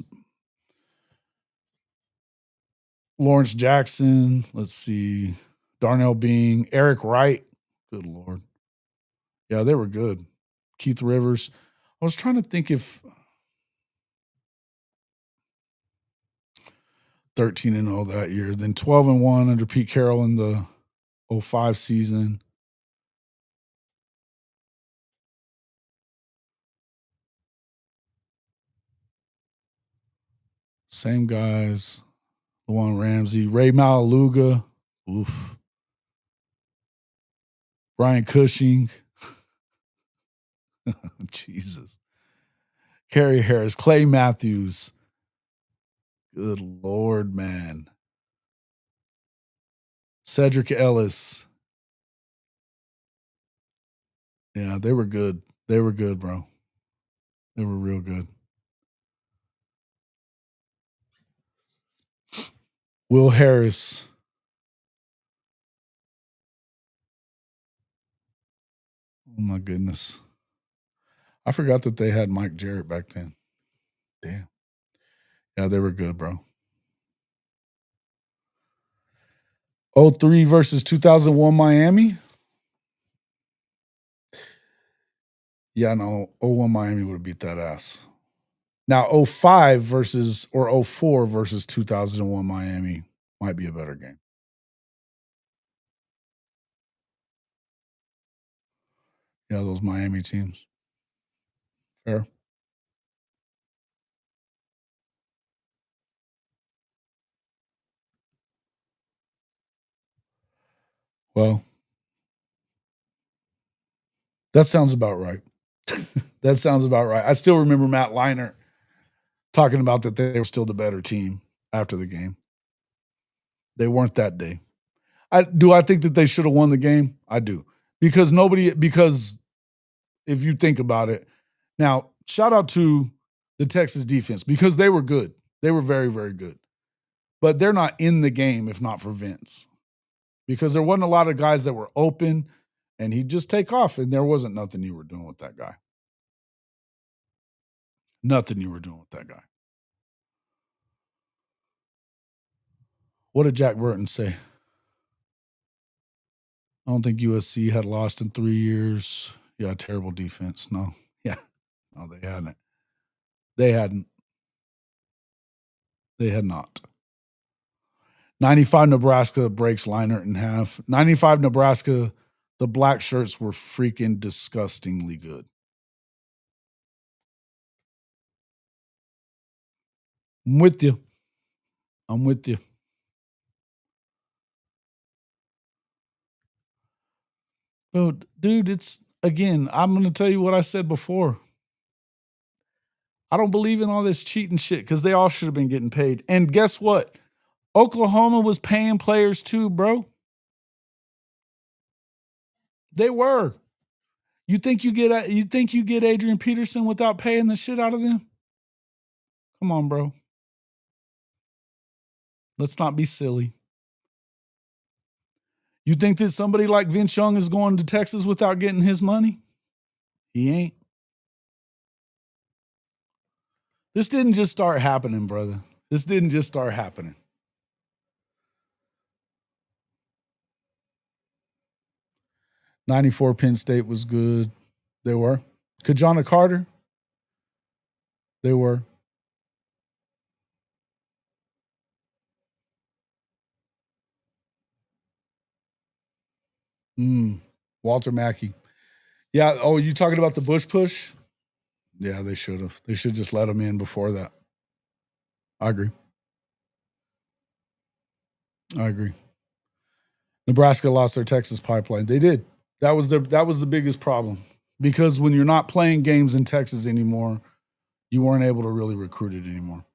Lawrence Jackson. Let's see. Darnell Bing. Eric Wright. Good Lord. Yeah, they were good. Keith Rivers. I was trying to think if 13-0 that year. Then 12-1 under Pete Carroll in the 05 season. Same guys. Luan Ramsey. Ray Malaluga. Oof. Brian Cushing. Jesus. Kerry Harris. Clay Matthews. Good Lord, man. Cedric Ellis. Yeah, they were good. They were good, bro. They were real good. Will Harris. Oh, my goodness. I forgot that they had Mike Jarrett back then. Damn. Yeah, they were good, bro. 03 versus 2001 Miami. Yeah, no, 01 Miami would have beat that ass. Now, 05 versus or 04 versus 2001 Miami might be a better game. Yeah, those Miami teams. Fair. Well, that sounds about right. That sounds about right. I still remember Matt Leinart talking about that they were still the better team after the game. They weren't that day. I think that they should have won the game? I do. Because if you think about it, now shout out to the Texas defense because they were good. They were very, very good. But they're not in the game if not for Vince. Because there wasn't a lot of guys that were open and he'd just take off and there wasn't nothing you were doing with that guy. Nothing you were doing with that guy. What did Jack Burton say? I don't think USC had lost in 3 years. Yeah, terrible defense. No. Yeah. No, they hadn't. They hadn't. They had not. 95 Nebraska breaks Leinart in half. 95 Nebraska, the black shirts were freaking disgustingly good. I'm with you. I'm with you. But dude, it's again, I'm going to tell you what I said before. I don't believe in all this cheating shit because they all should have been getting paid. And guess what? Oklahoma was paying players too, bro. They were. You think you get Adrian Peterson without paying the shit out of them? Come on, bro. Let's not be silly. You think that somebody like Vince Young is going to Texas without getting his money? He ain't. This didn't just start happening, brother. This didn't just start happening. '94 Penn State was good. They were. Kajana Carter. They were. Walter Mackey. Yeah. Oh, you talking about the Bush push? Yeah, they should have. They should just let him in before that. I agree. Nebraska lost their Texas pipeline. They did. That was the biggest problem. Because when you're not playing games in Texas anymore, you weren't able to really recruit it anymore.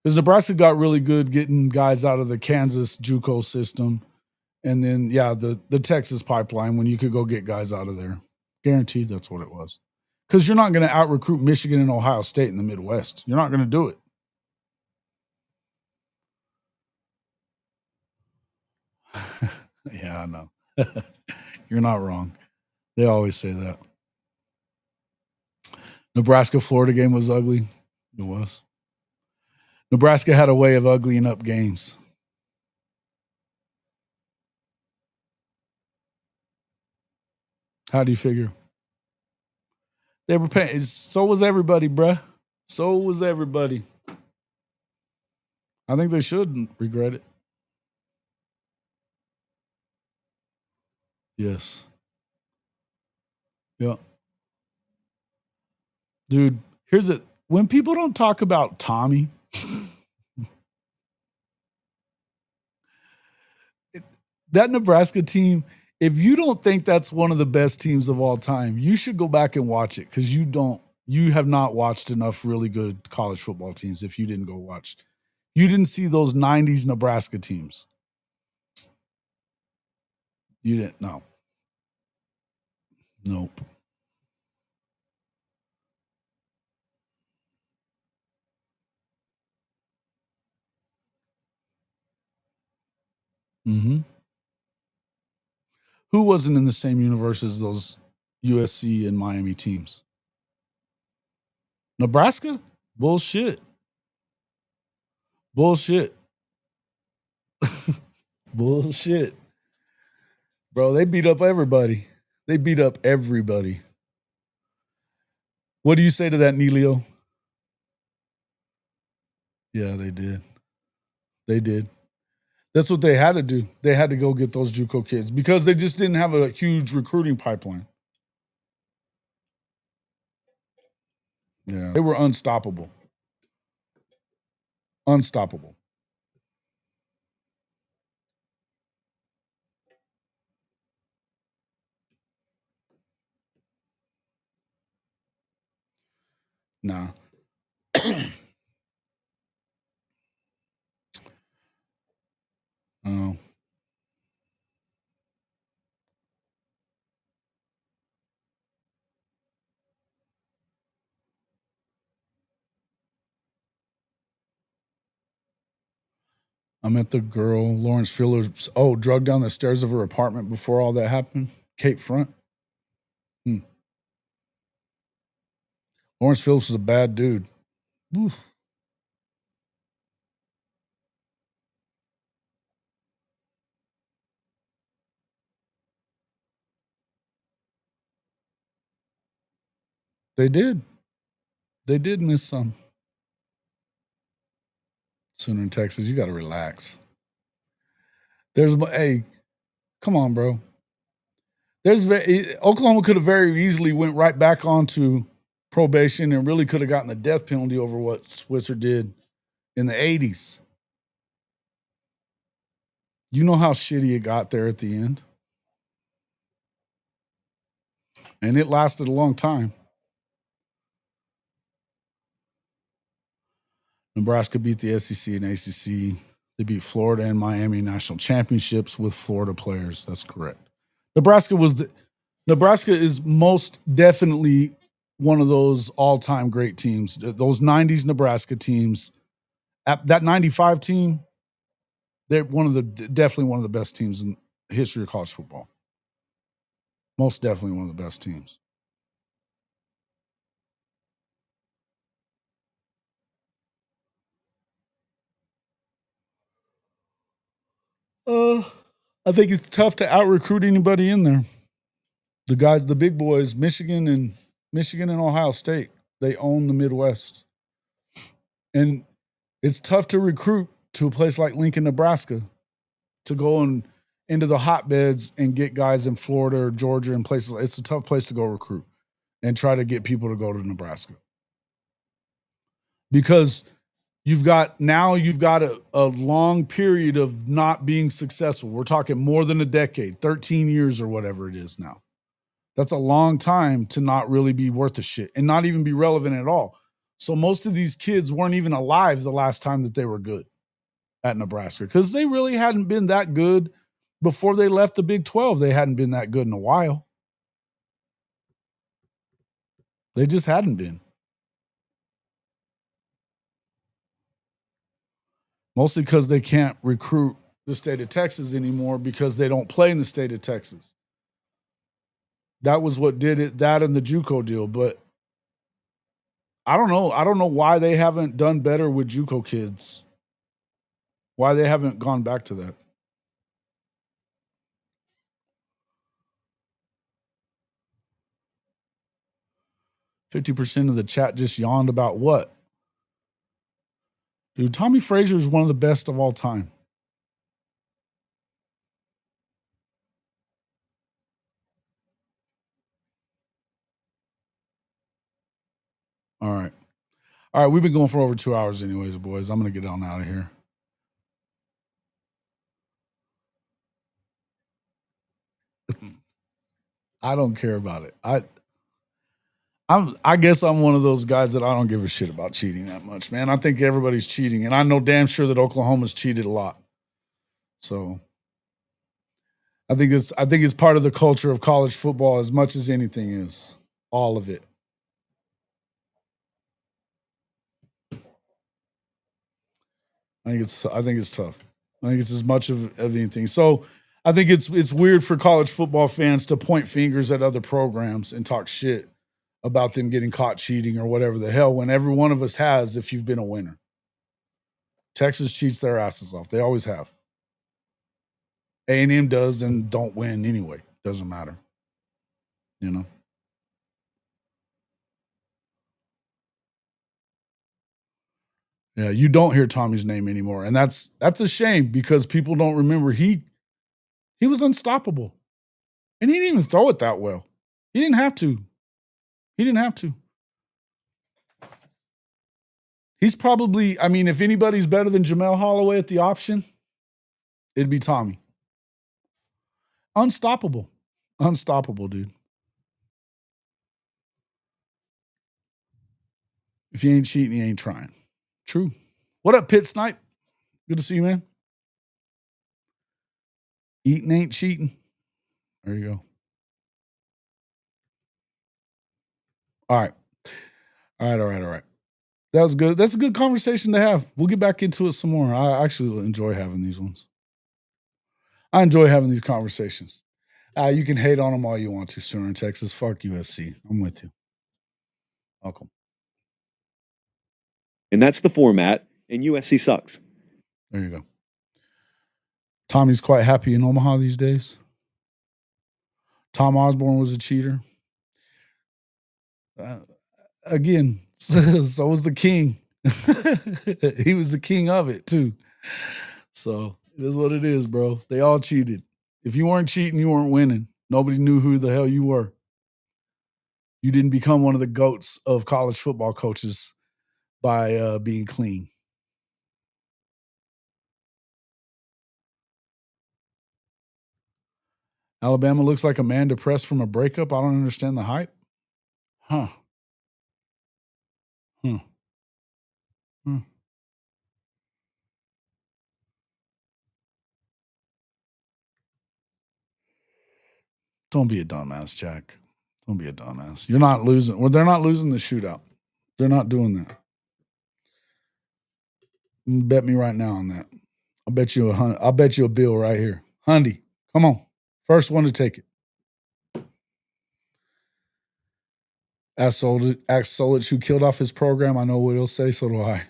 Because Nebraska got really good getting guys out of the Kansas JUCO system. And then, the Texas pipeline when you could go get guys out of there. Guaranteed that's what it was. Because you're not going to out-recruit Michigan and Ohio State in the Midwest. You're not going to do it. Yeah, I know. You're not wrong. They always say that. Nebraska-Florida game was ugly. It was. Nebraska had a way of uglying up games. How do you figure? They were paying. So was everybody, bruh. So was everybody. I think they shouldn't regret it. Yes. Yeah. Dude, here's it. When people don't talk about Tommy, that Nebraska team, if you don't think that's one of the best teams of all time, you should go back and watch it because you have not watched enough really good college football teams if you didn't go watch. You didn't see those 90s Nebraska teams. You didn't. No. Nope. Mm-hmm. Who wasn't in the same universe as those USC and Miami teams? Nebraska? Bullshit. Bullshit. Bullshit. Bro, they beat up everybody. They beat up everybody. What do you say to that, Nelio? Yeah, they did. They did. That's what they had to do. They had to go get those JUCO kids because they just didn't have a huge recruiting pipeline. Yeah, they were unstoppable. Unstoppable. Nah. Oh. I met the girl, Lawrence Fillers. Oh, drugged down the stairs of her apartment before all that happened. Cape Front. Lawrence Phillips was a bad dude. Oof. They did. They did miss some. Sooner in Texas, you got to relax. Hey, come on, bro. Oklahoma could have very easily went right back onto probation and really could have gotten the death penalty over what Switzer did in the 80s. You know how shitty it got there at the end? And it lasted a long time. Nebraska beat the SEC and ACC. They beat Florida and Miami national championships with Florida players. That's correct. Nebraska is most definitely one of those all-time great teams. Those 90s Nebraska teams, that 95 team, they're definitely one of the best teams in the history of college football. Most definitely one of the best teams. I think it's tough to out-recruit anybody in there. The guys, the big boys, Michigan and Ohio State, they own the Midwest. And it's tough to recruit to a place like Lincoln, Nebraska, to go into the hotbeds and get guys in Florida or Georgia and places. It's a tough place to go recruit and try to get people to go to Nebraska. Because you've got a long period of not being successful. We're talking more than a decade, 13 years or whatever it is now. That's a long time to not really be worth a shit and not even be relevant at all. So most of these kids weren't even alive the last time that they were good at Nebraska because they really hadn't been that good before they left the Big 12. They hadn't been that good in a while. They just hadn't been. Mostly because they can't recruit the state of Texas anymore because they don't play in the state of Texas. That was what did it, that and the JUCO deal. But I don't know. I don't know why they haven't done better with JUCO kids. Why they haven't gone back to that. %of the chat just yawned about what? Dude, Tommy Frazier is one of the best of all time. All right. All right, we've been going for over 2 hours anyways, boys. I'm going to get on out of here. I don't care about it. I guess I'm one of those guys that I don't give a shit about cheating that much, man. I think everybody's cheating, and I know damn sure that Oklahoma's cheated a lot. So I think it's part of the culture of college football as much as anything is. All of it. I think it's tough. I think it's as much of anything. So I think it's weird for college football fans to point fingers at other programs and talk shit about them getting caught cheating or whatever the hell when every one of us has if you've been a winner. Texas cheats their asses off. They always have. A&M does and don't win anyway. Doesn't matter. You know? Yeah, you don't hear Tommy's name anymore. And that's a shame because people don't remember he was unstoppable. And he didn't even throw it that well. He didn't have to. He's probably, I mean, if anybody's better than Jamel Holloway at the option, it'd be Tommy. Unstoppable, dude. If you ain't cheating, you ain't trying. True. What up, Pit Snipe? Good to see you, man. Eating ain't cheating. There you go. All right. That was good. That's a good conversation to have. We'll get back into it some more. I actually enjoy having these ones. I enjoy having these conversations. You can hate on them all you want to, Sooner in Texas. Fuck USC. I'm with you. Welcome. And that's the format, and USC sucks. There you go. Tommy's quite happy in Omaha these days. Tom Osborne was a cheater. Again, so was the king. He was the king of it too. So it is what it is, bro. They all cheated. If you weren't cheating, you weren't winning. Nobody knew who the hell you were. You didn't become one of the GOATs of college football coaches by being clean. Alabama looks like a man depressed from a breakup. I don't understand the hype. Huh. Don't be a dumbass, Jack. Don't be a dumbass. You're not losing. Well, they're not losing the shootout. They're not doing that. Bet me right now on that. I'll bet you I'll bet you a bill right here. Hundy, come on. First one to take it. Ask Solich who killed off his program. I know what he'll say. So do I.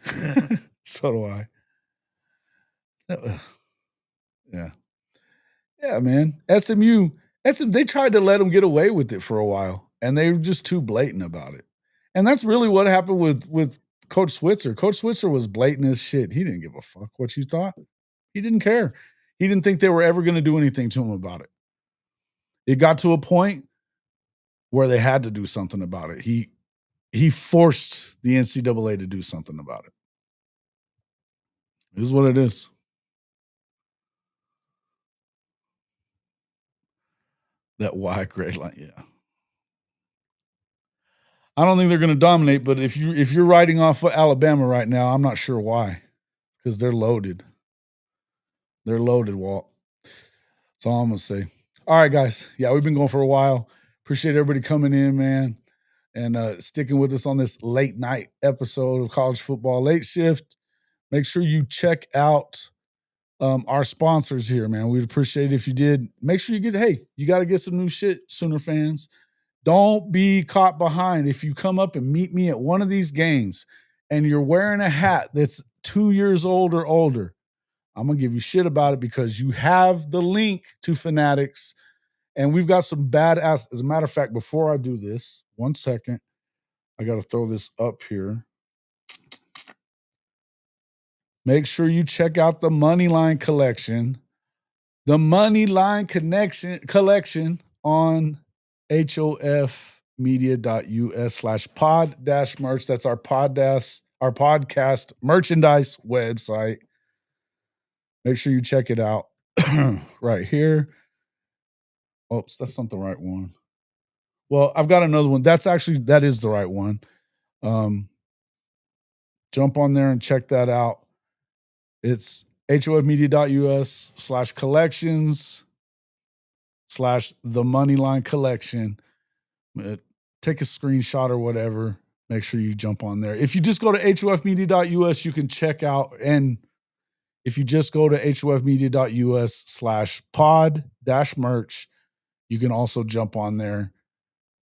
So do I. Yeah. Yeah, man. SMU, they tried to let him get away with it for a while, and they were just too blatant about it. And that's really what happened with Coach Switzer. Coach Switzer was blatant as shit. He didn't give a fuck what you thought. He didn't care. He didn't think they were ever going to do anything to him about it. It got to a point where they had to do something about it. He forced the NCAA to do something about it. This is what it is. That Y grade line, yeah. I don't think they're going to dominate, but if you're riding off of Alabama right now, I'm not sure why. Because they're loaded. They're loaded, Walt. That's all I'm going to say. All right, guys. Yeah, we've been going for a while. Appreciate everybody coming in, man, and sticking with us on this late night episode of College Football Late Shift. Make sure you check out our sponsors here, man. We'd appreciate it if you did. Make sure you got to get some new shit, Sooner fans. Don't be caught behind. If you come up and meet me at one of these games and you're wearing a hat that's 2 years old or older, I'm going to give you shit about it because you have the link to Fanatics. And we've got some badass. As a matter of fact, before I do this, 1 second, I got to throw this up here. Make sure you check out the Moneyline collection. The Moneyline collection on hofmedia.us/pod-merch. That's our podcast merchandise website. Make sure you check it out right here. Oops, that's not the right one. Well, I've got another one. That is the right one. Jump on there and check that out. It's hofmedia.us/collections/the Moneyline collection. Take a screenshot or whatever. Make sure you jump on there. If you just go to hofmedia.us, you can check out. And if you just go to hofmedia.us/pod-merch, you can also jump on there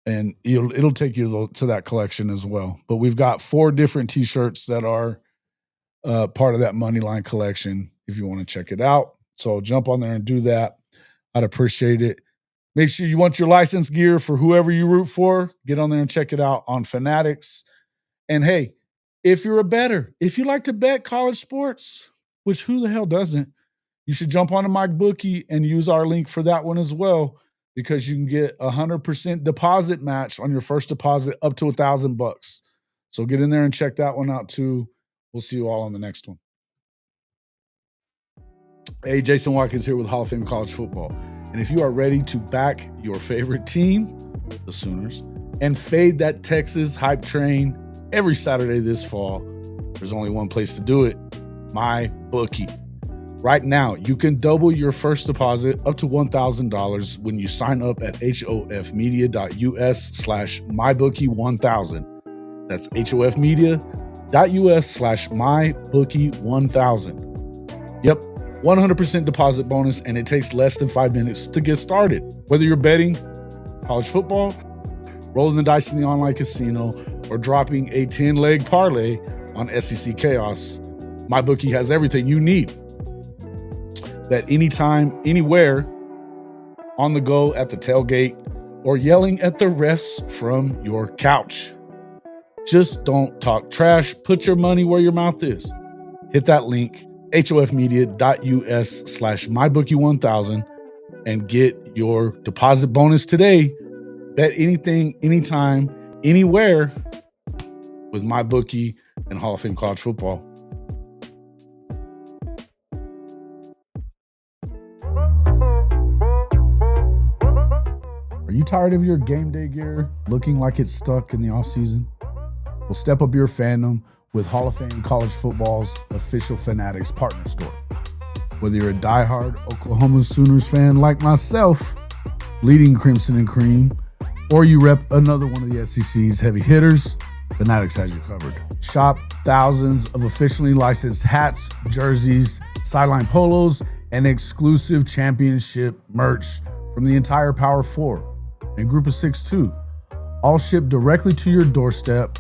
and it'll take you to that collection as well. But we've got 4 different t-shirts that are part of that Moneyline collection if you want to check it out. So jump on there and do that. I'd appreciate it. Make sure you want your license gear for whoever you root for. Get on there and check it out on Fanatics. And hey, if you're a bettor, if you like to bet college sports, which who the hell doesn't, you should jump onto MyBookie and use our link for that one as well, because you can get 100% deposit match on your first deposit up to $1,000. So get in there and check that one out too. We'll see you all on the next one. Hey, Jason Watkins here with Hall of Fame College Football. And if you are ready to back your favorite team, the Sooners, and fade that Texas hype train every Saturday this fall, there's only one place to do it, MyBookie. Right now, you can double your first deposit up to $1,000 when you sign up at hofmedia.us/mybookie1000. That's hofmedia.us/mybookie1000. Yep, 100% deposit bonus, and it takes less than 5 minutes to get started. Whether you're betting college football, rolling the dice in the online casino, or dropping a 10-leg parlay on SEC Chaos, MyBookie has everything you need. Bet anytime, anywhere, on the go, at the tailgate, or yelling at the refs from your couch. Just don't talk trash. Put your money where your mouth is. Hit that link, hofmedia.us/mybookie1000, and get your deposit bonus today. Bet anything, anytime, anywhere with MyBookie and Hall of Fame College Football. Are you tired of your game day gear looking like it's stuck in the offseason? Well, step up your fandom with Hall of Fame College Football's official Fanatics partner store. Whether you're a diehard Oklahoma Sooners fan like myself, bleeding Crimson and Cream, or you rep another one of the SEC's heavy hitters, Fanatics has you covered. Shop thousands of officially licensed hats, jerseys, sideline polos, and exclusive championship merch from the entire Power 4 and Group of 6 too. All shipped directly to your doorstep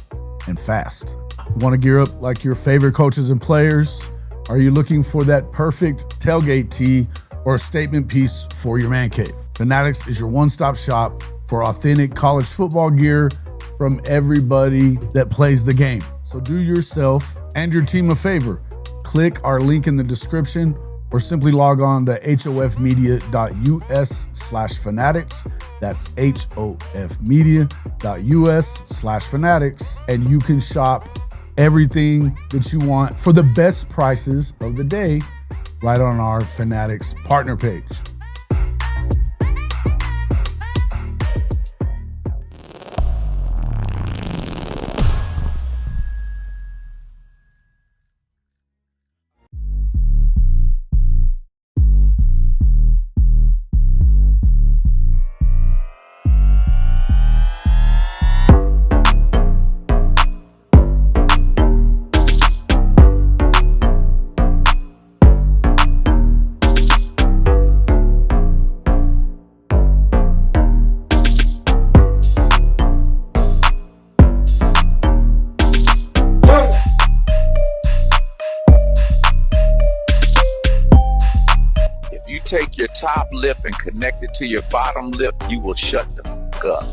and fast. Want to gear up like your favorite coaches and players? Are you looking for that perfect tailgate tee or a statement piece for your man cave? Fanatics is your one-stop shop for authentic college football gear from everybody that plays the game. So do yourself and your team a favor. Click our link in the description or simply log on to hofmedia.us/fanatics. That's hofmedia.us/fanatics. And you can shop everything that you want for the best prices of the day right on our Fanatics partner page. Take your top lip and connect it to your bottom lip, you will shut the fuck up.